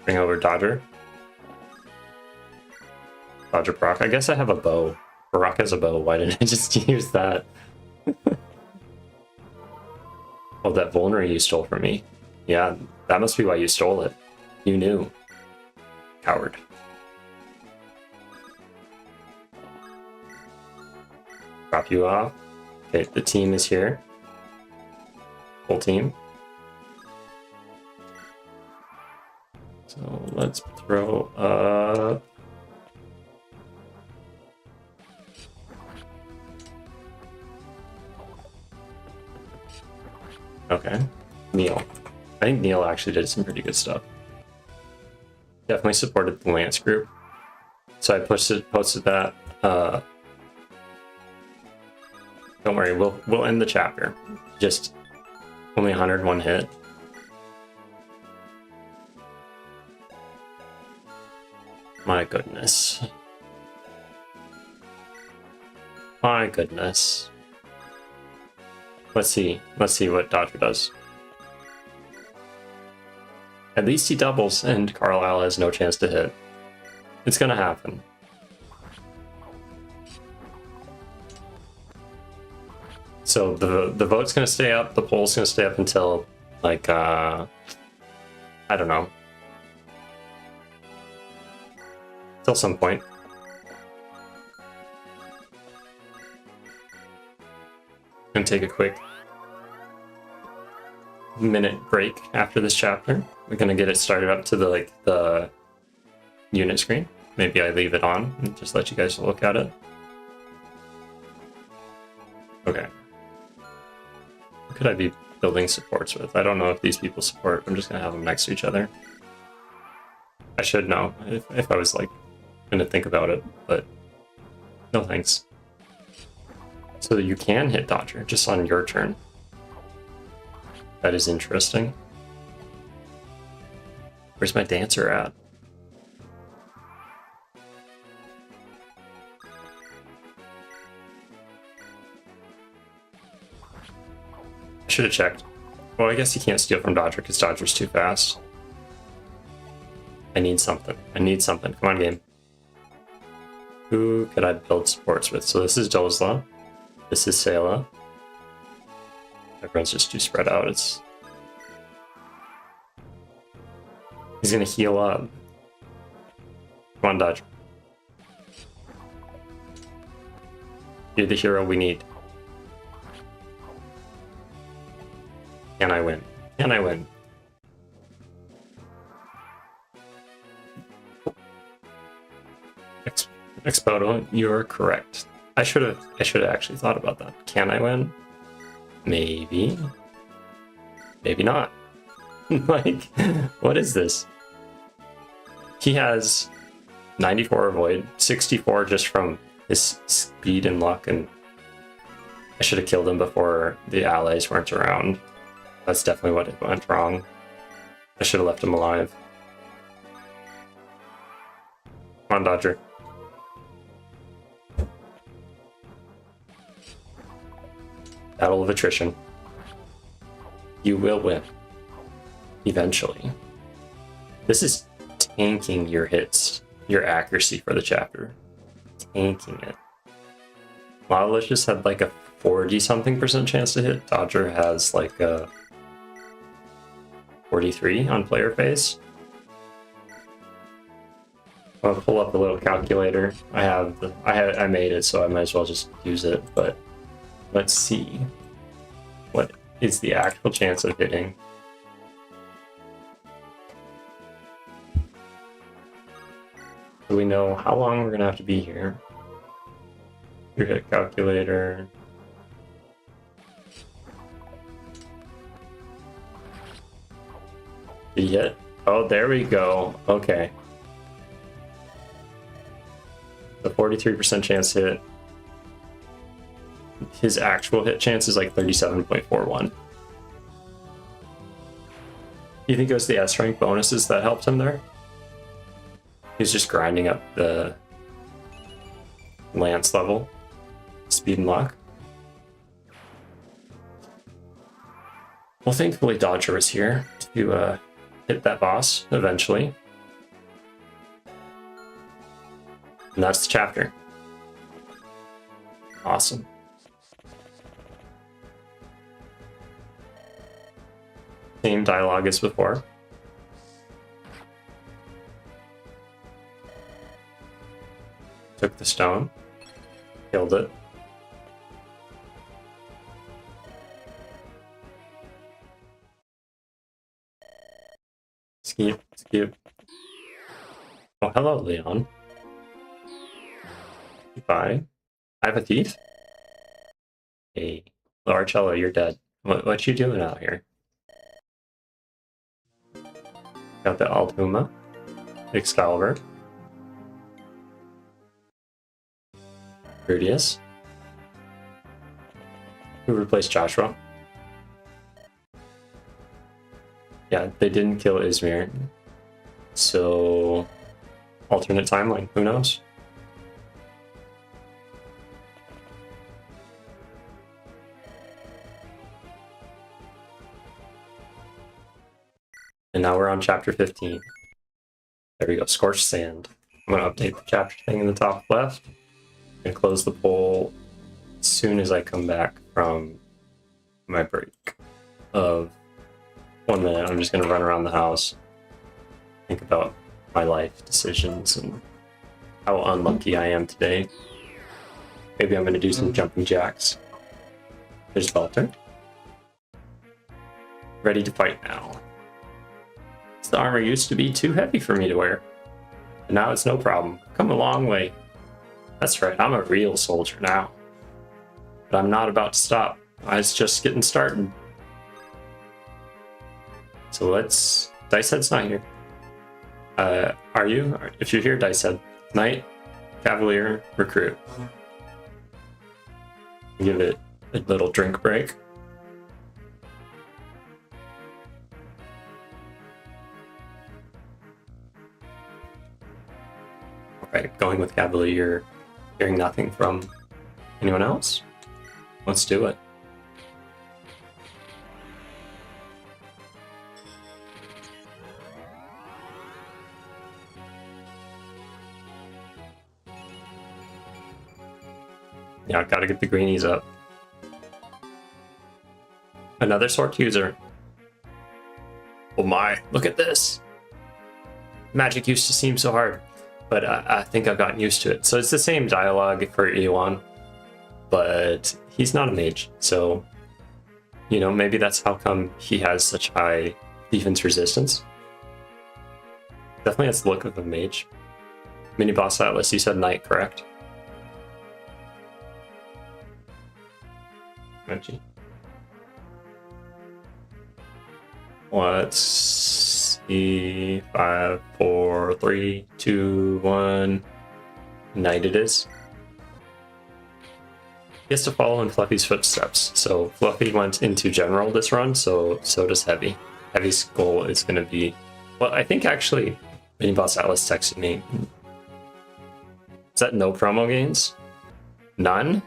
Bring over Dodger. Dodger proc. I guess I have a bow. Brock has a bow. Why didn't I just use that? Oh, that vulnerary you stole from me. Yeah, that must be why you stole it. You knew. Coward. Drop you off. Okay, the team is here. Full team. So let's throw okay, Neil. I think Neil actually did some pretty good stuff. Definitely supported the Lance group. So I posted that. Don't worry, we'll end the chapter. Just only 101 hit. My goodness. My goodness. Let's see what Dodger does. At least he doubles and Carlisle has no chance to hit. It's gonna happen. So the vote's gonna stay up, the poll's gonna stay up until like I don't know. Till some point. Gonna take a quick minute break after this chapter. We're gonna get it started up to the unit screen. Maybe I leave it on and just let you guys look at it. Okay. What could I be building supports with? I don't know if these people support. I'm just gonna have them next to each other. I should know if I was like gonna think about it, but no thanks. So you can hit Dodger just on your turn. That is interesting. Where's my dancer at? I should have checked. Well, I guess you can't steal from Dodger because Dodger's too fast. I need something. I need something. Come on, game. Who could I build supports with? So this is Dozla. This is Sayla. Everyone's just too spread out. He's gonna heal up. Come on, Dodger. You're the hero we need. Can I win? Can I win? Expoto, you're correct. I should have actually thought about that. Can I win? Maybe. Maybe not. Like, what is this? He has 94 avoid, 64 just from his speed and luck, and I should have killed him before the allies weren't around. That's definitely what went wrong. I should have left him alive. Come on, Dodger. Battle of attrition. You will win. Eventually. This is tanking your hits your accuracy for the chapter. Tanking it. Lawlicious had like a 40-something% chance to hit. Dodger has like a 43 on player face. I'll pull up a little calculator. I made it, so I might as well just use it. But let's see, what is the actual chance of hitting? Do we know how long we're gonna have to be here? Your hit calculator. Did he hit? Oh, there we go. Okay. The 43% chance hit. His actual hit chance is like 37.41. Do you think it was the S rank bonuses that helped him there? He's just grinding up the lance level, speed and luck. Well, thankfully Dodger was here to hit that boss eventually. And that's the chapter. Awesome. Same dialogue as before. Took the stone, killed it. Skip, skip. Oh, hello, Leon. Goodbye. I have a thief? Hey, Arcello, you're dead. What you doing out here? Got the Alpuma, Excalibur, Rudius. Who replaced Joshua? Yeah, they didn't kill Izmir. So, alternate timeline, who knows? And now we're on chapter 15. There we go, Scorched Sand. I'm going to update the chapter thing in the top left and close the poll as soon as I come back from my break of 1 minute. I'm just going to run around the house, think about my life decisions and how unlucky I am today. Maybe I'm going to do some jumping jacks. There's Balter. Ready to fight now. The armor used to be too heavy for me to wear, and now it's no problem. I've come a long way. That's right, I'm a real soldier now. But I'm not about to stop. I was just getting started. So let's... Dicehead's not here. Are you? If you're here, Dicehead. Knight, Cavalier, Recruit. Give it a little drink break. Right, going with Cavalier, hearing nothing from anyone else? Let's do it. Yeah, gotta get the greenies up. Another sword user. Oh my, look at this! Magic used to seem so hard. But I think I've gotten used to it. So it's the same dialogue for Ewan, but he's not a mage. So, you know, maybe that's how come he has such high defense resistance. Definitely has the look of a mage. Mini boss Atlas, you said knight, correct? Reggie. Let's see. 5, 4, 3, 2, 1. Knight it is. He has to follow in Fluffy's footsteps. So Fluffy went into general this run, so does Heavy. Heavy's goal is going to be... Well, I think actually Mini Boss Atlas texted me. Is that no promo gains? None?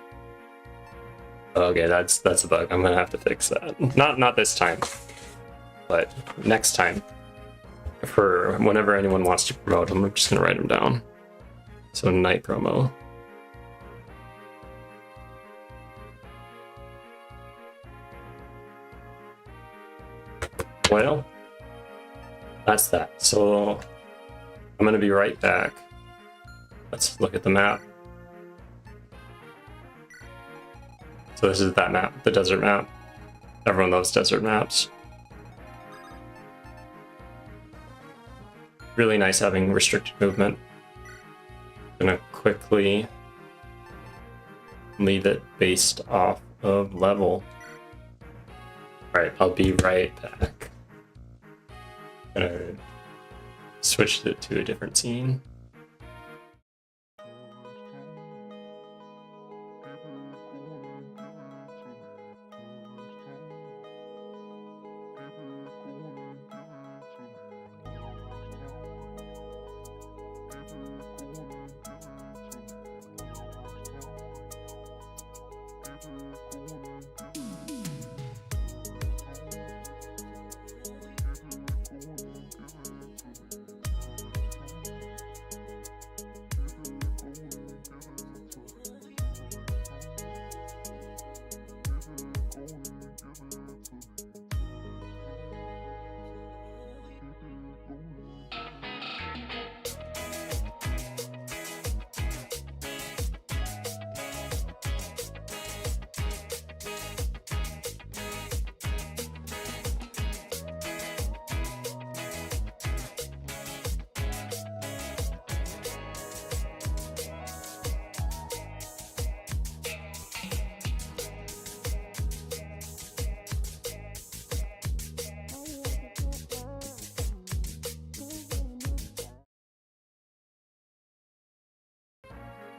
Okay, that's a bug. I'm going to have to fix that. Not this time. But next time, for whenever anyone wants to promote them, I'm just going to write them down. So night promo. Well, that's that. So I'm going to be right back. Let's look at the map. So this is that map, the desert map. Everyone loves desert maps. Really nice having restricted movement. Gonna quickly leave it based off of level. Alright, I'll be right back. Gonna switch it to a different scene.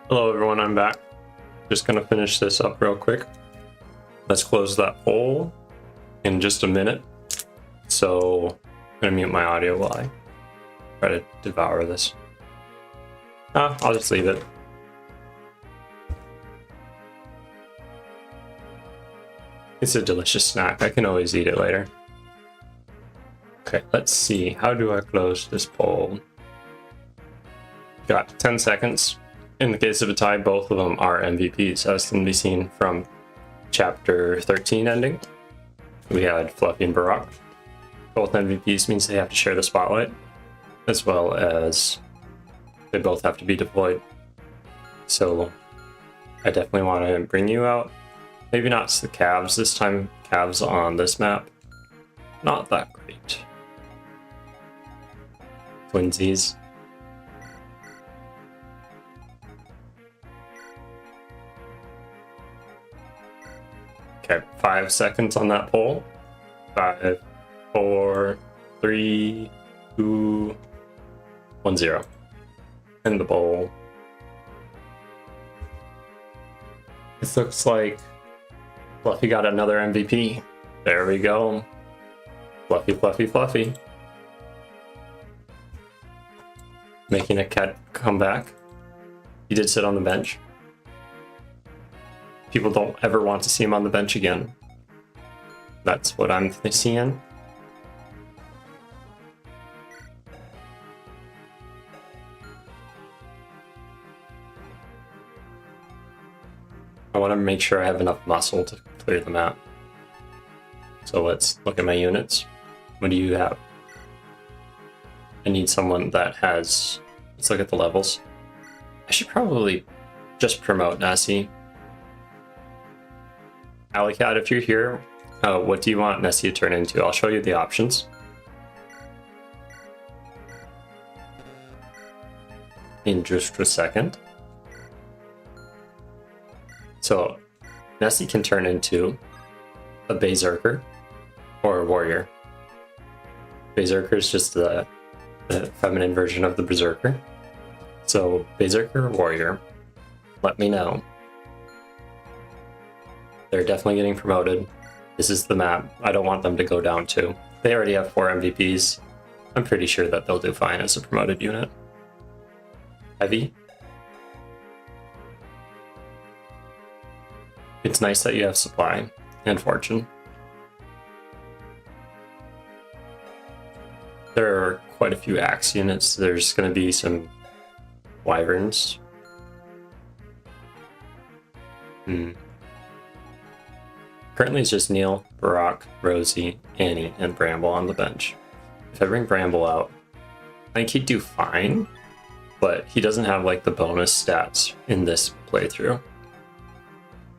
Hello everyone, I'm back. Just gonna finish this up real quick. Let's close that poll in just a minute. So I'm gonna mute my audio while I try to devour this. I'll just leave it. It's a delicious snack. I can always eat it later. Okay, let's see. How do I close this poll? Got 10 seconds. In the case of a tie, both of them are MVPs, as can be seen from Chapter 13 ending. We had Fluffy and Barack. Both MVPs means they have to share the spotlight, as well as they both have to be deployed. So I definitely want to bring you out. Maybe not the calves this time. Calves on this map, not that great. Twinsies. Okay, 5 seconds on that poll. 5, 4, 3, 2, 1, 0. In the bowl. This looks like Fluffy got another MVP. There we go. Fluffy, Fluffy, Fluffy. Making a cat comeback. He did sit on the bench. People don't ever want to see him on the bench again. That's what I'm seeing. I want to make sure I have enough muscle to clear the map. So let's look at my units. What do you have? I need someone that has... Let's look at the levels. I should probably just promote Nessie. Alleycat, if you're here, what do you want Nessie to turn into? I'll show you the options. In just a second. So, Nessie can turn into a Berserker or a Warrior. Berserker is just the feminine version of the Berserker. So, Berserker or Warrior, let me know. They're definitely getting promoted. This is the map. I don't want them to go down too. They already have 4 MVPs. I'm pretty sure that they'll do fine as a promoted unit. Heavy. It's nice that you have supply and fortune. There are quite a few axe units. There's going to be some wyverns Currently it's just Neil, Barack, Rosie, Annie, and Bramble on the bench. If I bring Bramble out, I think he'd do fine, but he doesn't have like the bonus stats in this playthrough.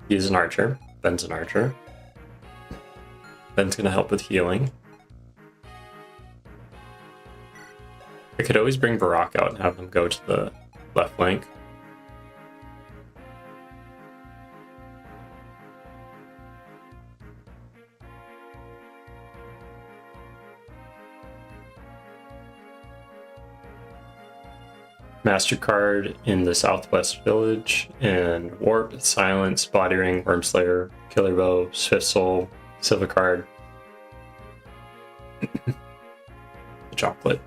He's an archer. Ben's an archer. Ben's gonna help with healing. I could always bring Barack out and have him go to the left flank. MasterCard in the Southwest Village, and Warp, Silence, Body Ring, Wormslayer, Killer Bow, Swift Soul, Silver Card, Chocolate.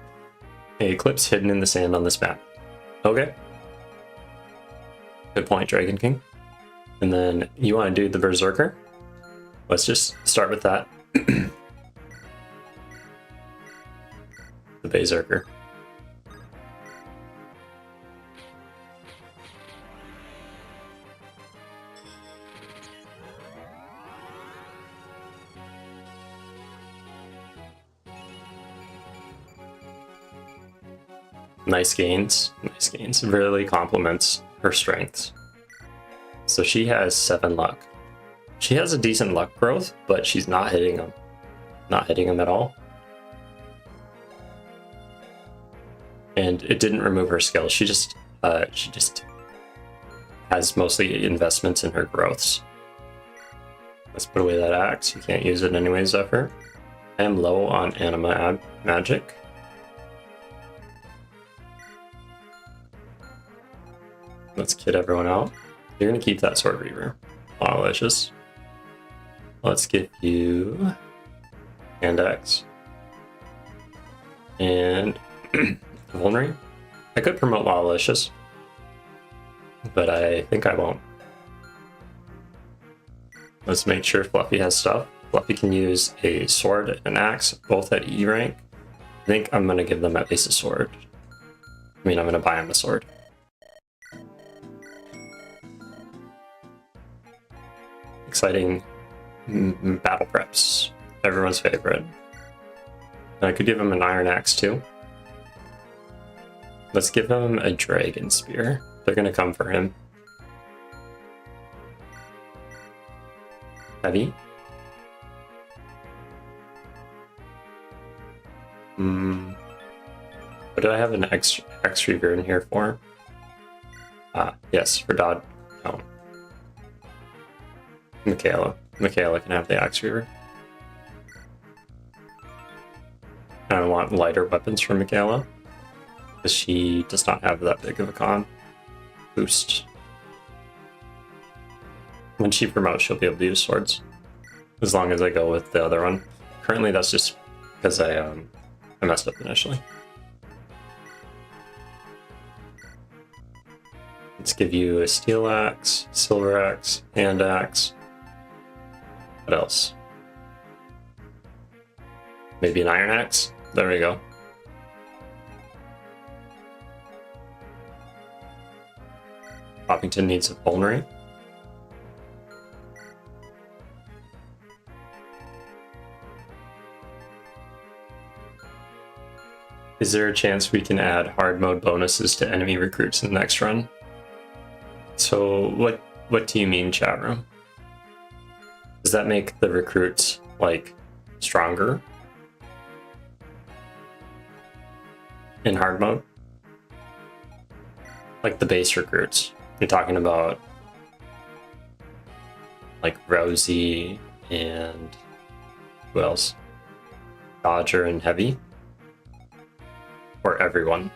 A Eclipse hidden in the sand on this map. Okay. Good point, Dragon King. And then you want to do the Berserker? Let's just start with that. The Berserker. Nice gains. Nice gains. Really complements her strengths. So she has 7 luck. She has a decent luck growth, but she's not hitting them. Not hitting them at all. And it didn't remove her skills. She just has mostly investments in her growths. Let's put away that axe. You can't use it anyways, Zephyr. I am low on anima magic. Let's kid everyone out. You're gonna keep that Sword Reaver. Delicious. Let's give you Hand Axe. And Vulnerary. I could promote Lawlicious, but I think I won't. Let's make sure Fluffy has stuff. Fluffy can use a sword and an axe, both at E rank. I think I'm gonna give them at least a sword. I mean, I'm gonna buy him a sword. Exciting battle preps. Everyone's favorite. And I could give him an iron axe too. Let's give him a dragon spear. They're gonna come for him. Heavy. What do I have an X Reaver in here for? Yes, for Dodd. Oh. Michaela can have the Axe Reaver. And I want lighter weapons for Michaela, because she does not have that big of a con boost. When she promotes, she'll be able to use swords, as long as I go with the other one. Currently, that's just because I messed up initially. Let's give you a steel axe, silver axe, hand axe. What else? Maybe an iron axe? There we go. Poppington needs a Vulnerary. Is there a chance we can add hard mode bonuses to enemy recruits in the next run? So what do you mean, chat room? Does that make the recruits, like, stronger in hard mode? Like the base recruits. You're talking about, like, Rosie and who else? Dodger and Heavy? Or everyone?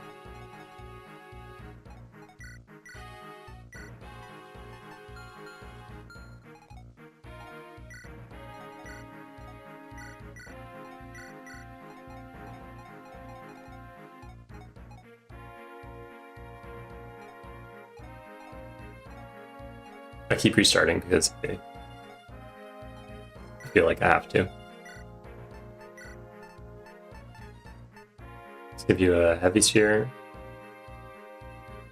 I keep restarting because I feel like I have to. Let's give you a heavy sphere.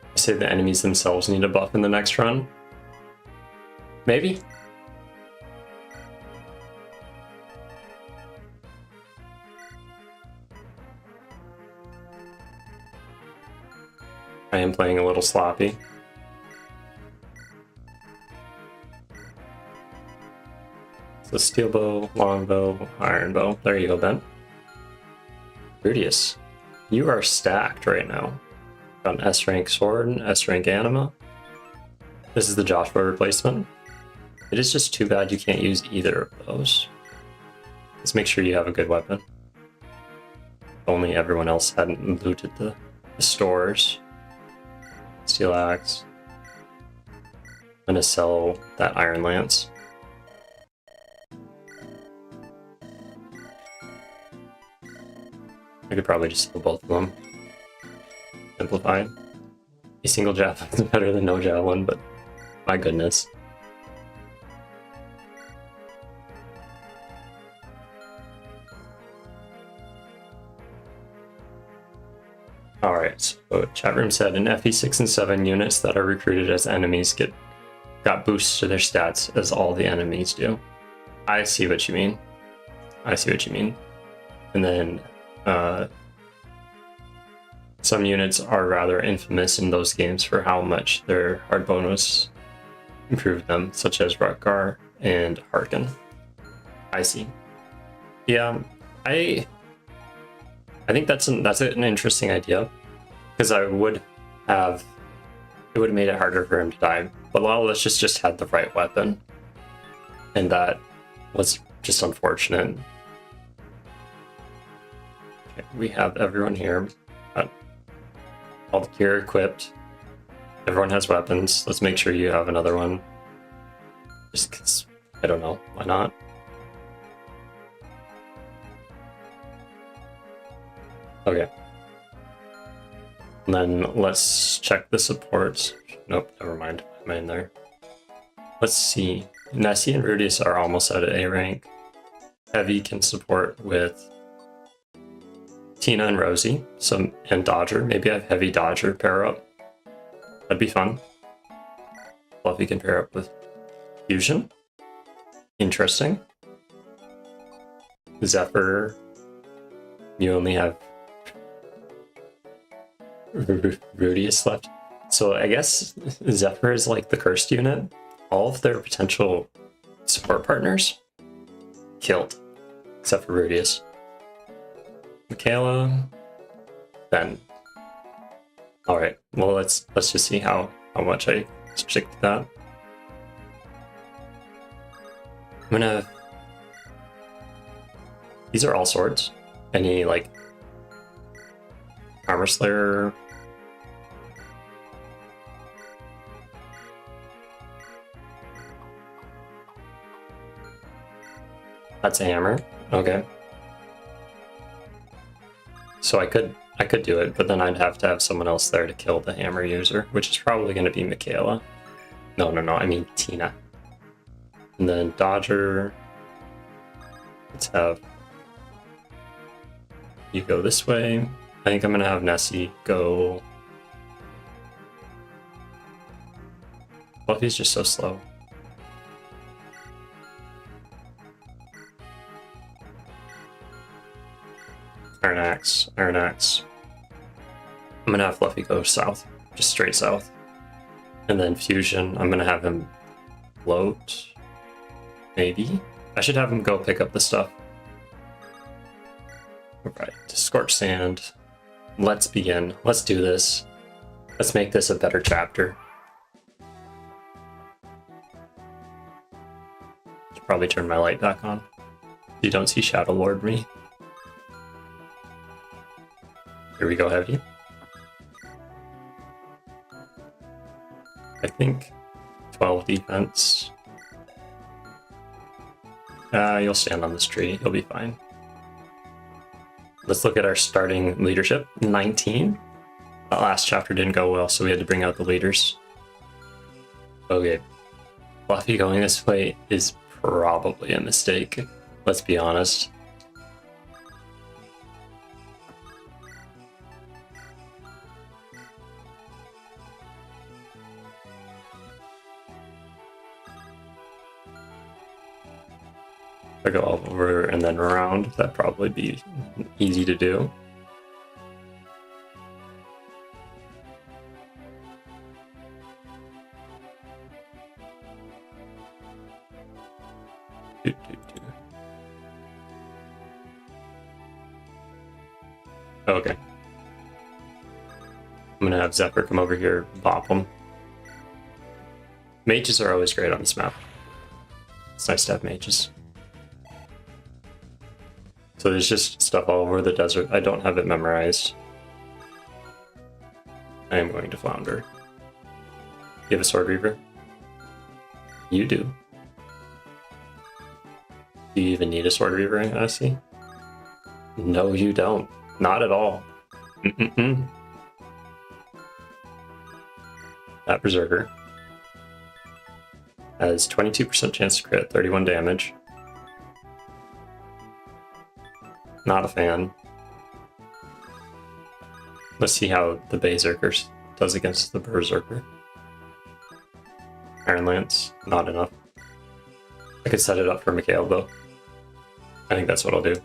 I say the enemies themselves need a buff in the next run. Maybe? I am playing a little sloppy. So steel bow, long bow, iron bow. There you go, Ben. Rudius, you are stacked right now. Got an S rank sword, an S rank anima. This is the Joshua replacement. It is just too bad you can't use either of those. Let's make sure you have a good weapon. If only everyone else hadn't looted the stores. Steel axe. I'm gonna sell that iron lance. I could probably just sell both of them. Simplified. A single javelin is better than no javelin, but my goodness. Alright, so chat room said in FE6 and 7 units that are recruited as enemies got boosts to their stats as all the enemies do. I see what you mean. I see what you mean. And then some units are rather infamous in those games for how much their hard bonus improved them, such as Rutgar and Harkin. I see. Yeah, I think that's an interesting idea, because it would have made it harder for him to die. But Lalicious just had the right weapon, and that was just unfortunate. Okay, we have everyone here. All the gear equipped. Everyone has weapons. Let's make sure you have another one. Just because, I don't know, why not? Okay. And then let's check the supports. Nope, never mind. I'm in there. Let's see. Nessie and Rudius are almost at A rank. Heavy can support with Tina and Rosie, and Dodger. Maybe I have Heavy Dodger pair up. That'd be fun. Fluffy can pair up with Fusion. Interesting. Zephyr, you only have Rudius left. So I guess Zephyr is like the cursed unit. All of their potential support partners killed, except for Rudius. Michaela, Ben. All right. Well, let's just see how much I stick to that. I'm gonna. These are all swords. Any like Armor Slayer. That's a hammer. Okay. So I could do it, but then I'd have to have someone else there to kill the hammer user, which is probably going to be Michaela. No, I mean Tina. And then Dodger. Let's have you go this way. I think I'm going to have Nessie go. Fluffy's just so slow. Iron Axe. I'm gonna have Fluffy go south, just straight south. And then Fusion, I'm gonna have him float. Maybe? I should have him go pick up the stuff. Alright, Scorch Sand. Let's begin. Let's do this. Let's make this a better chapter. Should probably turn my light back on. You don't see Shadow Lord me. Here we go, Heavy. I think 12 defense. You'll stand on this tree. You'll be fine. Let's look at our starting leadership. 19. That last chapter didn't go well, so we had to bring out the leaders. Okay. Fluffy going this way is probably a mistake. Let's be honest. I go over and then around, that'd probably be easy to do. Okay. I'm gonna have Zephyr come over here, bop him. Mages are always great on this map. It's nice to have mages. So there's just stuff all over the desert. I don't have it memorized. I am going to flounder. You have a Sword Reaver? You do. Do you even need a Sword Reaver in Odyssey? No, you don't. Not at all. That Berserker has 22% chance to crit, 31 damage. Not a fan. Let's see how the Berserker does against the Berserker. Iron Lance, not enough. I could set it up for Mikhail though. I think that's what I'll do.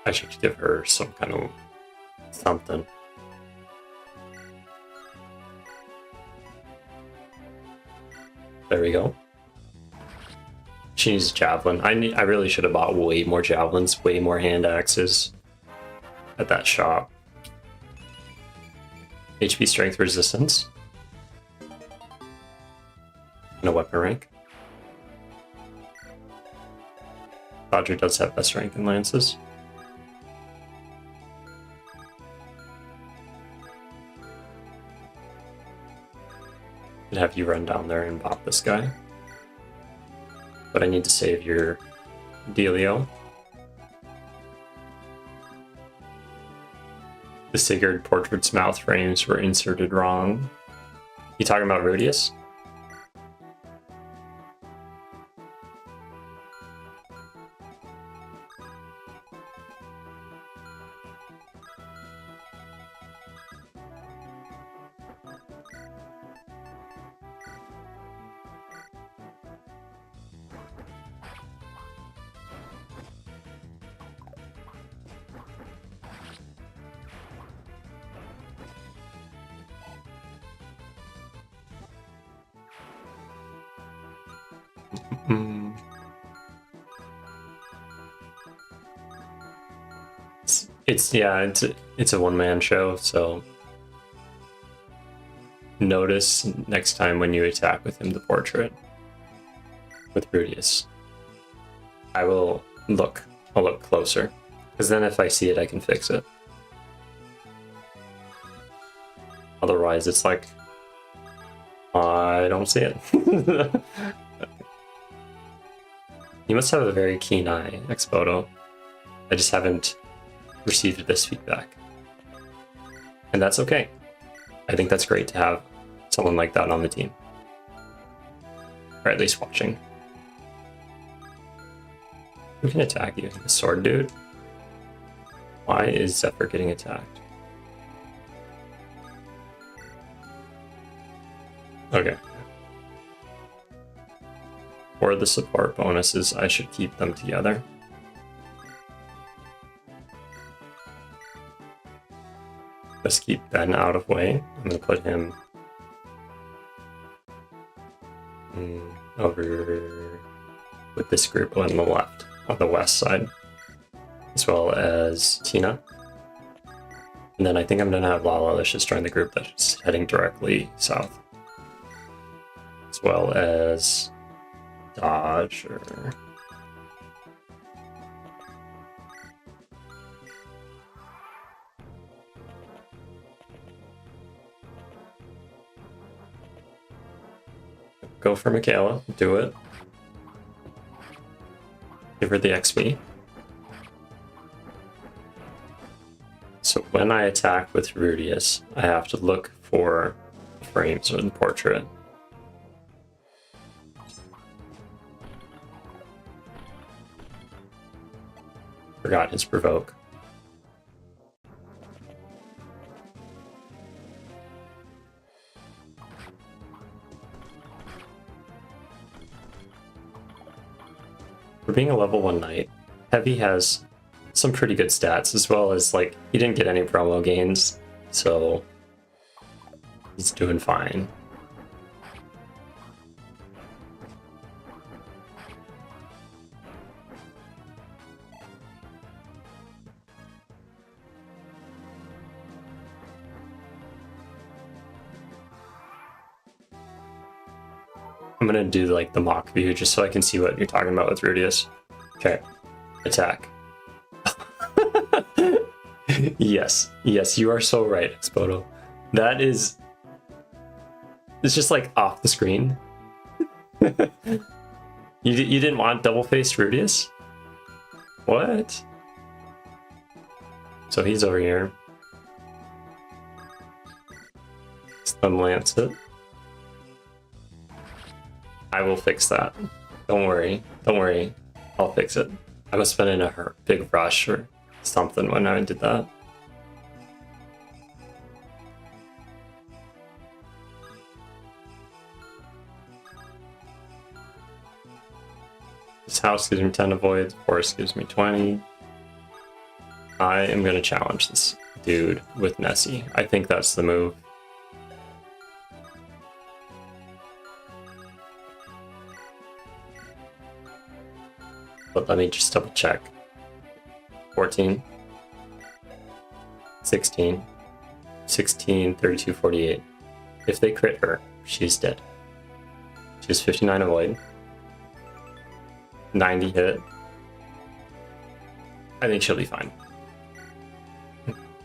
I should give her some kind of something. There we go. She needs a javelin. I really should have bought way more javelins, way more hand axes at that shop. HP strength resistance. No weapon rank. Dodger does have best rank in lances. Have you run down there and bop this guy. But I need to save your Delio. The Sigurd portrait's mouth frames were inserted wrong. You talking about Rudius? It's a one-man show, so notice next time when you attack with him the portrait with Rudius. I'll look closer, because then if I see it I can fix it. Otherwise it's like I don't see it. You must have a very keen eye, Expoto. I just haven't received this feedback. And that's okay. I think that's great to have someone like that on the team. Or at least watching. Who can attack you? The sword dude? Why is Zephyr getting attacked? Okay. For the support bonuses, I should keep them together. Let's keep Ben out of way. I'm going to put him over with this group on the left, on the west side, as well as Tina. And then I think I'm going to have Lala just join the group that's heading directly south, as well as Dodge or... Go for Michaela, do it. Give her the XP. So when I attack with Rudius, I have to look for frames in portrait. Forgot his provoke. For being a level 1 knight, Heavy has some pretty good stats, as well as, like, he didn't get any promo gains, so he's doing fine. I'm gonna do like the mock view just so I can see what you're talking about with Rudius. Okay, attack. Yes, you are so right, Expoto. That is... It's just like off the screen. You didn't want double-faced Rudius? What? So he's over here. Stun lance it. I will fix that. Don't worry. I'll fix it. I must have been in a big rush or something when I did that. This house gives me 10 avoids, forest gives me 20. I am going to challenge this dude with Nessie. I think that's the move. But let me just double check. 14, 16, 16, 32, 48. If they crit her, she's dead. She has 59 avoid, 90 hit. I think she'll be fine.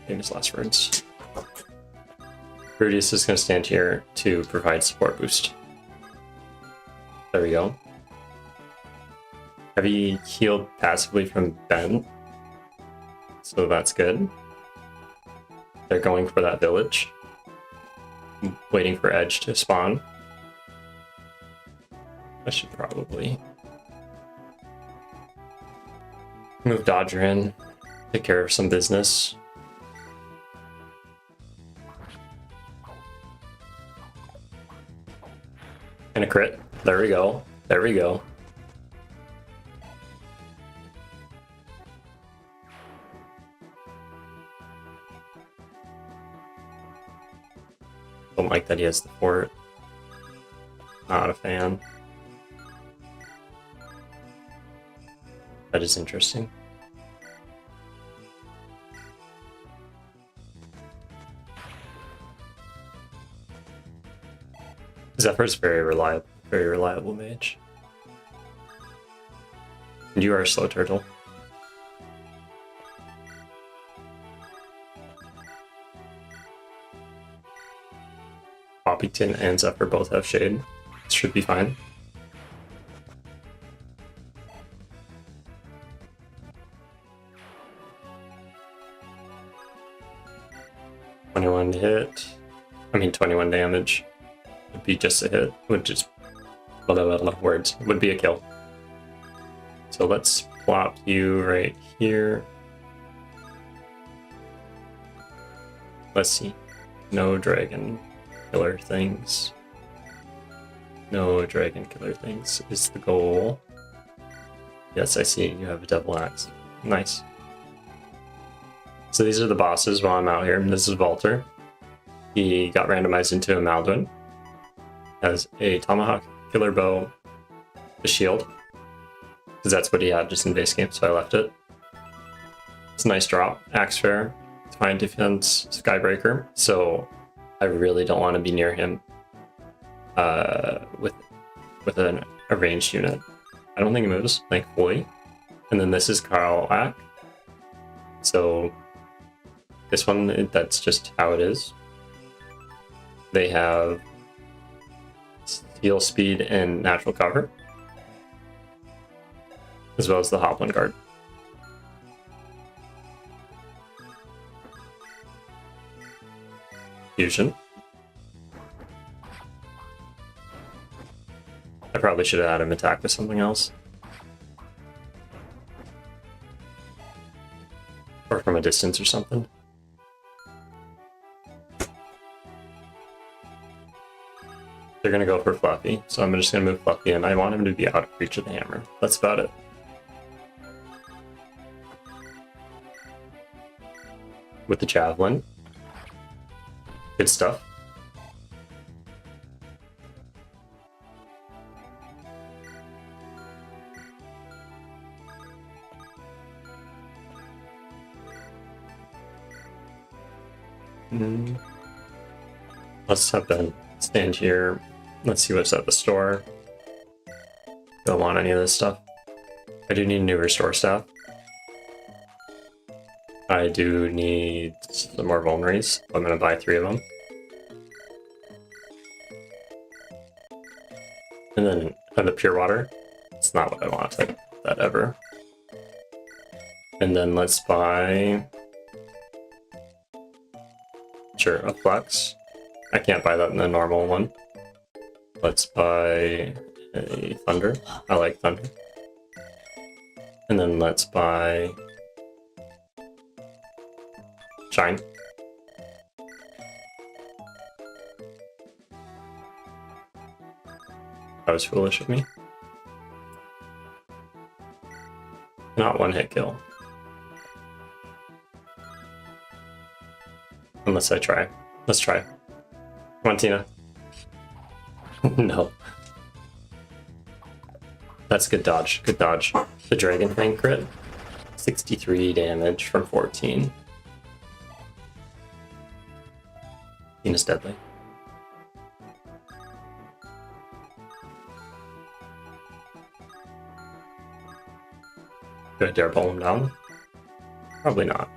Famous last words. Rudius is going to stand here to provide support boost. There we go. Heavy healed passively from Ben, so that's good. They're going for that village, waiting for Edge to spawn. I should probably move Dodger in, take care of some business. And a crit. There we go. There we go. Don't like that he has the fort. Not a fan. That is interesting. Zephyr's very reliable mage. And you are a slow turtle. Poppyton and Zephyr both have shade. This should be fine. Hit. I mean 21 damage. Would be just a hit. Would just words. Would be a kill. So let's plop you right here. Let's see. No dragon killer things. No dragon killer things is the goal. Yes, I see. You have a devil axe. Nice. So these are the bosses while I'm out here. This is Walter. He got randomized into a Malduin. Has a tomahawk, killer bow, a shield. Because that's what he had just in base game, so I left it. It's a nice drop. Axe Fair, Divine Defense, Skybreaker. So I really don't want to be near him with a ranged unit. I don't think it moves, thankfully. And then this is Karlach. So this one, that's just how it is. They have Steel Speed and Natural Cover, as well as the Hoplin Guard. Fusion. I probably should have had him attack with something else. Or from a distance or something. They're gonna go for Fluffy, so I'm just gonna move Fluffy in. I want him to be out of reach of the hammer. That's about it. With the Javelin. Good stuff. Let's have Ben stand here. Let's see what's at the store. Don't want any of this stuff. I do need a new restore staff. I do need some more vulneries. I'm gonna buy 3 of them. And then the pure water. It's not what I want, that ever. And then let's buy... Sure, a Flux. I can't buy that in the normal one. Let's buy a Thunder. I like Thunder. And then let's buy... Shine. That was foolish of me. Not one hit kill. Unless I try. Let's try. Come on, Tina. No. That's good dodge. Good dodge. The Dragon Fang crit. 63 damage from 14. Tina's deadly. Do I dare pull him down? Probably not.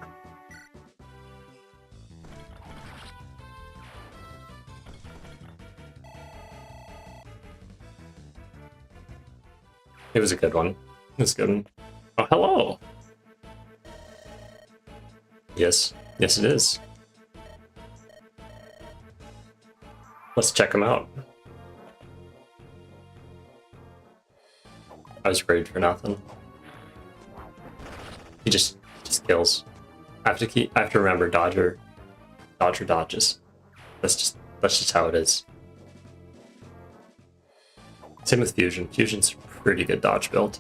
It was a good one. It was a good one. Oh, hello! Yes. Yes, it is. Let's check him out. I was worried for nothing. He just kills. I have to remember dodger dodges. That's just how it is. Same with Fusion. Fusion's a pretty good dodge build.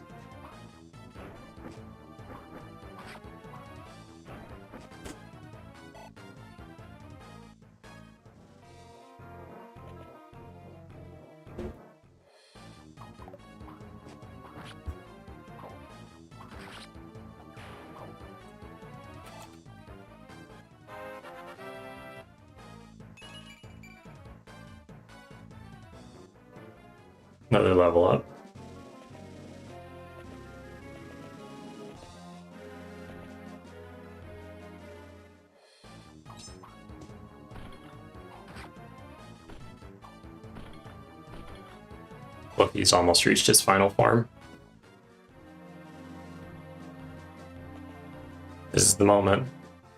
Another level up. Look, he's almost reached his final form. This is the moment.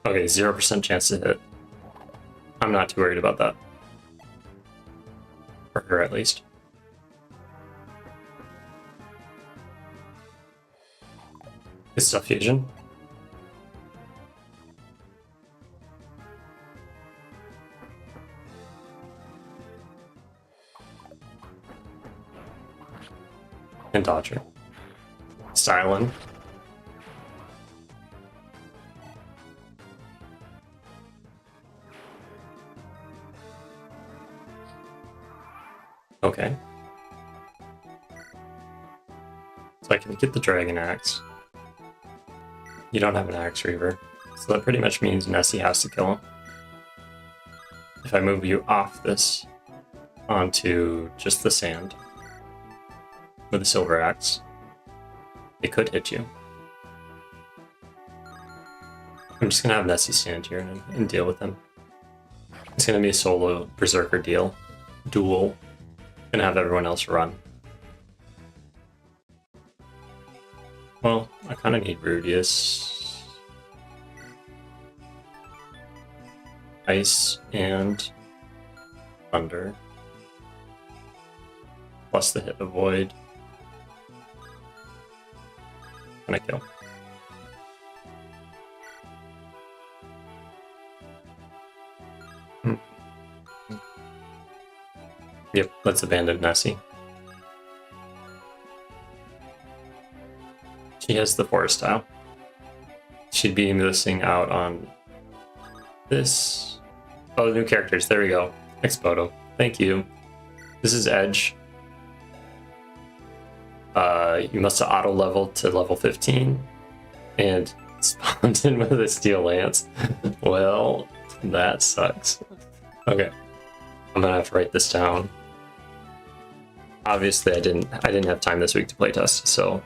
Okay, 0% chance to hit. I'm not too worried about that. For her, at least. Good stuff, Fusion. And Dodger. Styling. Okay. So I can get the Dragon Axe. You don't have an Axe Reaver, so that pretty much means Nessie has to kill him. If I move you off this onto just the sand with a Silver Axe, it could hit you. I'm just gonna have Nessie stand here and deal with him. It's gonna be a solo Berserker duel, and have everyone else run. Well, I kind of need Rudius. Ice and Thunder. Plus the hit avoid. And I kill. Yep, let's abandon Nessie. She has the forest tile. She'd be missing out on this. Oh, new characters. There we go. Expoto. Thank you. This is Edge. You must have auto leveled to level 15 and spawned in with a steel lance. Well, that sucks. Okay, I'm gonna have to write this down. Obviously, I didn't have time this week to playtest, so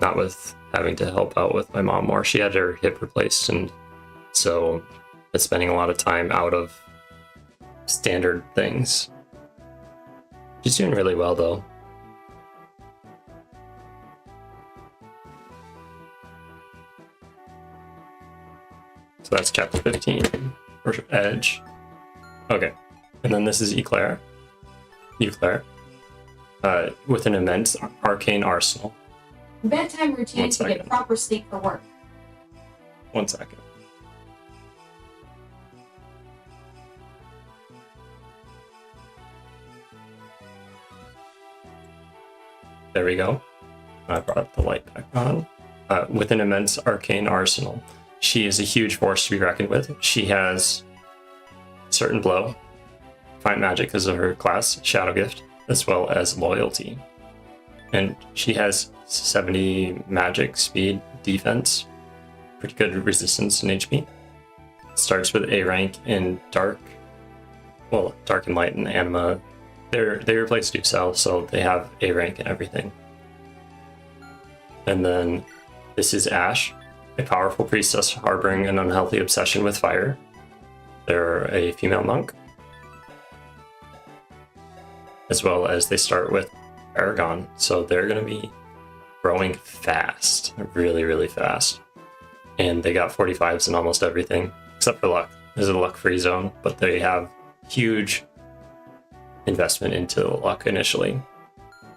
not with having to help out with my mom more. She had her hip replaced, and so it's spending a lot of time out of standard things. She's doing really well though. So that's chapter 15 for Edge. Okay, and then this is Eclair. With an immense arcane arsenal. Bedtime routine to get proper sleep for work. 1 second. There we go. I brought the light back on. With an immense arcane arsenal. She is a huge force to be reckoned with. She has Certain Blow, Defiant Magic because of her class, Shadow Gift, as well as Loyalty. And she has 70 magic, speed, defense, pretty good resistance and HP. Starts with A rank in Dark, well, Dark and Light and Anima. They replace Ducel, so they have A rank and everything. And then this is Ash, a powerful priestess harboring an unhealthy obsession with fire. They're a female monk. As well as they start with Aragon, so they're going to be growing fast, really, really fast. And they got 45s in almost everything, except for luck. This is a luck-free zone, but they have huge investment into luck initially.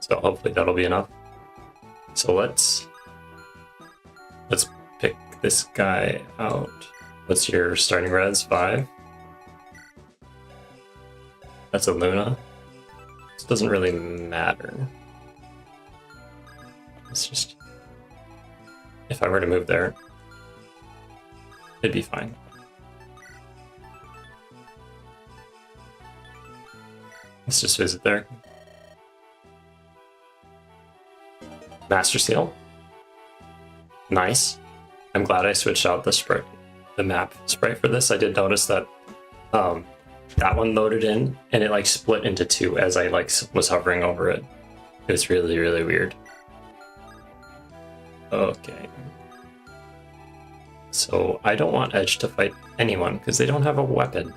So hopefully that'll be enough. So let's pick this guy out. What's your starting res? 5? That's a Luna. This doesn't really matter. It's just, if I were to move there, it'd be fine. Let's just visit there. Master Seal. Nice. I'm glad I switched out the sprite, the map sprite for this. I did notice that that one loaded in and it like split into 2 as I like was hovering over it. It was really, really weird. Okay. So I don't want Edge to fight anyone because they don't have a weapon.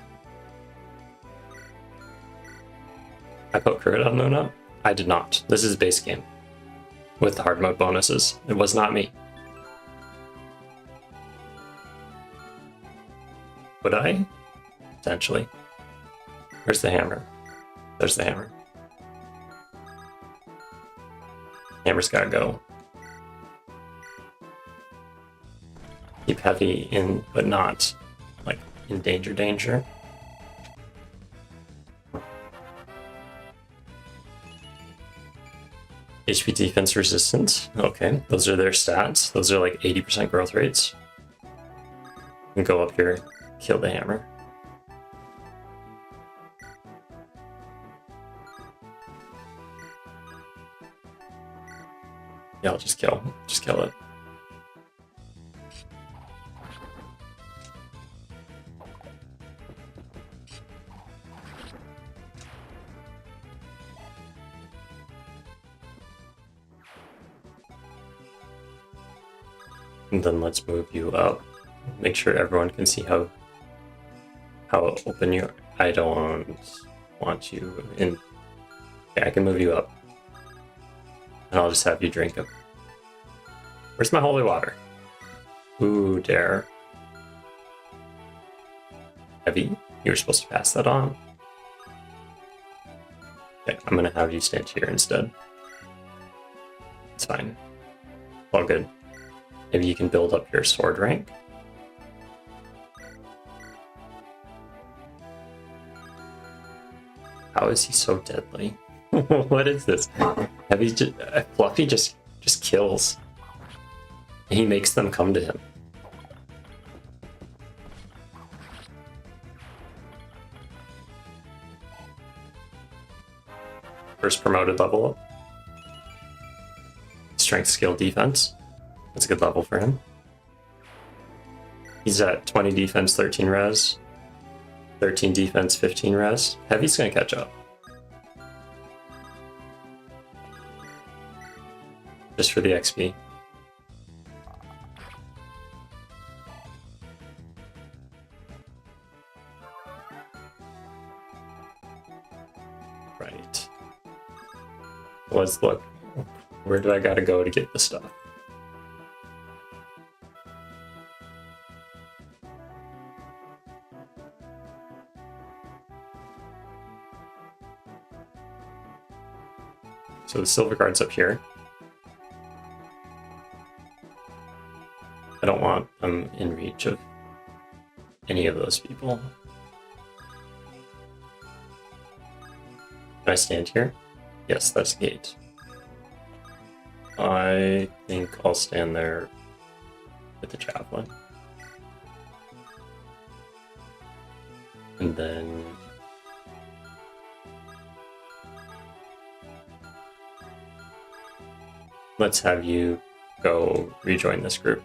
I put crit on Luna? I did not. This is base game with hard mode bonuses. It was not me. Would I? Potentially. Where's the hammer? There's the hammer. Hammer's gotta go. Keep heavy in, but not like in danger. HP defense resistance. Okay, those are their stats. Those are like 80% growth rates. You can go up here, kill the hammer. Yeah, I'll just kill it. And then let's move you up. Make sure everyone can see how open you are. I don't want you in. Okay, I can move you up. And I'll just have you drink it. Where's my holy water? Ooh, dare. Heavy, you were supposed to pass that on. Okay, I'm gonna have you stand here instead. It's fine. All good. Maybe you can build up your sword rank. How is he so deadly? What is this? Heavy just, Fluffy just kills. He makes them come to him. First promoted level up. Strength, skill, defense. That's a good level for him. He's at 20 defense, 13 res. 13 defense, 15 res. Heavy's gonna catch up. Just for the XP. Right. Let's look. Where do I gotta go to get the stuff? So the silver guard's up here. I don't want them in reach of any of those people. Can I stand here? Yes, that's the gate. I think I'll stand there with the javelin. And then let's have you go rejoin this group.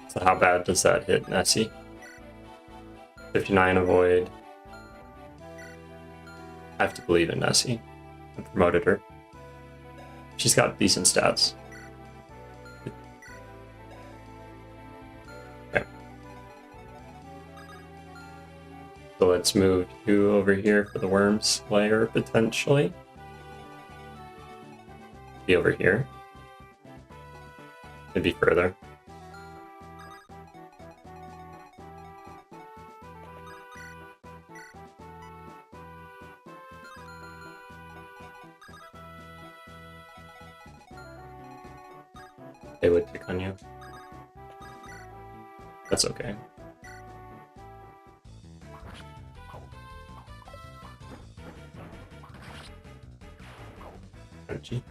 So how bad does that hit Nessie? 59 avoid. I have to believe in Nessie. I promoted her. She's got decent stats. Okay. So let's move you over here for the worms layer potentially. Be over here. Maybe further. They would pick on you. That's okay. Energy.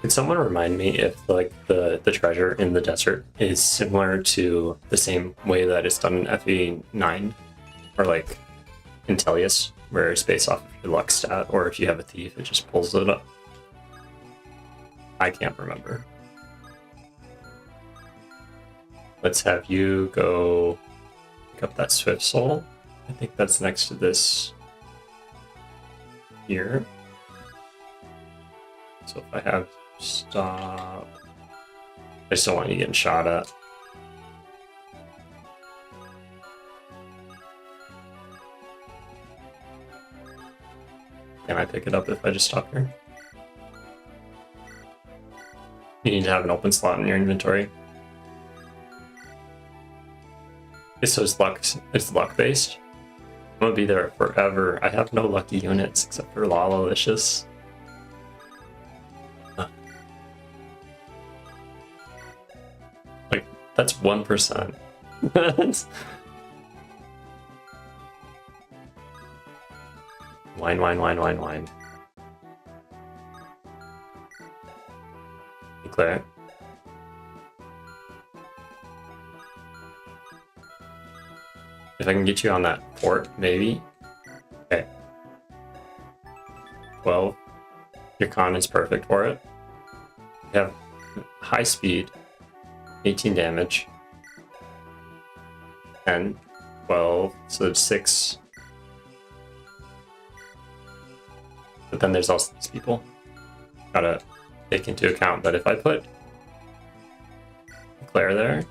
Could someone remind me if like the treasure in the desert is similar to the same way that it's done in FE8, or like in Tellius, where it's based off of your luck stat, or if you have a thief, it just pulls it up? I can't remember. Let's have you go pick up that Swift Soul. I think that's next to this here. So if I have stop, I just don't want you getting shot at. Can I pick it up if I just stop here? You need to have an open slot in your inventory. So it's luck based. I'm gonna be there forever. I have no lucky units except for Lalalicious. Like, that's 1%. Wine. Declare. If I can get you on that port, maybe. Okay. 12. Your con is perfect for it. You have high speed, 18 damage. 10, 12, so it's 6. But then there's also these people. Gotta take into account that if I put Claire there,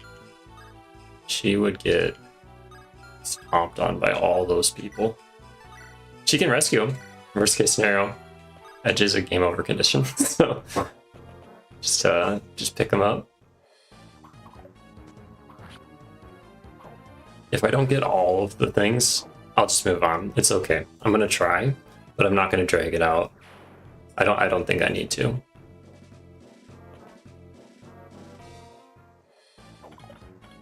she would get stomped on by all those people. She can rescue him. Worst case scenario, Edge is a game over condition. So just pick him up. If I don't get all of the things, I'll just move on. It's okay. I'm gonna try, but I'm not gonna drag it out. I don't think I need to.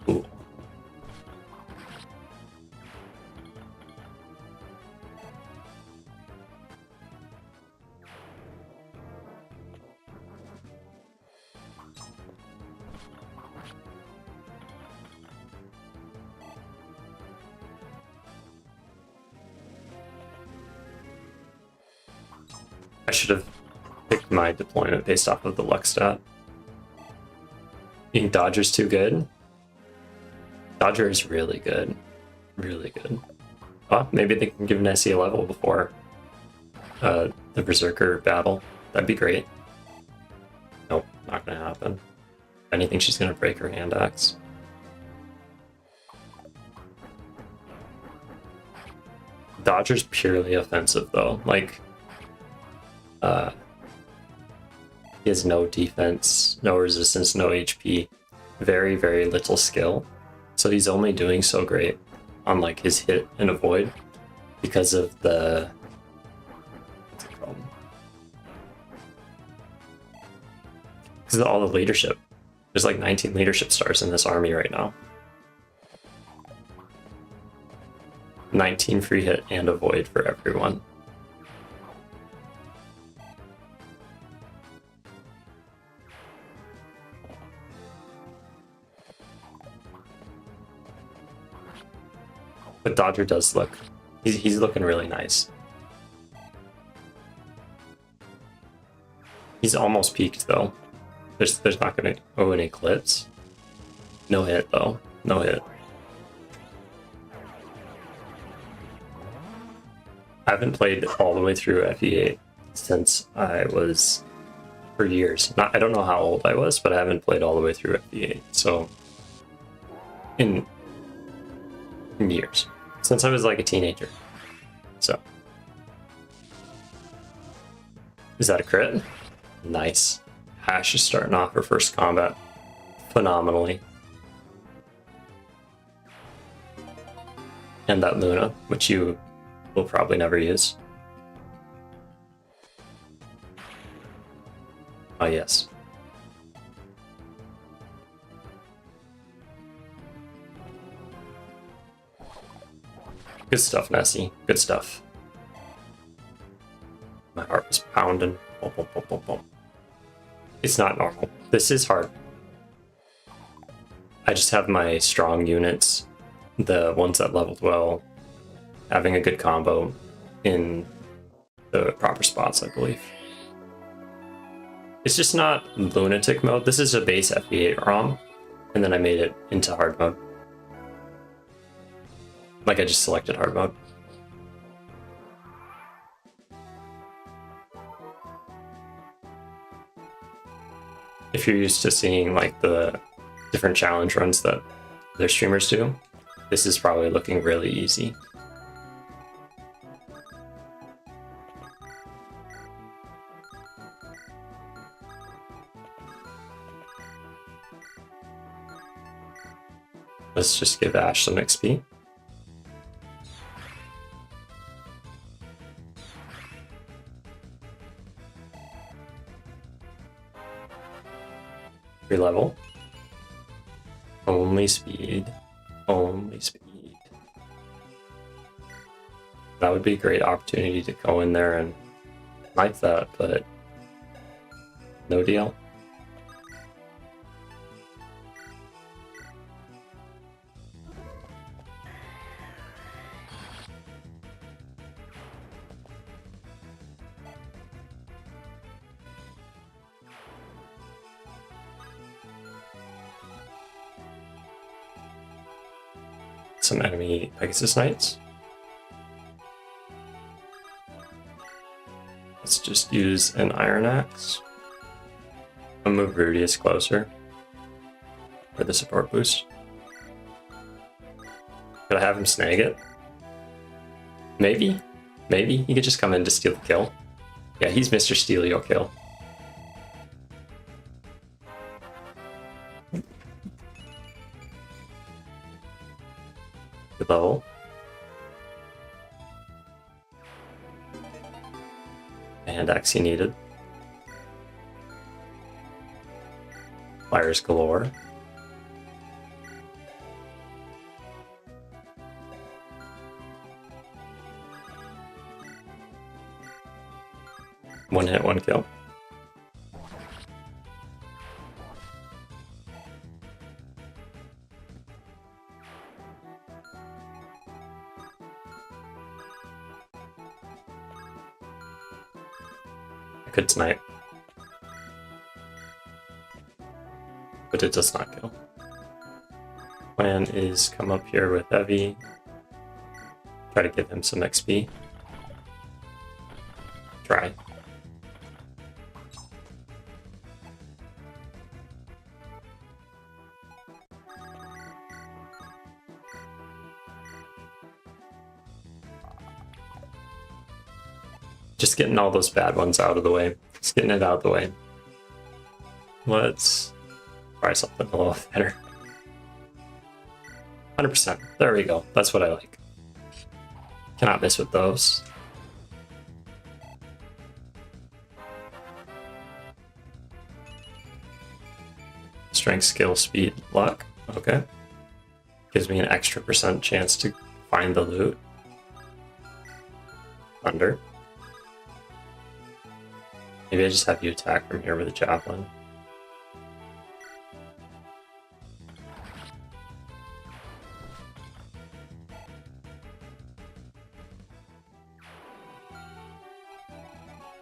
Ooh. I should have picked my deployment based off of the luck stat. You think Dodger's too good? Dodger is really good. Really good. Oh, maybe they can give Nessie a level before the Berserker battle. That'd be great. Nope, not gonna happen. If anything, she's gonna break her hand axe. Dodger's purely offensive though. Like, he has no defense, no resistance, no HP, very, very little skill. So he's only doing so great on like his hit and avoid because of the, what's it called? Because of all the leadership. There's like 19 leadership stars in this army right now. 19 free hit and avoid for everyone. But Dodger does look, he's looking really nice. He's almost peaked though. There's not gonna, oh, an eclipse. No hit though, no hit. I haven't played all the way through FE8 since I was, for years. I don't know how old I was, but I haven't played all the way through FE8. So, in years. Since I was like a teenager. So. Is that a crit? Nice. Ash is starting off her first combat phenomenally. And that Luna, which you will probably never use. Oh yes. Good stuff, Nessie. Good stuff. My heart was pounding. Boom, boom, boom, boom, boom. It's not normal. This is hard. I just have my strong units, the ones that leveled well, having a good combo in the proper spots, I believe. It's just not lunatic mode. This is a base FE8 ROM, and then I made it into hard mode. Like I just selected hard mode. If you're used to seeing like the different challenge runs that their streamers do, this is probably looking really easy. Let's just give Ash some XP. Level. Only speed. Only speed. That would be a great opportunity to go in there and knife that, but no deal. Some enemy Pegasus Knights. Let's just use an Iron Axe. I'll move Rudius closer for the support boost. Could I have him snag it? Maybe? Maybe? He could just come in to steal the kill. Yeah, he's Mr. Steal Your Kill. Good level. And Axie needed. Fires galore. One hit, one kill. I could snipe. But it does not kill. Plan is come up here with Heavy. Try to give him some XP. Try. Just getting all those bad ones out of the way. Just getting it out of the way. Let's try something a little better. 100%. There we go. That's what I like. Cannot miss with those. Strength, skill, speed, luck. Okay. Gives me an extra % chance to find the loot. Thunder. Maybe I just have you attack from here with a javelin.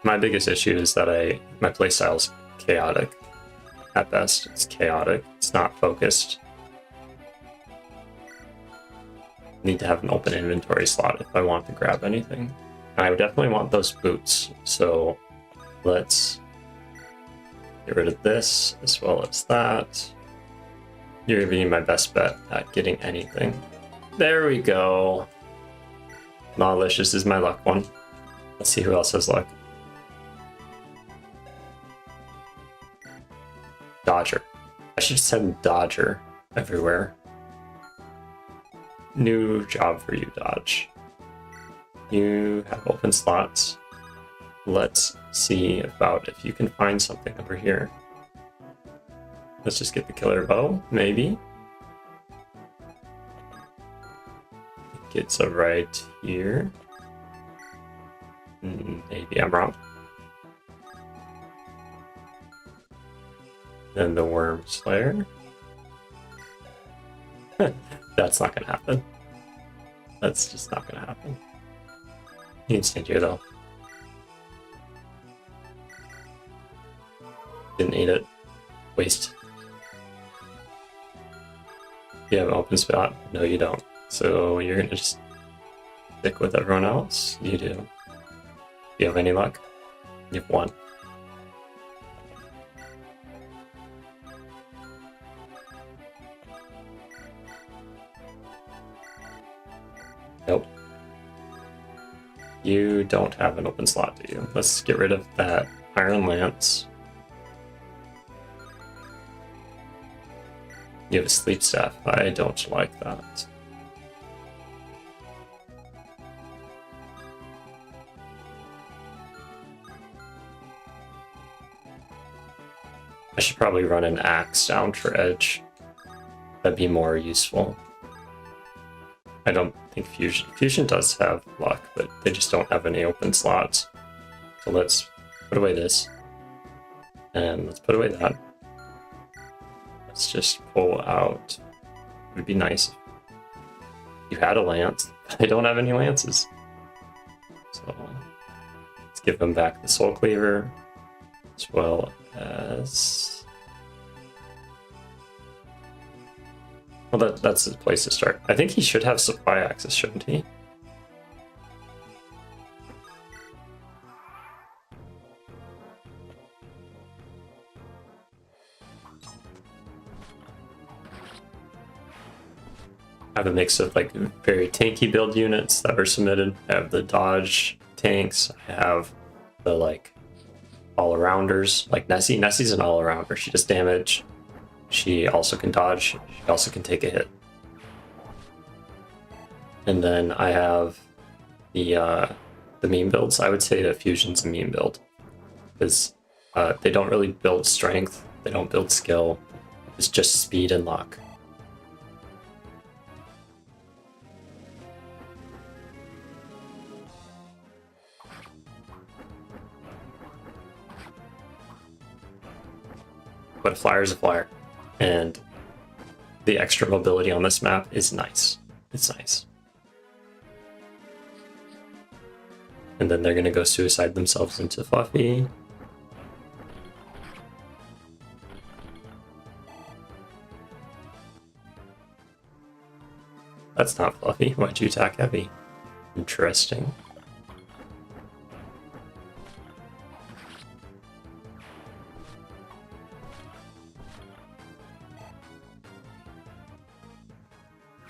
My biggest issue is that my playstyle is chaotic. At best, it's chaotic. It's not focused. Need to have an open inventory slot if I want to grab anything. And I would definitely want those boots, so let's get rid of this as well as that. You're gonna be my best bet at getting anything. There we go. Malicious is my luck one. Let's see who else has luck. Dodger. I should send Dodger everywhere. New job for you, Dodge. You have open slots. Let's see about if you can find something over here. Let's just get the killer bow, maybe. It's right here. Maybe I'm wrong. Then the Worm Slayer. That's not gonna happen. That's just not gonna happen. You can stand here though. Didn't need it. Waste. You have an open spot? No, you don't. So you're gonna just stick with everyone else? You do. Do you have any luck? You have one. Nope. You don't have an open slot, do you? Let's get rid of that Iron Lance. You have a sleep staff. I don't like that. I should probably run an axe down for edge. That'd be more useful. I don't think Fusion. Fusion does have luck, but they just don't have any open slots. So let's put away this. And let's put away that. Let's just pull out. It would be nice if you had a lance. I don't have any lances. So let's give them back the Soul Cleaver, as well as... Well, that's the place to start. I think he should have supply access, shouldn't he? have a mix of like very tanky build units that were submitted. I have the dodge tanks. I have the like all-arounders, like Nessie. Nessie's an all-arounder. She does damage. She also can dodge. She also can take a hit. And then I have the meme builds. I would say that Fusion's a meme build, because they don't really build strength. They don't build skill. It's just speed and luck. But a flyer is a flyer, and the extra mobility on this map is nice. It's nice. And then they're gonna go suicide themselves into Fluffy. That's not Fluffy. Why'd you attack Heavy? Interesting.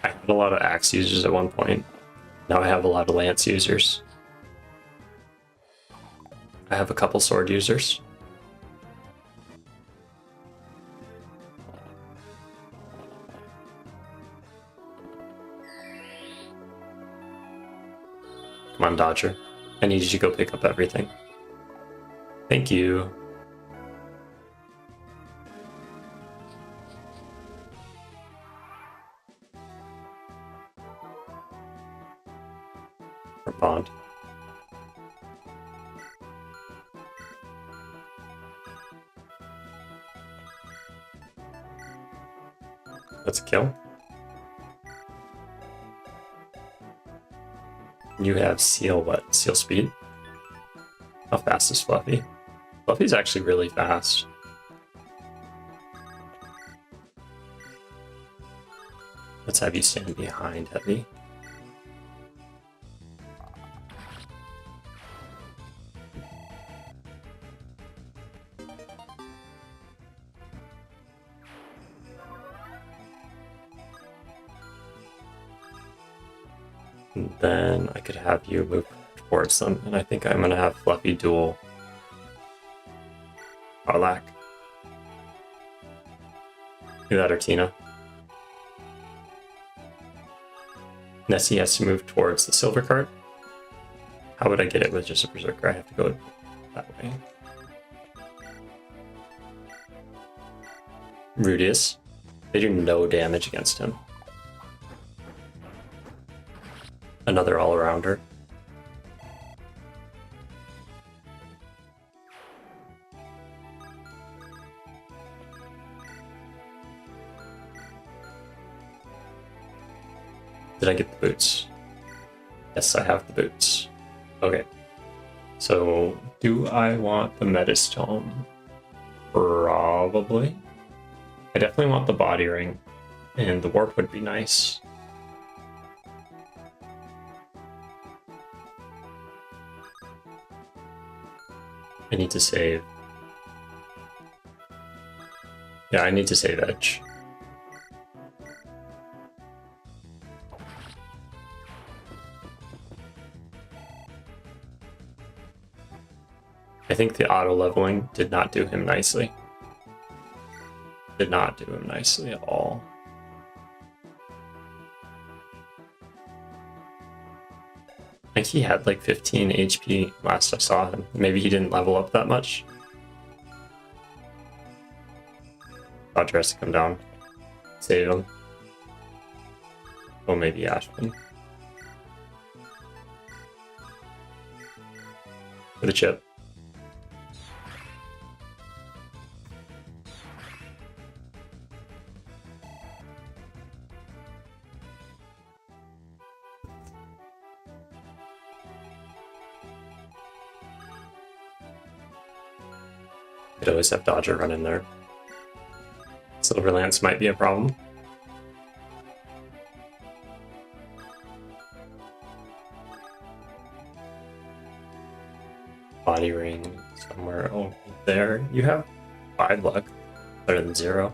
I had a lot of axe users at one point. Now I have a lot of lance users. I have a couple sword users. Come on, Dodger. I need you to go pick up everything. Thank you. Or Bond. That's a kill. You have Seal, what? Seal speed? How fast is Fluffy? Fluffy's actually really fast. Let's have you stand behind Heavy. And then I could have you move towards them, and I think I'm gonna have Fluffy duel Arlac. Do that, or Tina. Nessie has to move towards the silver card. How would I get it with just a berserker? I have to go that way. Rudius. They do no damage against him. Another all-arounder. Did I get the boots? Yes, I have the boots. Okay. So, do I want the Metastone? Probably. I definitely want the body ring, and the warp would be nice. I need to save. Yeah, I need to save Edge. I think the auto leveling did not do him nicely. Did not do him nicely at all. I think he had like 15 HP last I saw him. Maybe he didn't level up that much. Dodger has to come down. Save him. Oh, maybe Ashwin. For the chip. I'd always have Dodger run in there. Silver Lance might be a problem. Body ring somewhere over there. You have 5 luck, better than 0.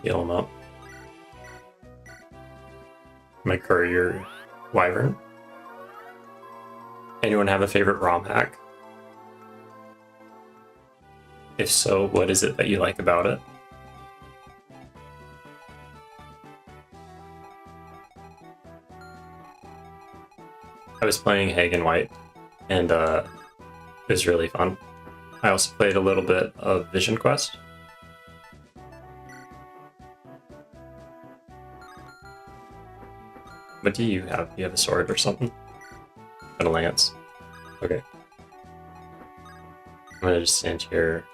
Heal him up. My courier wyvern. Anyone have a favorite ROM hack? If so, what is it that you like about it? I was playing Hagen White, and it was really fun. I also played a little bit of Vision Quest. What do you have? You have a sword or something? And a lance. Okay. I'm gonna just stand here.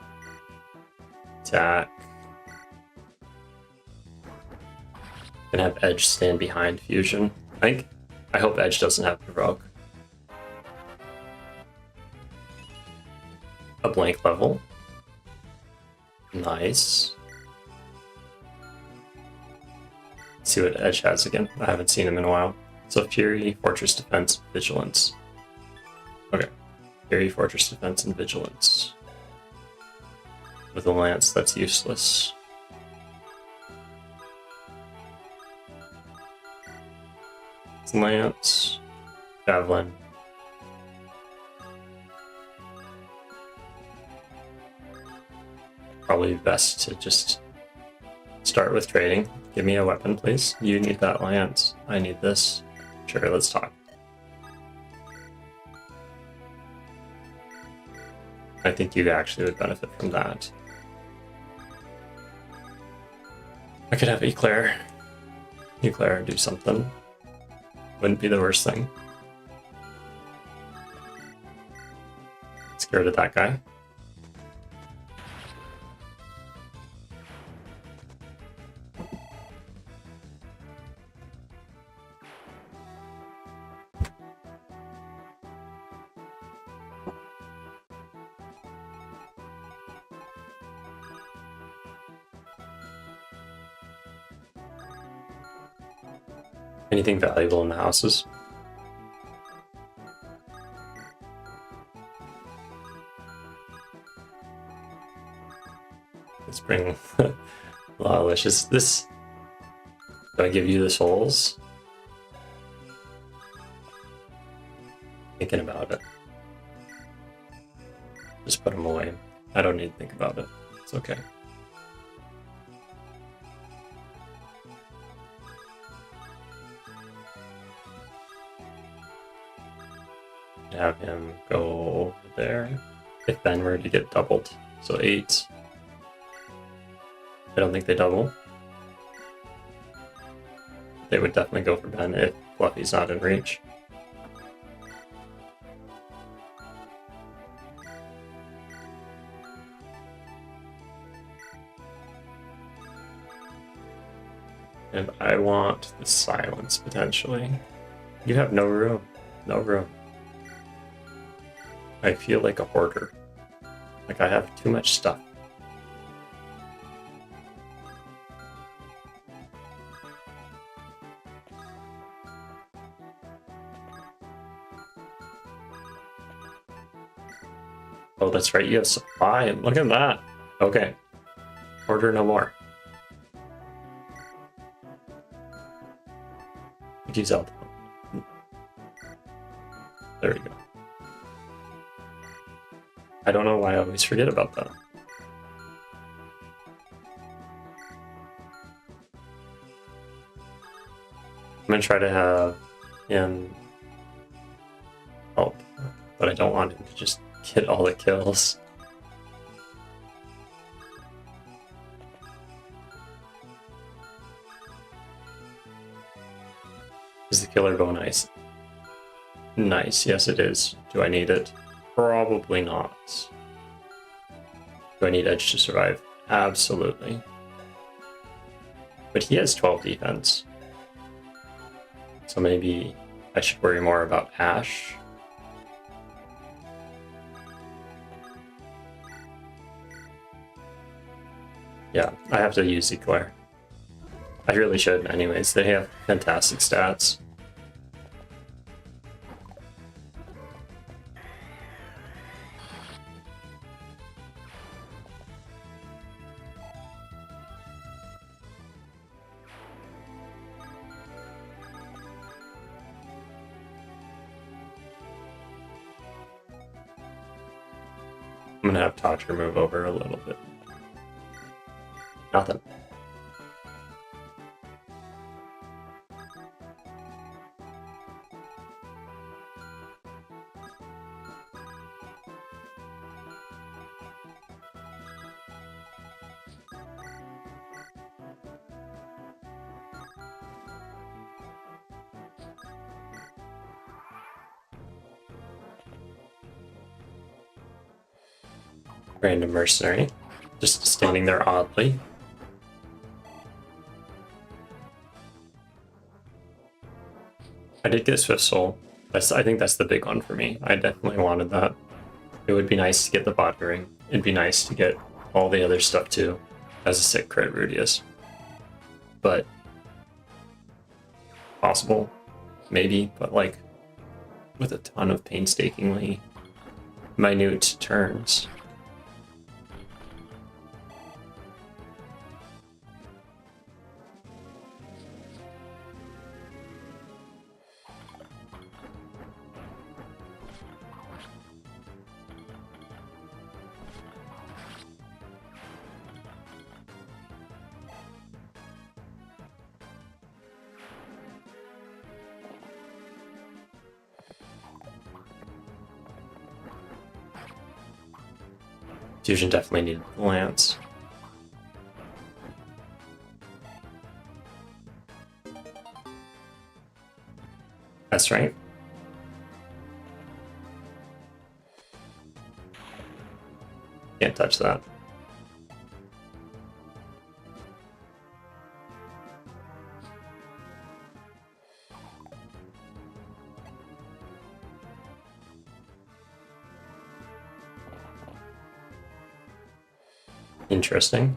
Attack. And have Edge stand behind Fusion. I hope Edge doesn't have Provoke. A blank level. Nice. Let's see what Edge has again. I haven't seen him in a while. So Fury, Fortress Defense, Vigilance. Okay. Fury, Fortress Defense, and Vigilance. With a lance, that's useless. Lance, Javelin. Probably best to just start with trading. Give me a weapon, please. You need that lance. I need this. Sure, let's talk. I think you actually would benefit from that. I could have Eclair. Eclair do something. Wouldn't be the worst thing. Scared of that guy. Anything valuable in the houses? Let's bring Lawlicious. This. Do I give you the souls? Thinking about it. Just put them away. I don't need to think about it. It's okay. Have him go over there. If Ben were to get doubled. So 8. I don't think they double. They would definitely go for Ben if Fluffy's not in reach. And I want the silence, potentially. You have no room. No room. I feel like a hoarder. Like I have too much stuff. Oh, that's right, you have supply. Look at that. Okay. Order no more. Use Zelda. There we go. I don't know why I always forget about that. I'm gonna try to have him help, but I don't want him to just get all the kills. Is the killer bow nice? Nice, yes it is. Do I need it? Probably not. Do I need Edge to survive? Absolutely. But he has 12 defense. So maybe I should worry more about Ash. Yeah, I have to use Eclair. I really should anyways, they have fantastic stats. I'm gonna have Tatra move over a little bit. Nothing. Random mercenary, just standing there oddly. I did get Swift Soul. I think that's the big one for me. I definitely wanted that. It would be nice to get the body ring. It'd be nice to get all the other stuff too, as a sick crit Rudius. But possible, maybe, but like with a ton of painstakingly minute turns. Fusion definitely needed the lance. That's right. Can't touch that. Interesting.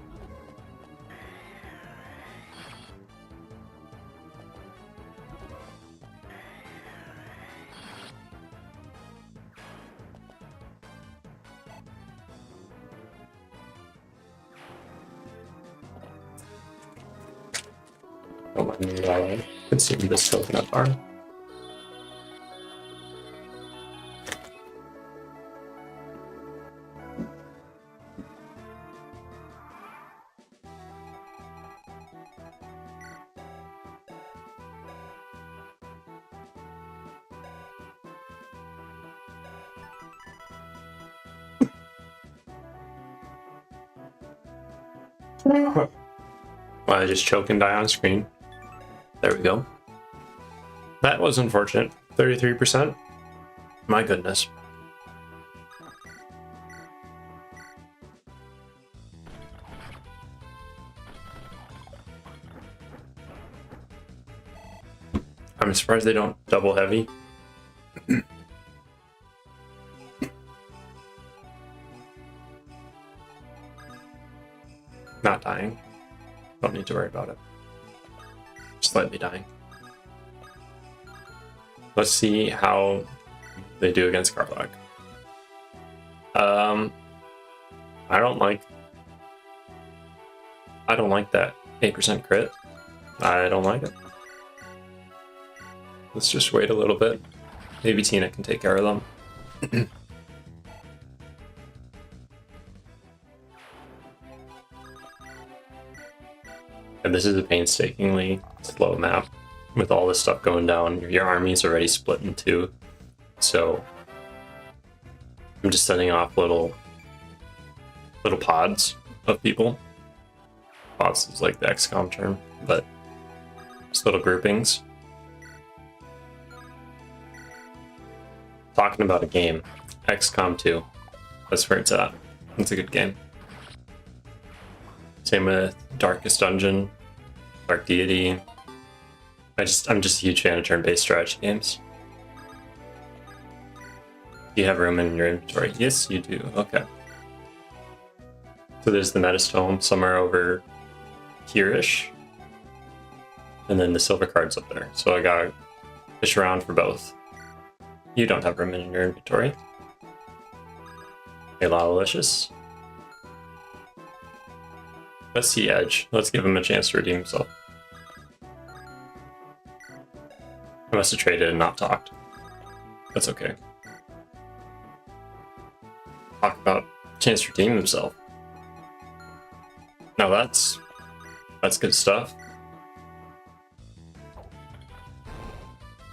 Don't let me consume this coconut bar. Well, I just choke and die on screen. There we go. That was unfortunate. 33%. My goodness. I'm surprised they don't double heavy. Not dying. Don't need to worry about it. Slightly dying. Let's see how they do against Karlach. I don't like that 8% crit. I don't like it. Let's just wait a little bit. Maybe Tina can take care of them. And this is a painstakingly slow map with all this stuff going down. Your army's already split in two. So I'm just setting off little pods of people. Pods is like the XCOM term, but just little groupings. Talking about a game, XCOM 2. That's where it's at. It's a good game. Same with Darkest Dungeon, Dark Deity. I'm just a huge fan of turn-based strategy games. Do you have room in your inventory? Yes, you do. Okay. So there's the Metastome somewhere over here-ish. And then the silver card's up there. So I gotta fish around for both. You don't have room in your inventory. Hey, Lalicious. Let's see Edge. Let's give him a chance to redeem himself. I must have traded and not talked. That's okay. Talk about Chance to redeem himself. Now that's good stuff.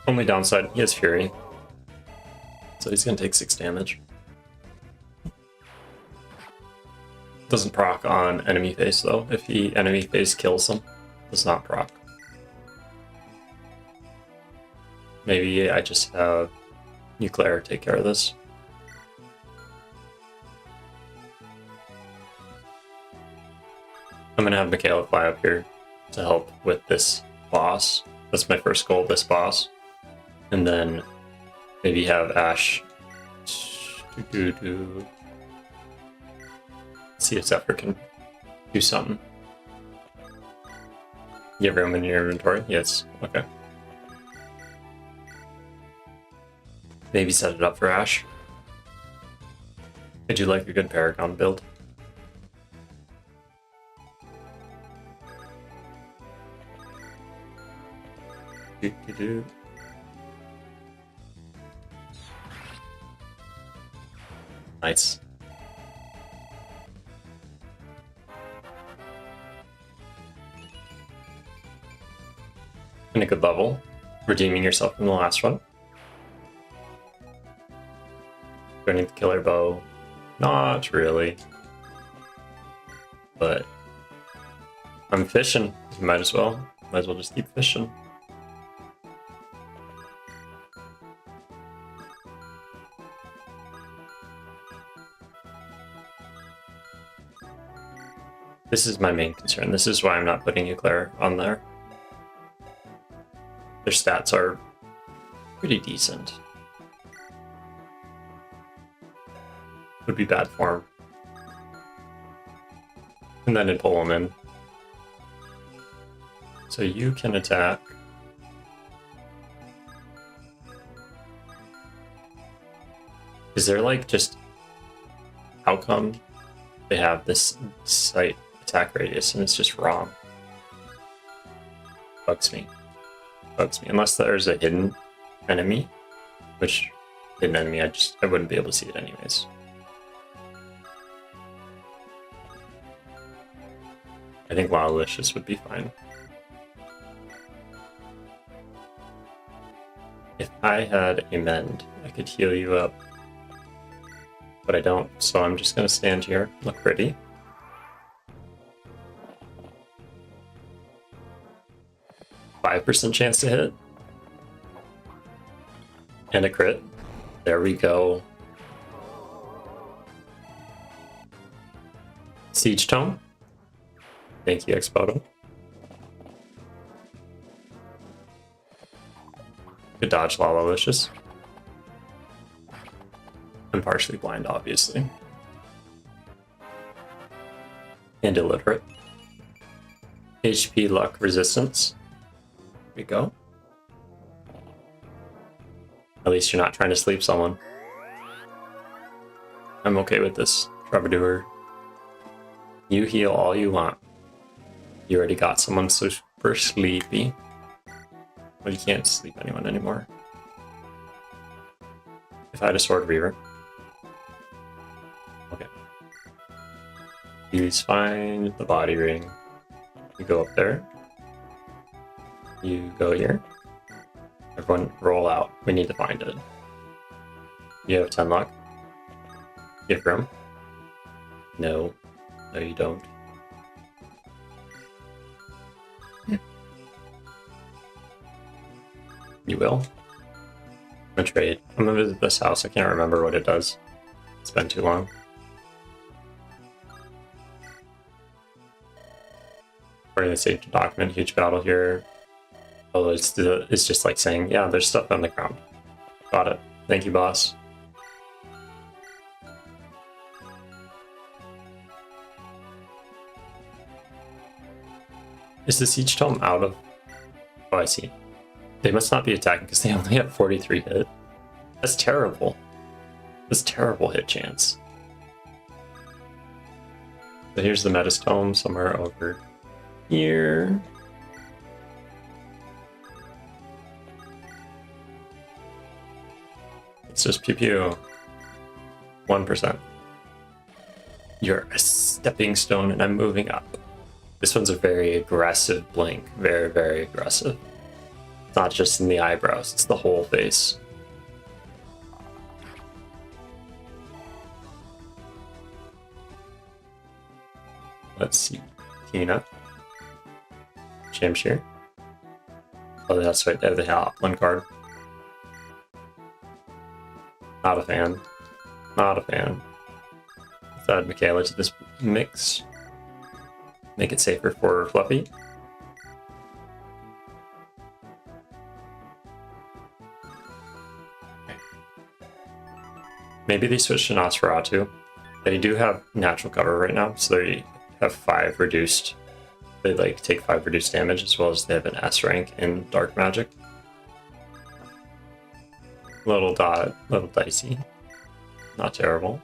Only downside, he has Fury. So he's gonna take 6 damage. Doesn't proc on enemy phase though. If the enemy phase kills him, does not proc. Maybe I just have Nuclear take care of this. I'm gonna have Michaela fly up here to help with this boss. That's my first goal, this boss. And then maybe have Ash see if Zephyr can do something. You have room in your inventory? Yes. Okay. Maybe set it up for Ash. I do like a good Paragon build. Nice. And a good level. Redeeming yourself from the last one. Burning the killer bow. Not really. But I'm fishing. Might as well. Might as well just keep fishing. This is my main concern. This is why I'm not putting Nuclear on there. Their stats are pretty decent. Would be bad form. And then it'd pull them in. So you can attack. Is there like just how come they have this site attack radius and it's just wrong? Bugs me. Bugs me. Unless there's a hidden enemy, which hidden enemy I wouldn't be able to see it anyways. I think Wildlicious would be fine. If I had a mend, I could heal you up. But I don't, so I'm just gonna stand here, look pretty. %5 chance to hit. And a crit. There we go. Siege Tome. Thank you, Expoto. Good dodge, Lalalicious. I'm partially blind, obviously. And illiterate. HP luck resistance. There we go. At least you're not trying to sleep someone. I'm okay with this, Troubadour. You heal all you want. You already got someone super sleepy. Well, you can't sleep anyone anymore. If I had a Sword Reaver. Okay. Please find the body ring. You go up there. You go here. Everyone roll out. We need to find it. You have 10 luck. You have room? No. No, you don't. You will? I'm gonna trade. I'm gonna visit this house. I can't remember what it does. It's been too long. According to the safety document, huge battle here. Oh, it's just like saying, yeah, there's stuff on the ground. Got it. Thank you, boss. Is the Siege Tome out of... Oh, I see. They must not be attacking because they only have 43 hit. That's terrible. That's terrible hit chance. So here's the Metis Tome somewhere over here. It's just pew pew. 1%. You're a stepping stone and I'm moving up. This one's a very aggressive blink. Very, very aggressive. It's not just in the eyebrows, it's the whole face. Let's see. Tina. Shamshir. Oh, that's right. They have the Hotland card. Not a fan. Not a fan. Let's add Michaela to this mix. Make it safer for Fluffy. Maybe they switch to Nosferatu. They do have natural cover right now, so they have 5 reduced. They like take 5 reduced damage, as well as they have an S rank in Dark Magic. Little dicey. Not terrible.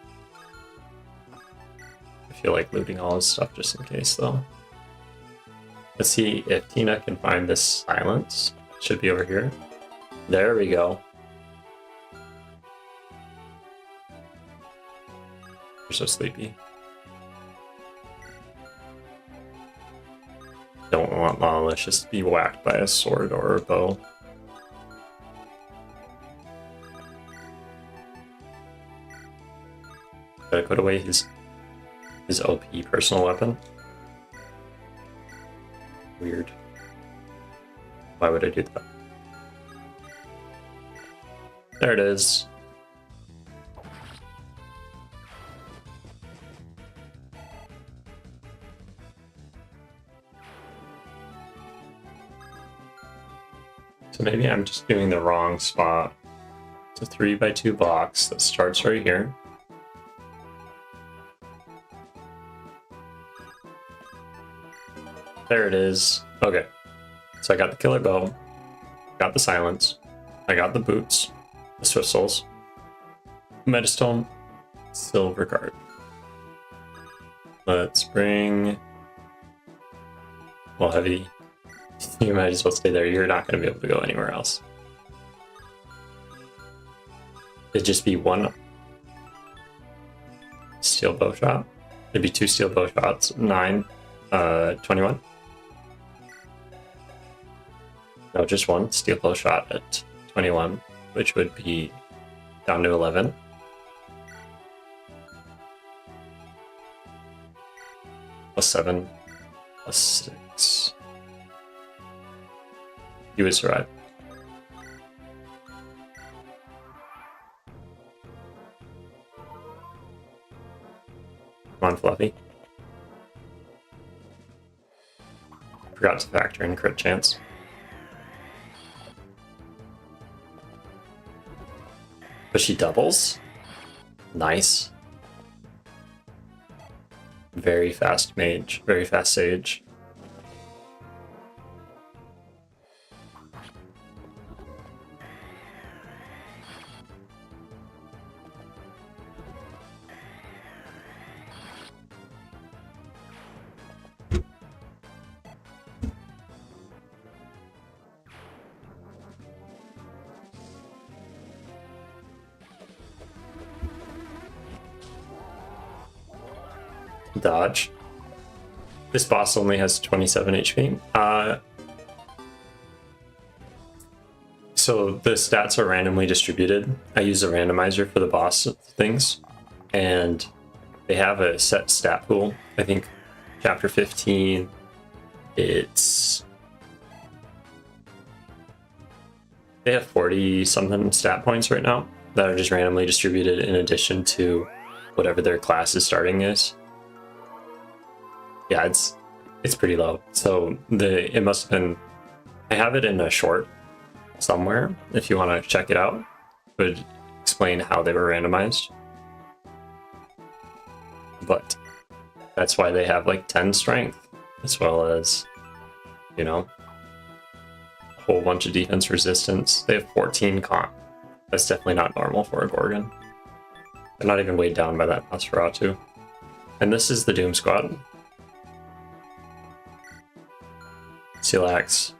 I feel like looting all his stuff just in case, though. Let's see if Tina can find this silence. Should be over here. There we go. You're so sleepy. Don't want Malicious to be whacked by a sword or a bow. Gotta put away his OP personal weapon. Weird. Why would I do that? There it is. So maybe I'm just doing the wrong spot. It's a 3x2 box that starts right here. There it is. Okay. So I got the killer bow, got the silence, I got the boots, the swift souls, Metastone, silver card. Let's bring... Well, heavy. You might as well stay there. You're not going to be able to go anywhere else. It'd just be 1 steel bow shot. It'd be 2 steel bow shots. 9, 21. No, just 1 steel bow shot at 21, which would be down to 11. +7, +6. You would survive. Come on, Fluffy. Forgot to factor in crit chance. But she doubles? Nice. Very fast mage, very fast sage. Dodge. This boss only has 27 HP. So the stats are randomly distributed. I use a randomizer for the boss things, and they have a set stat pool. I think chapter 15, it's... They have 40 something stat points right now that are just randomly distributed in addition to whatever their class's starting is. Yeah, it's pretty low. So it must have been... I have it in a short somewhere if you want to check it out. It would explain how they were randomized. But that's why they have like 10 strength, as well as, you know, a whole bunch of defense resistance. They have 14 con. That's definitely not normal for a Gorgon. They're not even weighed down by that Nosferatu. And this is the Doom Squad. Steel Axe,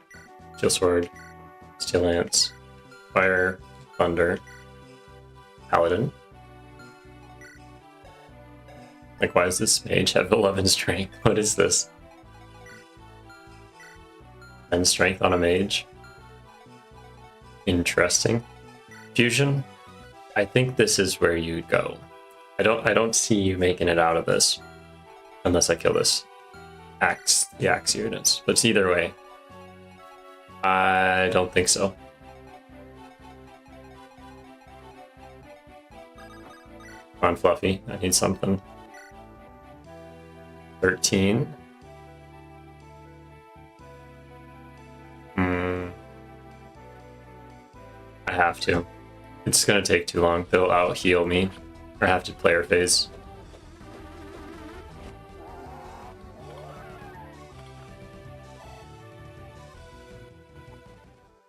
Steel Sword, Steel Lance, Fire, Thunder, Paladin. Like, why does this mage have 11 strength? What is this? 10 strength on a mage? Interesting. Fusion? I think this is where you'd go. I don't see you making it out of this. Unless I kill this. The axe units. But it's either way. I don't think so. Come on, Fluffy. I need something. 13. I have to. It's gonna take too long. They'll out heal me. Or have to player phase.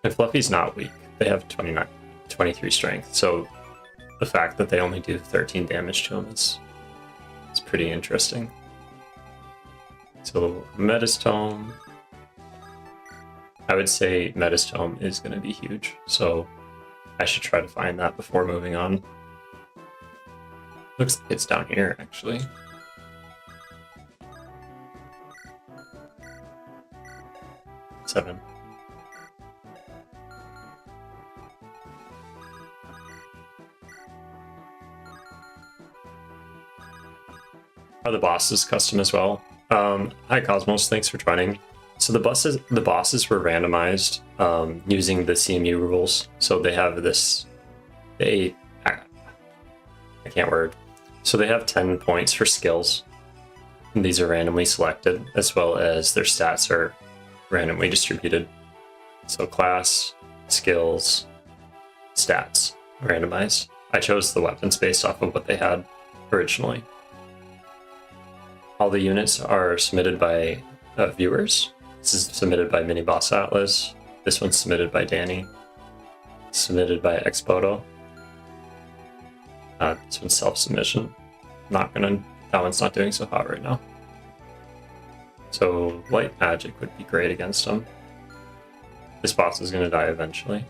And Fluffy's not weak. They have 23 strength. So the fact that they only do 13 damage to him is pretty interesting. So Metastome. I would say Metastome is going to be huge. So I should try to find that before moving on. Looks like it's down here, actually. Seven. Are the bosses custom as well? Hi Cosmos, thanks for joining. So the bosses were randomized using the CMU rules. So they have this, I can't word. So they have 10 points for skills. And these are randomly selected, as well as their stats are randomly distributed. So class, skills, stats, randomized. I chose the weapons based off of what they had originally. All the units are submitted by viewers. This is submitted by Mini Boss Atlas. This one's submitted by Danny. Submitted by Expoto. This one's self-submission. That one's not doing so hot right now. So light magic would be great against him. This boss is gonna die eventually.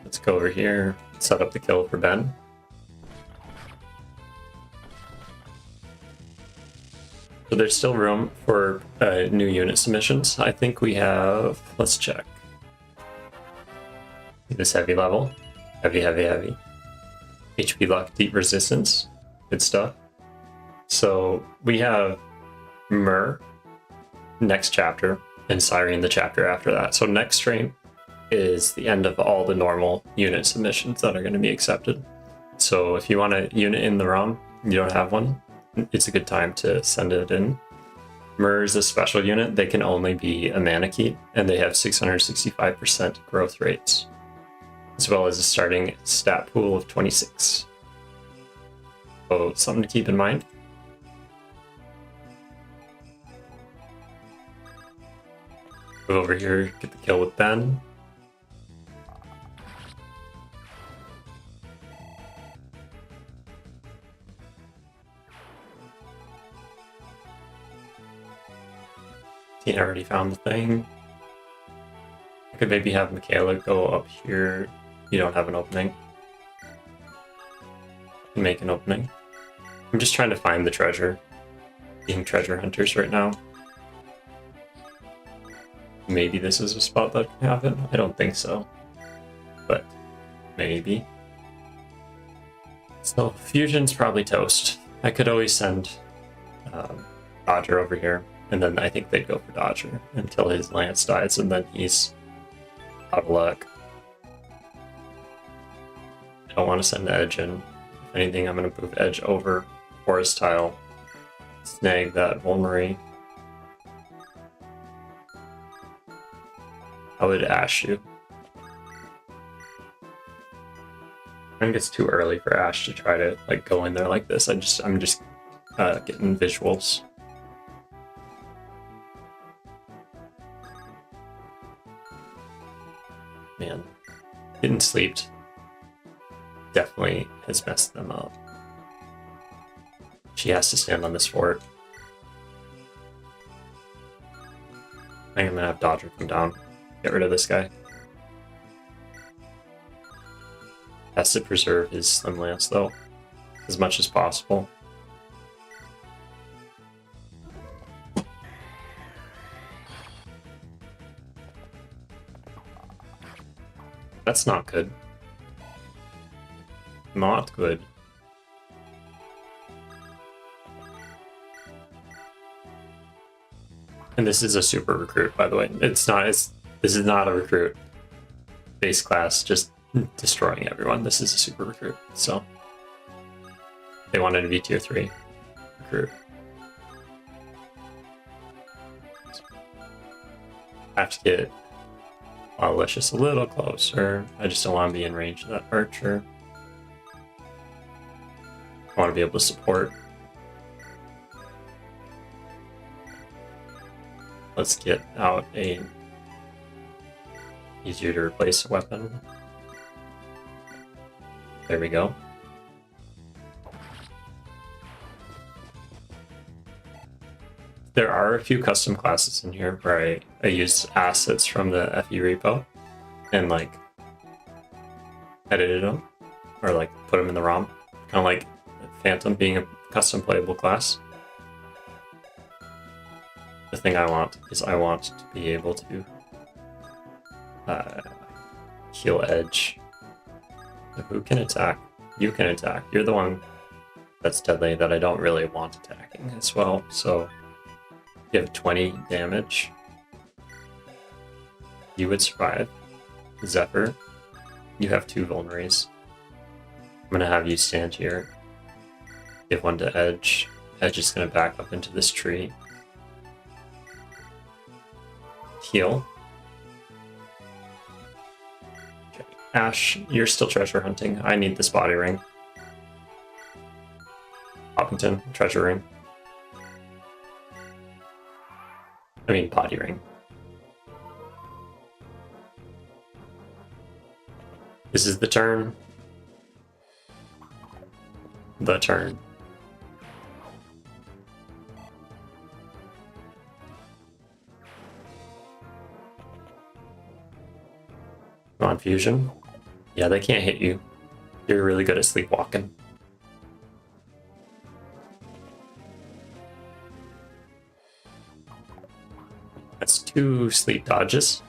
Let's go over here, set up the kill for Ben. So there's still room for new unit submissions. I think we have, let's check. This heavy level, heavy. HP lock, deep resistance, good stuff. So we have Myr, next chapter, and Cyrene the chapter after that. So next stream is the end of all the normal unit submissions that are going to be accepted. So if you want a unit in the ROM, you don't have one, it's a good time to send it in. Myr is a special unit. They can only be a Manakete, and they have 665% growth rates, as well as a starting stat pool of 26. So something to keep in mind. Go over here, get the kill with Ben. Tina already found the thing. I could maybe have Michaela go up here. You don't have an opening. Make an opening. I'm just trying to find the treasure. Being treasure hunters right now. Maybe this is a spot that can happen. I don't think so. But maybe. So Fusion's probably toast. I could always send Dodger over here. And then I think they'd go for Dodger until his lance dies, and then he's out of luck. I don't want to send Edge in. If anything, I'm going to move Edge over Forest Tile. Snag that Volmery. I would Ash you. I think it's too early for Ash to try to like go in there like this. I'm just getting visuals. Man, getting sleeped definitely has messed them up. She has to stand on this fort. I think I'm gonna have Dodger come down, get rid of this guy. Has to preserve his Slim Lance though, as much as possible. That's not good. Not good. And this is a super recruit, by the way. This is not a recruit. Base class just destroying everyone. This is a super recruit. So they wanted to be tier 3 recruit. I have to get Licious a little closer. I just don't want to be in range of that archer. I want to be able to support. Let's get out a easier to replace weapon. There we go. There are a few custom classes in here where I use assets from the FE repo and like edited them or like put them in the ROM. Kind of like Phantom being a custom playable class. The thing I want is I want to be able to heal Edge. Who can attack? You can attack. You're the one that's deadly that I don't really want attacking as well. So you have 20 damage. You would survive. Zephyr, you have 2 vulneraries. I'm gonna have you stand here. Give one to Edge. Edge is gonna back up into this tree. Heal. Okay. Ash, you're still treasure hunting. I need this body ring. Poppington, treasure ring. I mean body ring. This is the turn. The turn. Come on, Fusion. Yeah, they can't hit you. You're really good at sleepwalking. That's 2 sleep dodges.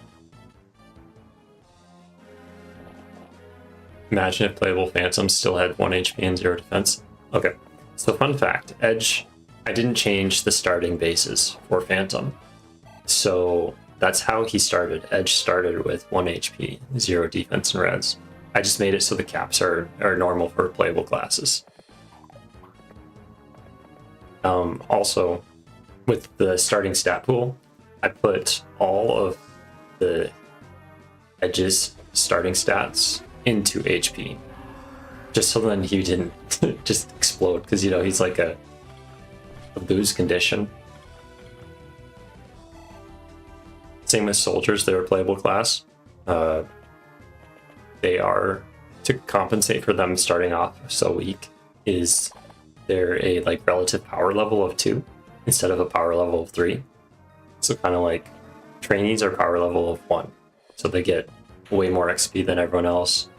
Imagine if playable Phantom still had 1 HP and 0 defense. Okay, so fun fact, Edge, I didn't change the starting bases for Phantom. So that's how he started. Edge started with 1 HP, 0 defense and res. I just made it so the caps are normal for playable classes. Also, with the starting stat pool, I put all of the Edge's starting stats into HP. Just so then he didn't just explode, because, you know, he's like a lose condition. Same with soldiers, they're a playable class. They are, to compensate for them starting off so weak, is they're a like relative power level of 2 instead of a power level of 3. So kind of like trainees are power level of 1. So they get way more XP than everyone else.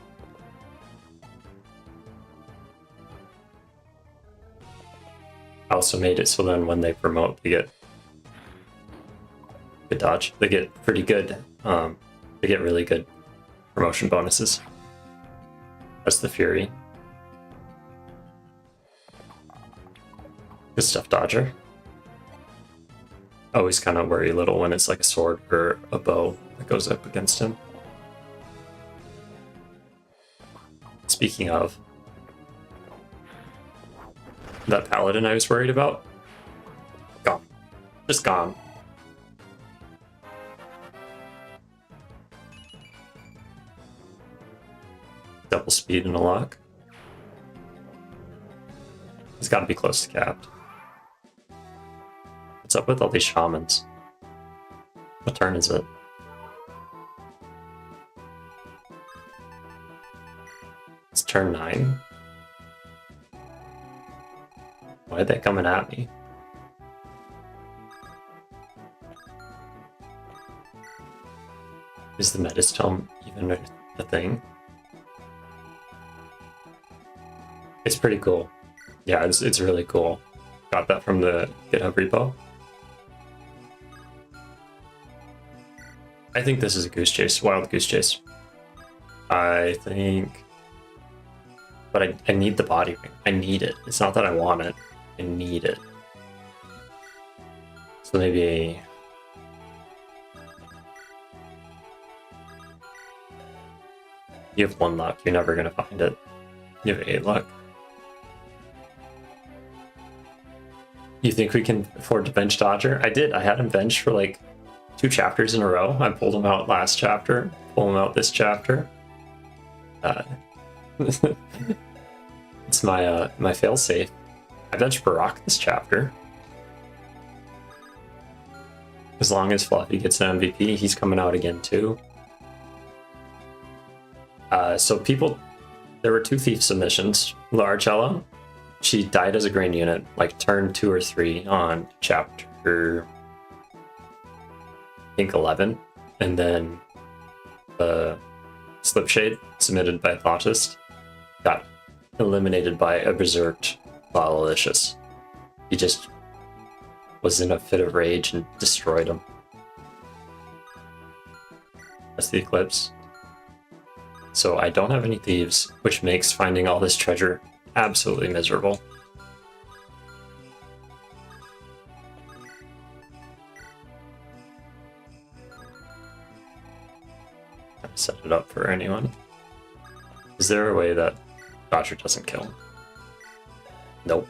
I also made it so then when they promote, they get good dodge. They get pretty good. They get really good promotion bonuses. That's the Fury. Good stuff, Dodger. I always kind of worry a little when it's like a sword or a bow that goes up against him. Speaking of, that paladin I was worried about, gone. Just gone. Double speed and a lock. He's got to be close to capped. What's up with all these shamans? What turn is it? It's turn 9. Why are they coming at me? Is the Metastome even a thing? It's pretty cool. Yeah, it's really cool. Got that from the GitHub repo. I think this is a goose chase, wild goose chase. I think, but I need the body ring. I need it. It's not that I want it. I need it. So maybe you have 1 luck. You're never gonna find it. You have 8 luck. You think we can afford to bench Dodger? I did. I had him benched for like 2 chapters in a row. I pulled him out last chapter, pull him out this chapter. It's my failsafe. I benched Barack this chapter. As long as Fluffy gets an MVP, he's coming out again too. So people, there were 2 thief submissions. Largella, she died as a green unit, like turn 2 or 3 on chapter, I think 11, and then the Slipshade, submitted by Thoughtist, got eliminated by a berserked Lalicious. He just was in a fit of rage and destroyed him. That's the Eclipse. So I don't have any thieves, which makes finding all this treasure absolutely miserable. Set it up for anyone. Is there a way that Dodger doesn't kill? Nope.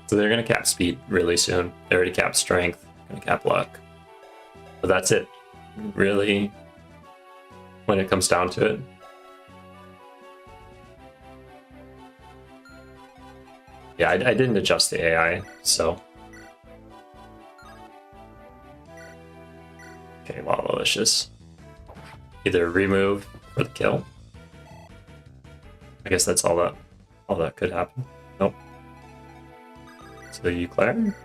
So they're gonna cap speed really soon. They already capped strength, gonna cap luck. But that's it. Really, when it comes down to it. Yeah, I didn't adjust the AI, so. Okay, Lalicious. Either remove or the kill. I guess that's all that could happen. Nope. So you Claire?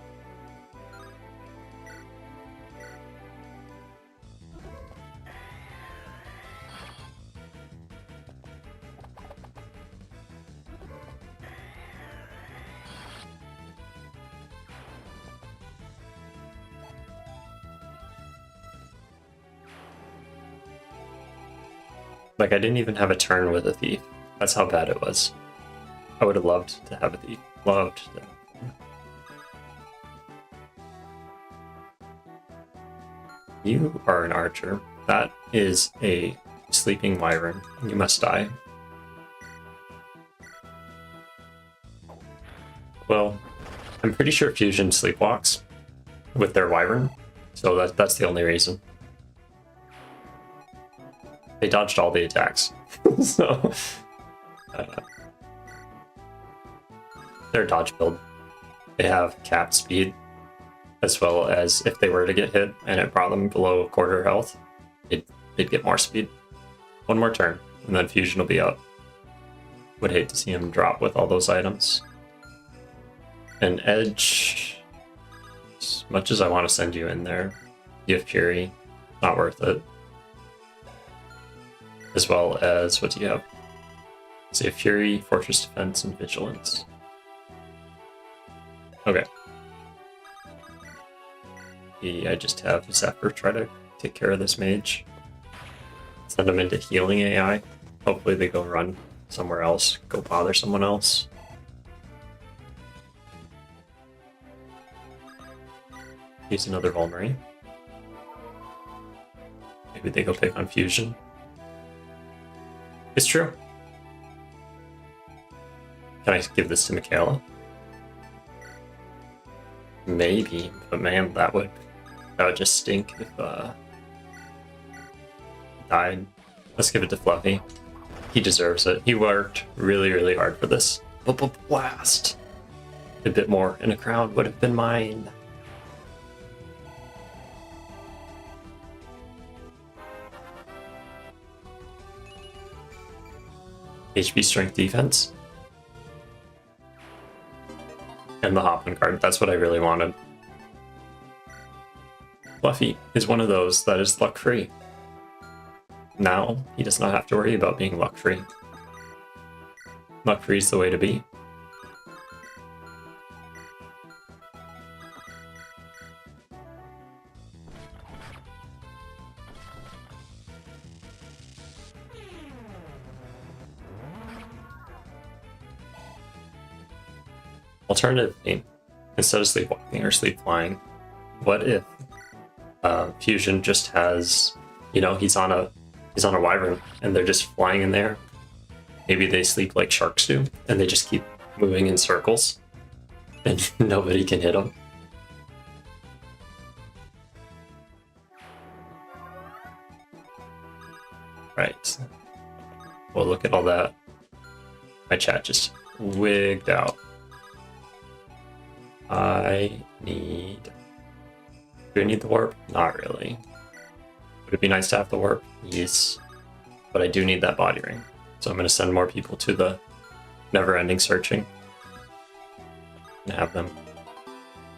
Like, I didn't even have a turn with a thief. That's how bad it was. I would have loved to have a thief. Loved to. You are an archer. That is a sleeping wyvern. You must die. Well, I'm pretty sure Fusion sleepwalks with their wyvern, so that's the only reason. They dodged all the attacks, so their dodge build. They have capped speed, as well as if they were to get hit and it brought them below quarter health, they'd get more speed. 1 more turn, and then Fusion will be up. Would hate to see him drop with all those items. And Edge, as much as I want to send you in there, you have Fury, not worth it. As well as, what do you have? So you have Fury, Fortress Defense, and Vigilance. Okay. I just have Zephyr try to take care of this mage. Send them into healing AI. Hopefully they go run somewhere else, go bother someone else. Use another Vulnerary. Maybe they go pick on Fusion. It's true. Can I give this to Michaela? Maybe, but man, that would just stink if died. Let's give it to Fluffy. He deserves it. He worked really, really hard for this. Blast! A bit more, and a crown would have been mine. HP strength defense. And the Hoppin card, that's what I really wanted. Fluffy is one of those that is luck free. Now, he does not have to worry about being luck free. Muck Free's the way to be. Alternatively, instead of sleepwalking or sleep flying, what if Fusion just has, you know, he's on a wyvern and they're just flying in there. Maybe they sleep like sharks do, and they just keep moving in circles, and nobody can hit them. Right. Well, look at all that. My chat just wigged out. Do I need the warp? Not really. Would it be nice to have the warp? Yes. But I do need that body ring. So I'm going to send more people to the never-ending searching. And have them...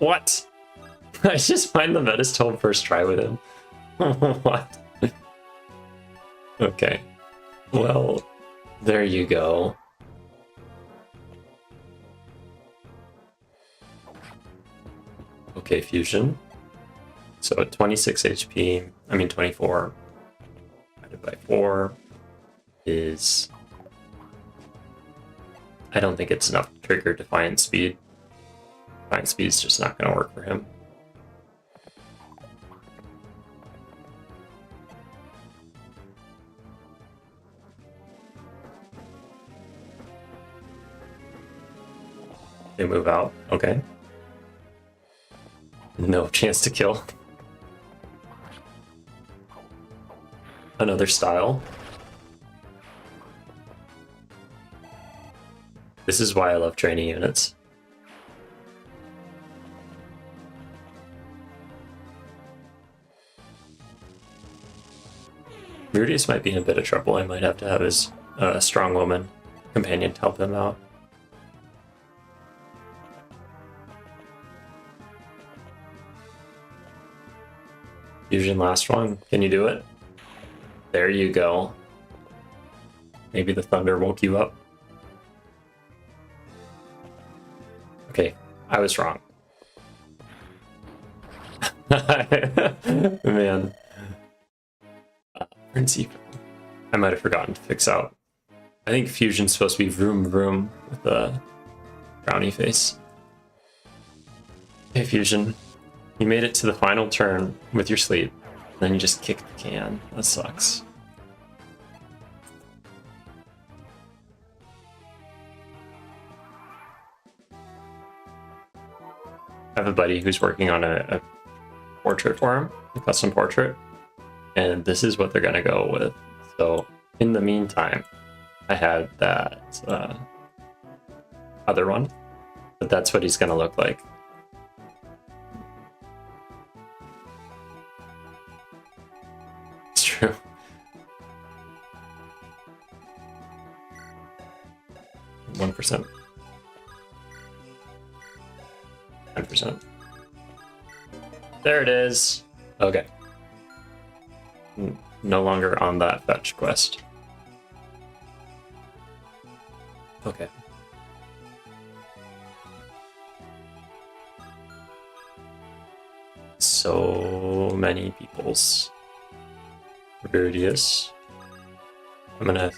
What? I just find the Metastone first try with him. What? Okay. Well, there you go. Okay, Fusion. So at 26 HP, I mean 24 divided by 4 is... I don't think it's enough to trigger Defiant Speed. Defiant Speed is just not going to work for him. They move out, okay. No chance to kill. Another style. This is why I love training units. Muridius might be in a bit of trouble. I might have to have his strong woman companion to help him out. Fusion last one. Can you do it? There you go. Maybe the thunder woke you up. Okay, I was wrong. Man. I might have forgotten to fix out. I think Fusion's supposed to be vroom vroom with a brownie face. Hey Fusion, you made it to the final turn with your sleep, and then you just kicked the can. That sucks. I have a buddy who's working on a portrait for him, a custom portrait, and this is what they're gonna go with. So in the meantime, I had that other one, but that's what he's gonna look like. It's true. %. 10%. There it is. Okay. No longer on that fetch quest. Okay. So many peoples. Rudius. I'm gonna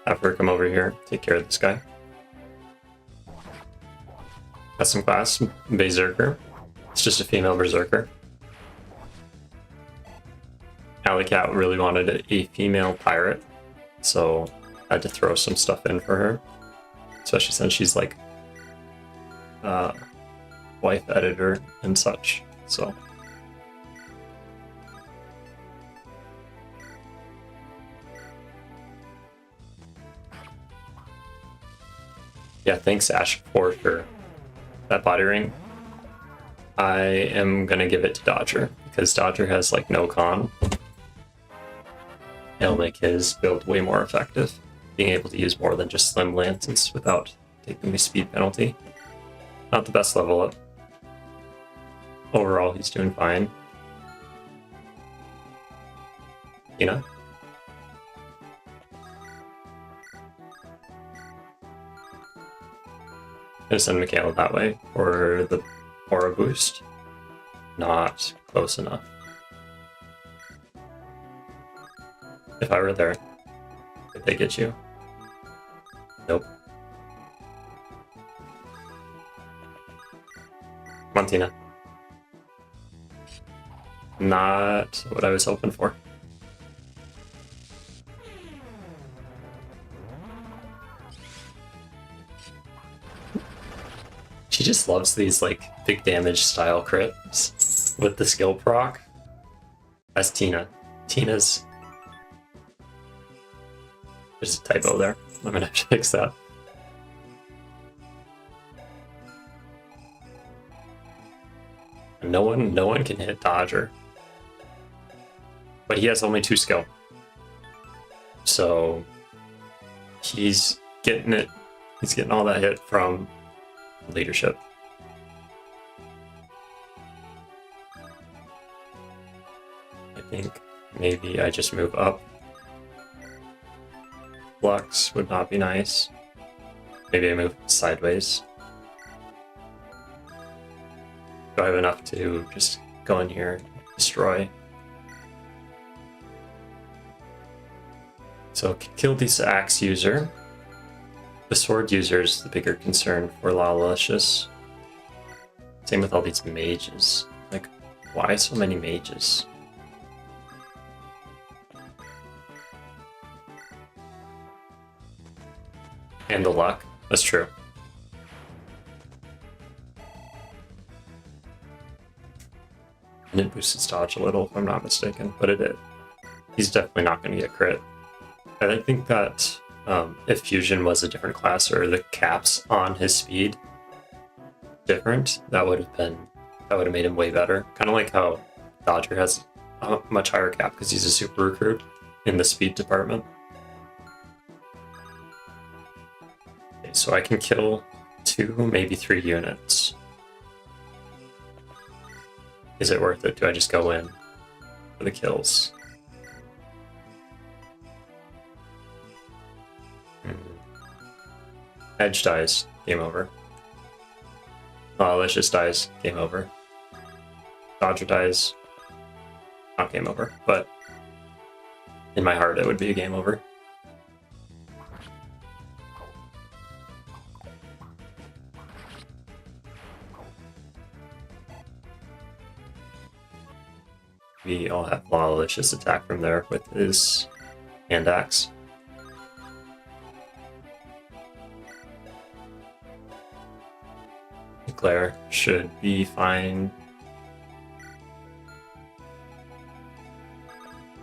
have her come over here, take care of this guy. Custom class, Berserker. It's just a female Berserker. Alley Cat really wanted a female pirate, so I had to throw some stuff in for her. Especially since she's like wife editor and such, so. Yeah, thanks Ash for sure. That body ring. I am gonna give it to Dodger, because Dodger has like no con. It'll make his build way more effective, being able to use more than just Slim Lances without taking the speed penalty. Not the best level up. Overall, he's doing fine. Jehenna. gonna send Michaela that way for the aura boost. Not close enough. If I were there, did they get you? Nope. Come on, Tina. Not what I was hoping for. She just loves these like big damage style crits with the skill proc. That's Tina. Tina's... There's a typo there. I'm gonna have to fix that. No one can hit Dodger. But he has only 2 skill. So he's getting it. He's getting all that hit from leadership. I think maybe I just move up. Flux would not be nice. Maybe I move sideways. Do I have enough to just go in here and destroy? So kill this axe user. The sword user is the bigger concern for Lawlicious. Same with all these mages. Like, why so many mages? And the luck. That's true. And it boosts its dodge a little, if I'm not mistaken, but it did. He's definitely not going to get crit. I think that if Fusion was a different class or the caps on his speed different, that would have made him way better. Kind of like how Dodger has a much higher cap because he's a super recruit in the speed department. Okay, so I can kill 2, maybe 3 units. Is it worth it? Do I just go in for the kills? Edge dies, game over. Lawlicious dies, game over. Dodger dies, not game over, but in my heart it would be a game over. I'll have Lawlicious attack from there with his hand axe. Claire should be fine.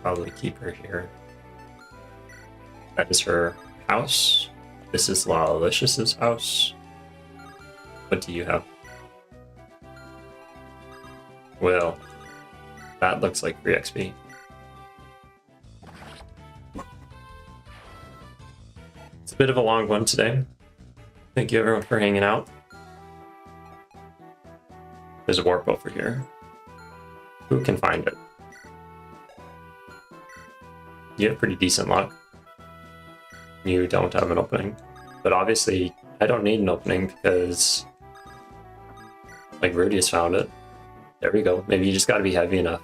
Probably keep her here. That is her house. This is Lawlicious's house. What do you have? Well, that looks like free XP. It's a bit of a long one today. Thank you everyone for hanging out. There's a warp over here. Who can find it? You have pretty decent luck. You don't have an opening. But obviously, I don't need an opening because... like, Rudius found it. There we go. Maybe you just gotta be heavy enough.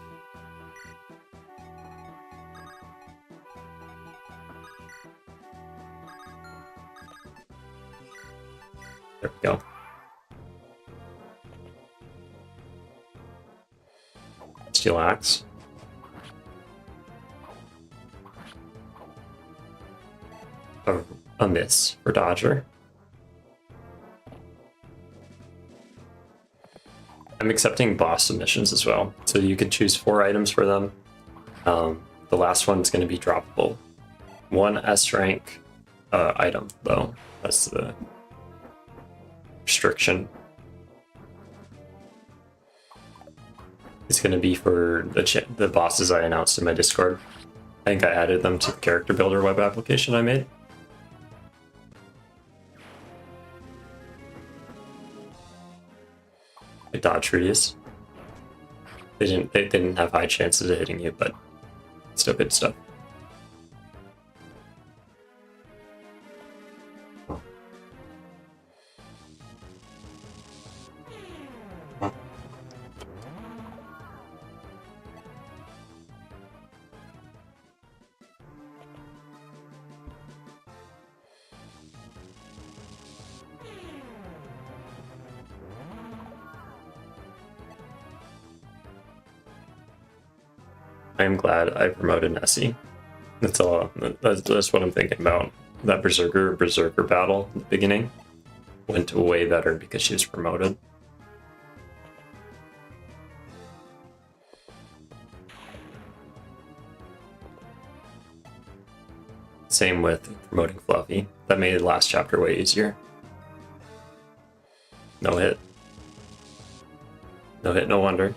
There we go. Steel axe. A miss for Dodger. I'm accepting boss submissions as well, so you can choose 4 items for them. The last one's going to be droppable. 1 S rank item, though. That's the restriction. It's going to be for the bosses I announced in my Discord. I think I added them to the Character Builder web application I made. I dodged Rudius. They didn't have high chances of hitting you, but still good stuff. I am glad I promoted Nessie. That's all. That's what I'm thinking about. That Berserker battle at the beginning went way better because she was promoted. Same with promoting Fluffy. That made the last chapter way easier. No hit. No hit, no wonder.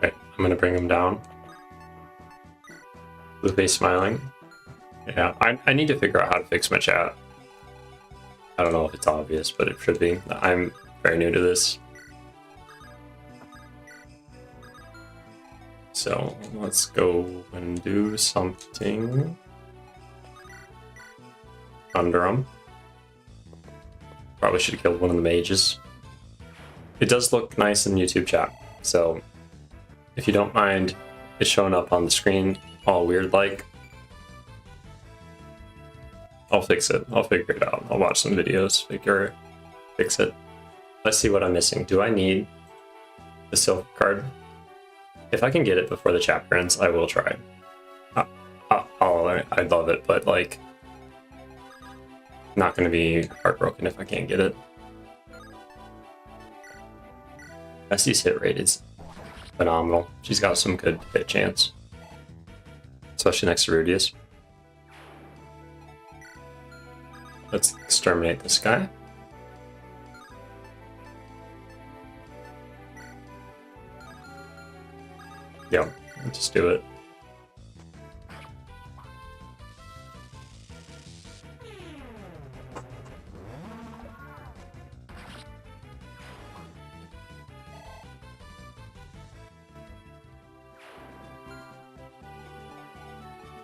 Right, I'm gonna bring him down. Lupe smiling. Yeah, I need to figure out how to fix my chat. I don't know if it's obvious, but it should be. I'm very new to this. So let's go and do something under him. Probably should have killed one of the mages. It does look nice in YouTube chat, so if you don't mind it showing up on the screen all weird like, I'll fix it. I'll figure it out. I'll watch some videos, fix it. Let's see what I'm missing. Do I need the silver card? If I can get it before the chapter ends, I will try. I'd love it, but like, not going to be heartbroken if I can't get it. Essie's hit rate is phenomenal. She's got some good hit chance, especially next to Rudius. Let's exterminate this guy. Yeah, let's just do it.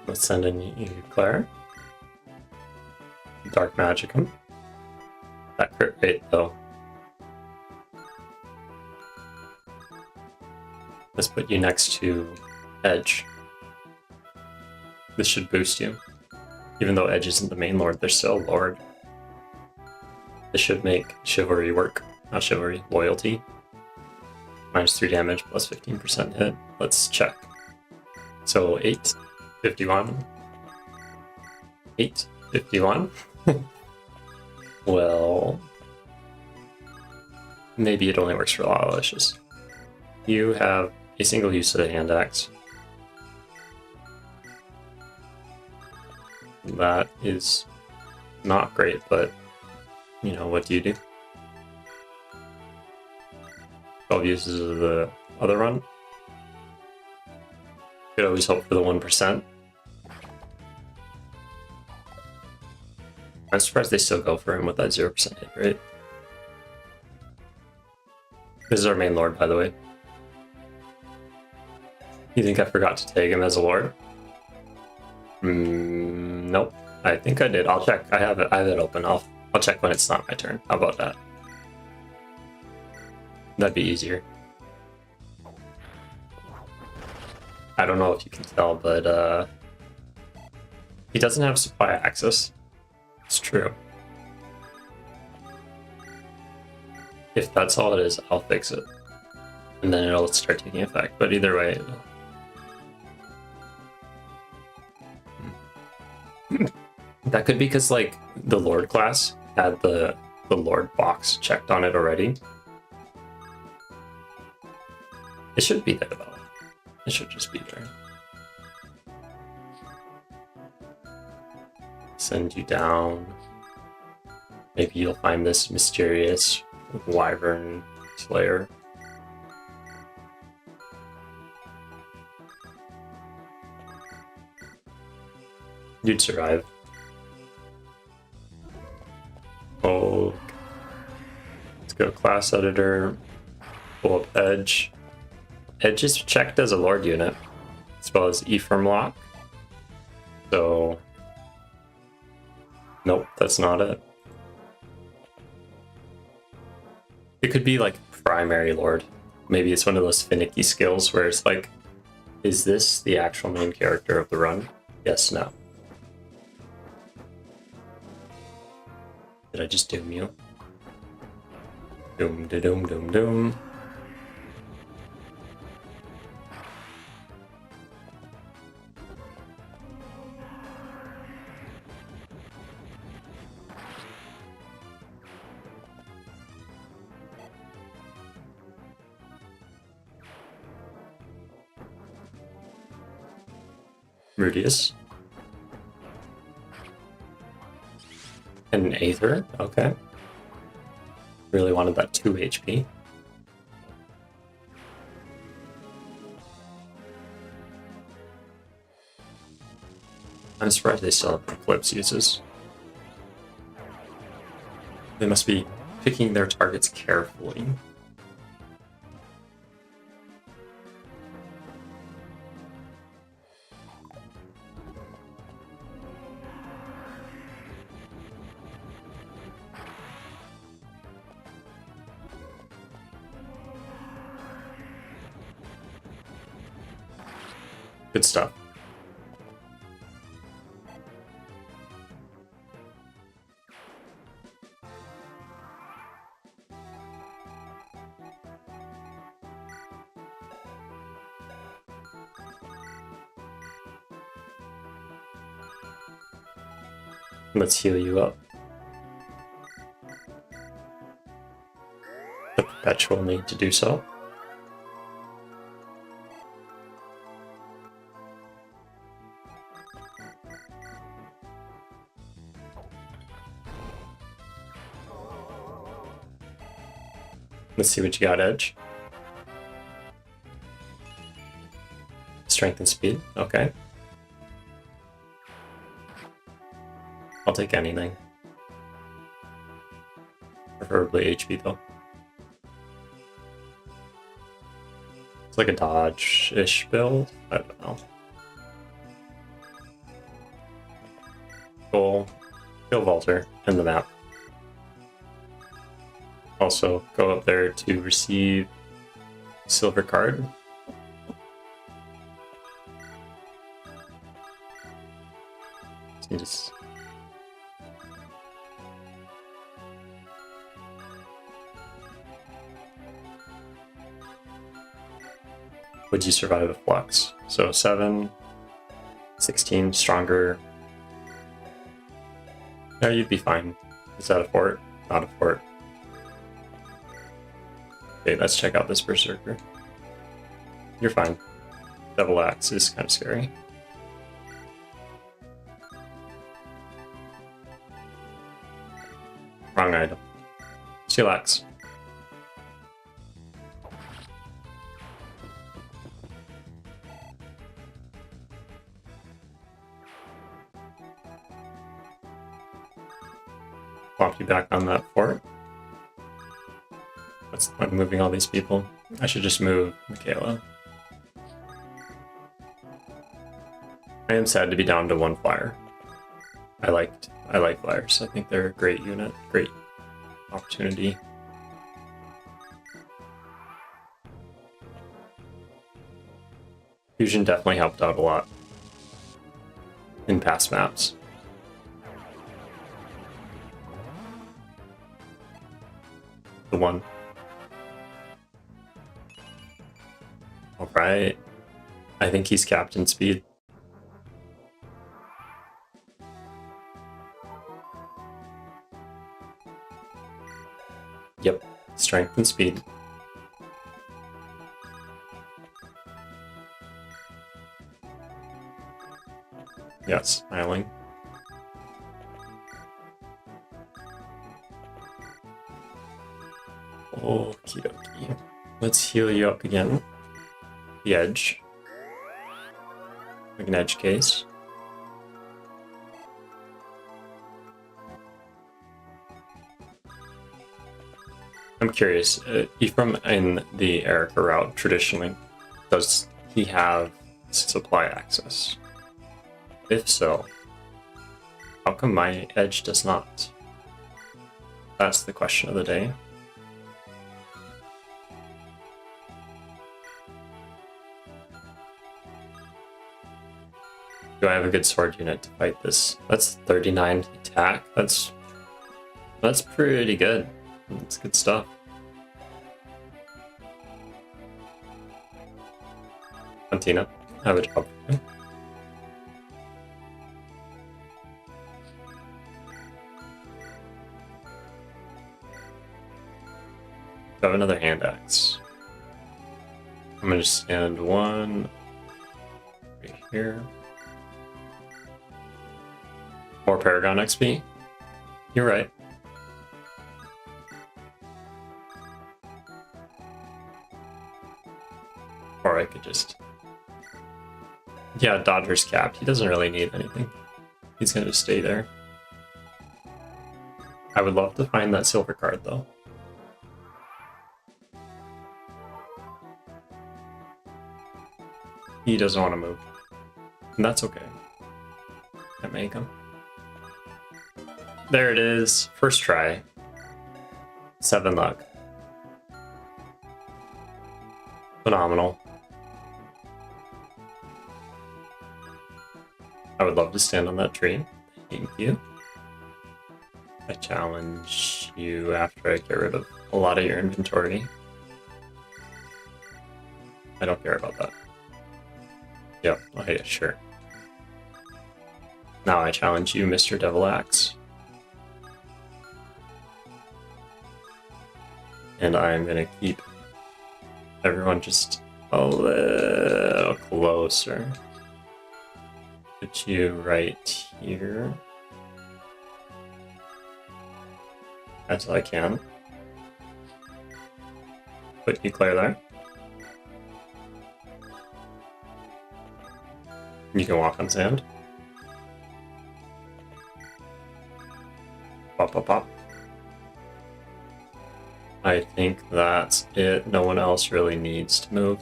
Let's send in Claire. Dark magic him. That crit rate though. Let's put you next to Edge. This should boost you. Even though Edge isn't the main lord, they're still a lord. This should make chivalry work. Not chivalry, loyalty. -3 damage, plus 15% hit. Let's check. So 8, 51. 8, 51. Well, maybe it only works for Aloysius. You have a single use of the hand axe. That is not great, but you know, what do you do? 12 uses of the other run. Could always hope for the 1%. I'm surprised they still go for him with that 0% hit rate. This is our main lord, by the way. You think I forgot to tag him as a lord? Nope. I think I did. I'll check. I have it open. I'll check when it's not my turn. How about that? That'd be easier. I don't know if you can tell, but he doesn't have supply access. It's true. If that's all it is, I'll fix it. And then it'll start taking effect. But either way, that could be because like the Lord class had the Lord box checked on it already. It should be there though. It should just be there. Send you down. Maybe you'll find this mysterious wyvern slayer. You'd survive. Oh, let's go class editor, pull up Edge. Edge is checked as a Lord unit, as well as E-firm lock. So, nope, that's not it. It could be like primary Lord. Maybe it's one of those finicky skills where it's like, is this the actual main character of the run? Yes, no. Did I just doom you? Doom, da doom, doom, doom. Rudius. And an Aether, okay. Really wanted that 2 HP. I'm surprised they still have Eclipse uses. They must be picking their targets carefully. Good stuff. Let's heal you up. The perpetual need to do so. Let's see what you got, Edge. Strength and speed, okay. I'll take anything. Preferably HP though. It's like a dodge-ish build. I don't know. Goal. Kill Vaulter in the map. Also, go up there to receive silver card. So you just would you survive a flux? So 7, 16, stronger. No, you'd be fine. Is that a fort? Not a fort. Okay, let's check out this Berserker. You're fine. Double Axe is kind of scary. Wrong item. Steel Axe. Plop you back on that fort. What's the point of moving all these people? I should just move Michaela. I am sad to be down to 1 flyer. I like flyers. I think they're a great unit, great opportunity. Fusion definitely helped out a lot in past maps. The 1. Alright. I think he's Captain Speed. Yep, strength and speed. Yes, smiling. Okie dokie. Let's heal you up again. The Edge. Like an Edge case. I'm curious, Ephraim in the Erica route traditionally, does he have supply access? If so, how come my edge does not? That's the question of the day. Do I have a good sword unit to fight this? That's 39 attack. That's pretty good. That's good stuff. Antina, I have a job for you. I have another hand axe. I'm gonna just stand one right here. More Paragon XP? You're right. Or I could just... Yeah, Dodger's capped. He doesn't really need anything. He's gonna just stay there. I would love to find that silver card, though. He doesn't want to move. And that's okay. Can't make him. There it is. First try. 7 luck. Phenomenal. I would love to stand on that tree. Thank you. I challenge you after I get rid of a lot of your inventory. I don't care about that. Yep, okay, sure. Now I challenge you, Mr. Devil Axe. And I'm gonna keep everyone just a little closer. Put you right here. As I can. Put you clear there. You can walk on sand. Pop, pop, pop. I think that's it. No one else really needs to move.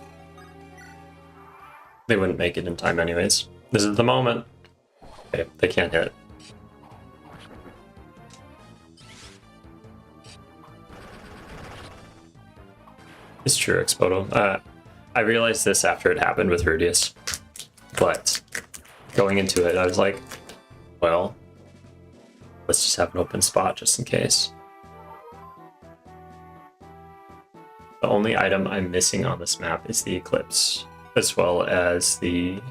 They wouldn't make it in time anyways. This is the moment. Okay, they can't hit. It's true, Expoto. I realized this after it happened with Rudius. But going into it, I was like, well, let's just have an open spot just in case. The only item I'm missing on this map is the Eclipse, as well as the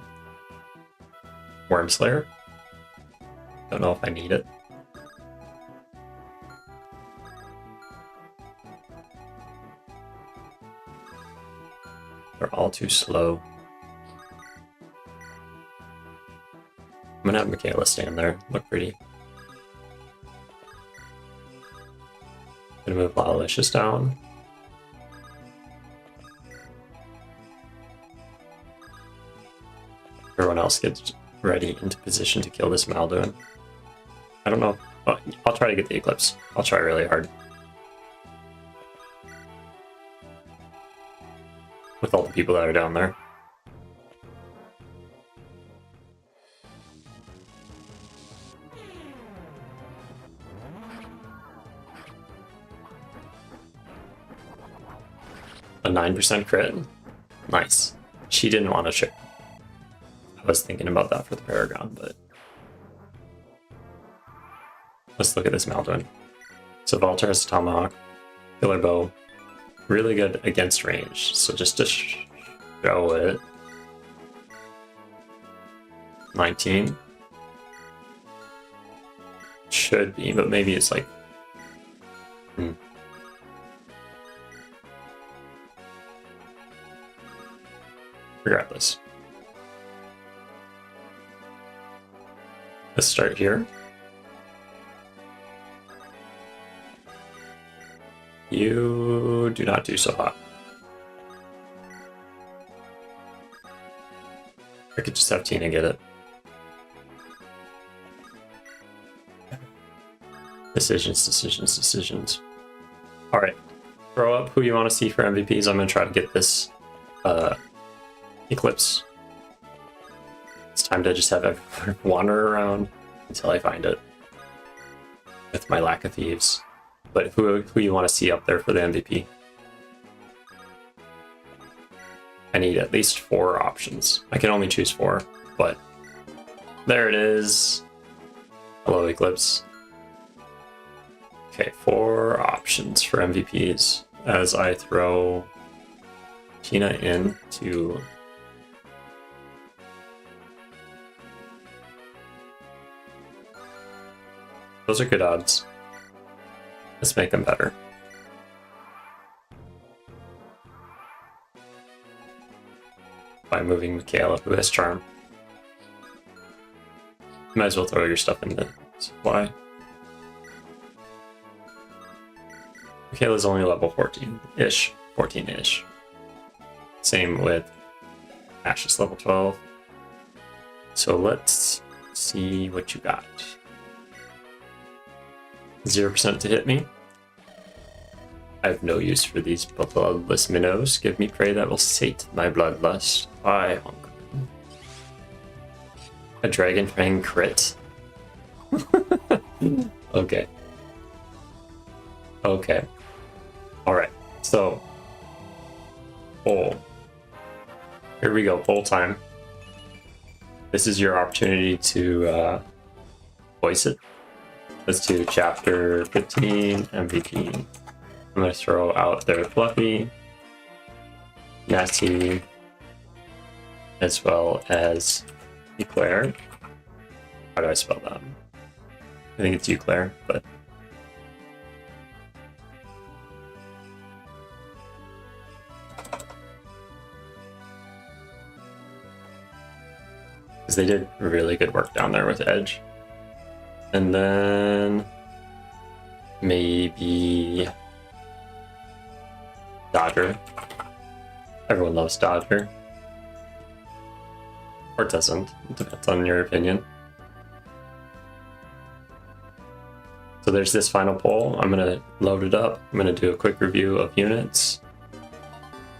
Worm Slayer. Don't know if I need it. They're all too slow. I'm gonna have Michaela stand there, look pretty. Gonna move Lalicious down. Everyone else gets ready into position to kill this Malduin. I don't know. I'll try to get the Eclipse. I'll try really hard. With all the people that are down there. A 9% crit? Nice. She didn't want to check. I was thinking about that for the Paragon, but... Let's look at this Malduin. So Valter has a Tomahawk, Killer Bow, really good against range, so just to show it... 19. Should be, but maybe it's like... Regardless. Let's start here. You do not do so hot. I could just have Tina get it. Decisions, decisions, decisions. Alright. throw up who you want to see for MVPs. I'm going to try to get this Eclipse. It's time to just have everyone wander around until I find it. With my lack of thieves. But who you want to see up there for the MVP? I need at least 4 options. I can only choose 4, but there it is. Hello, Eclipse. Okay, 4 options for MVPs as I throw Tina into those are good odds. Let's make them better. By moving Michaela, who has charm. Might as well throw your stuff in the supply. Michaela's only level 14-ish. 14-ish. Same with Ash's level 12. So let's see what you got. 0% to hit me. I have no use for these bloodless minnows. Give me prey that will sate my bloodlust. I hunger. A dragon fang crit. Okay. Okay. Alright. So. Bowl. Here we go. Bowl time. This is your opportunity to voice it. Let's do chapter 15 MVP. I'm going to throw out there Fluffy, Nasty, as well as Eclair. How do I spell that? I think it's Eclair, but because they did really good work down there with Edge. And then maybe Dodger. Everyone loves Dodger. Or doesn't. It depends on your opinion. So there's this final poll. I'm going to load it up. I'm going to do a quick review of units.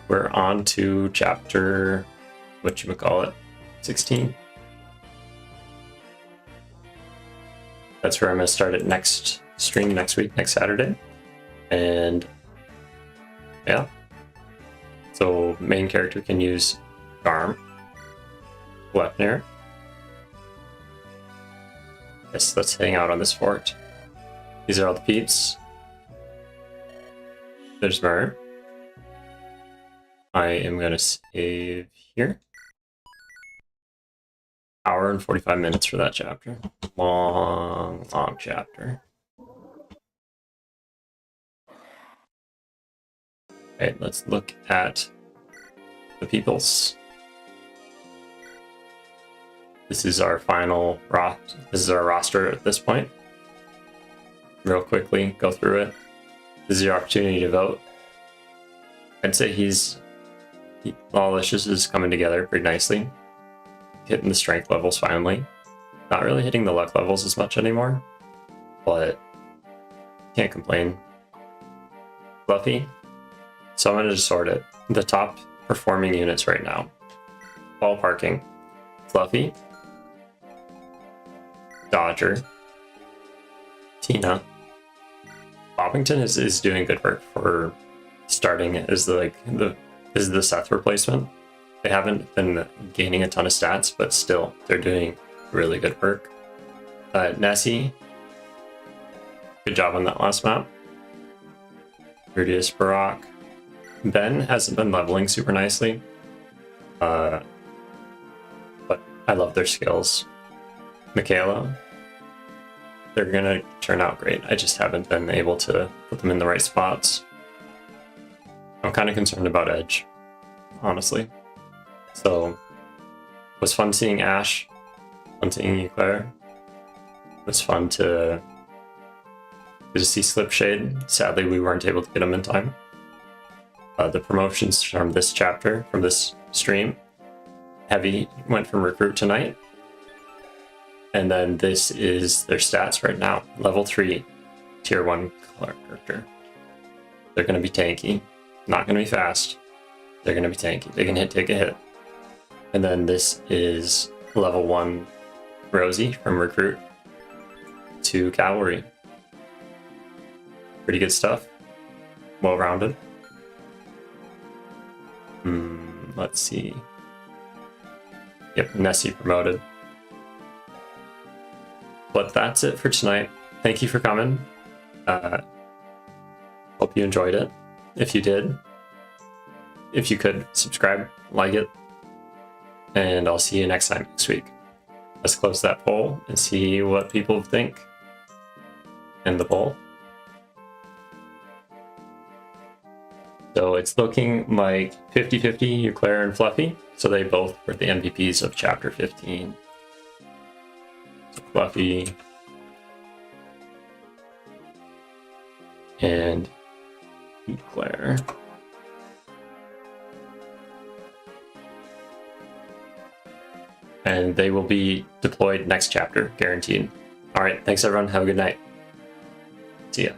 We're on to chapter, whatchamacallit, 16. That's where I'm going to start it next stream next week, next Saturday. And yeah. So main character can use Charm. Gleipnir. Yes, let's hang out on this fort. These are all the peeps. There's Myrrh. I am going to save here. Hour and 45 minutes for that chapter. Long, long chapter. Okay, let's look at the peoples. This is our final this is our roster at this point. Real quickly, go through it. This is your opportunity to vote. I'd say Lawlicious is coming together pretty nicely. Hitting the strength levels finally. Not really hitting the luck levels as much anymore, but can't complain. Fluffy. So I'm going to just sort it. The top performing units right now. Ballparking. Fluffy. Dodger. Tina. Bobbington is doing good work for starting as the Seth replacement. They haven't been gaining a ton of stats, but still, they're doing really good work. Nessie, good job on that last map. Rudius Barak. Ben hasn't been leveling super nicely, but I love their skills. Michaela, they're gonna turn out great. I just haven't been able to put them in the right spots. I'm kind of concerned about Edge, honestly. So, it was fun seeing Ash, fun seeing Eclair. It was fun to see Slipshade. Sadly, we weren't able to get him in time. The promotions from this chapter, from this stream, Heavy went from Recruit tonight. And then this is their stats right now. Level 3, Tier 1 character. They're going to be tanky. Not going to be fast. They're going to be tanky. They can take a hit. And then this is level 1 Rosie from Recruit to Cavalry. Pretty good stuff. Well-rounded. Let's see. Yep, Nessie promoted. But that's it for tonight. Thank you for coming. Hope you enjoyed it. If you did, if you could, subscribe, like it, and I'll see you next time next week. Let's close that poll and see what people think. End the poll. So it's looking like 50-50, Euclair and Fluffy. So they both were the MVPs of Chapter 15. So Fluffy and Euclair. And they will be deployed next chapter, guaranteed. All right, thanks everyone. Have a good night. See ya.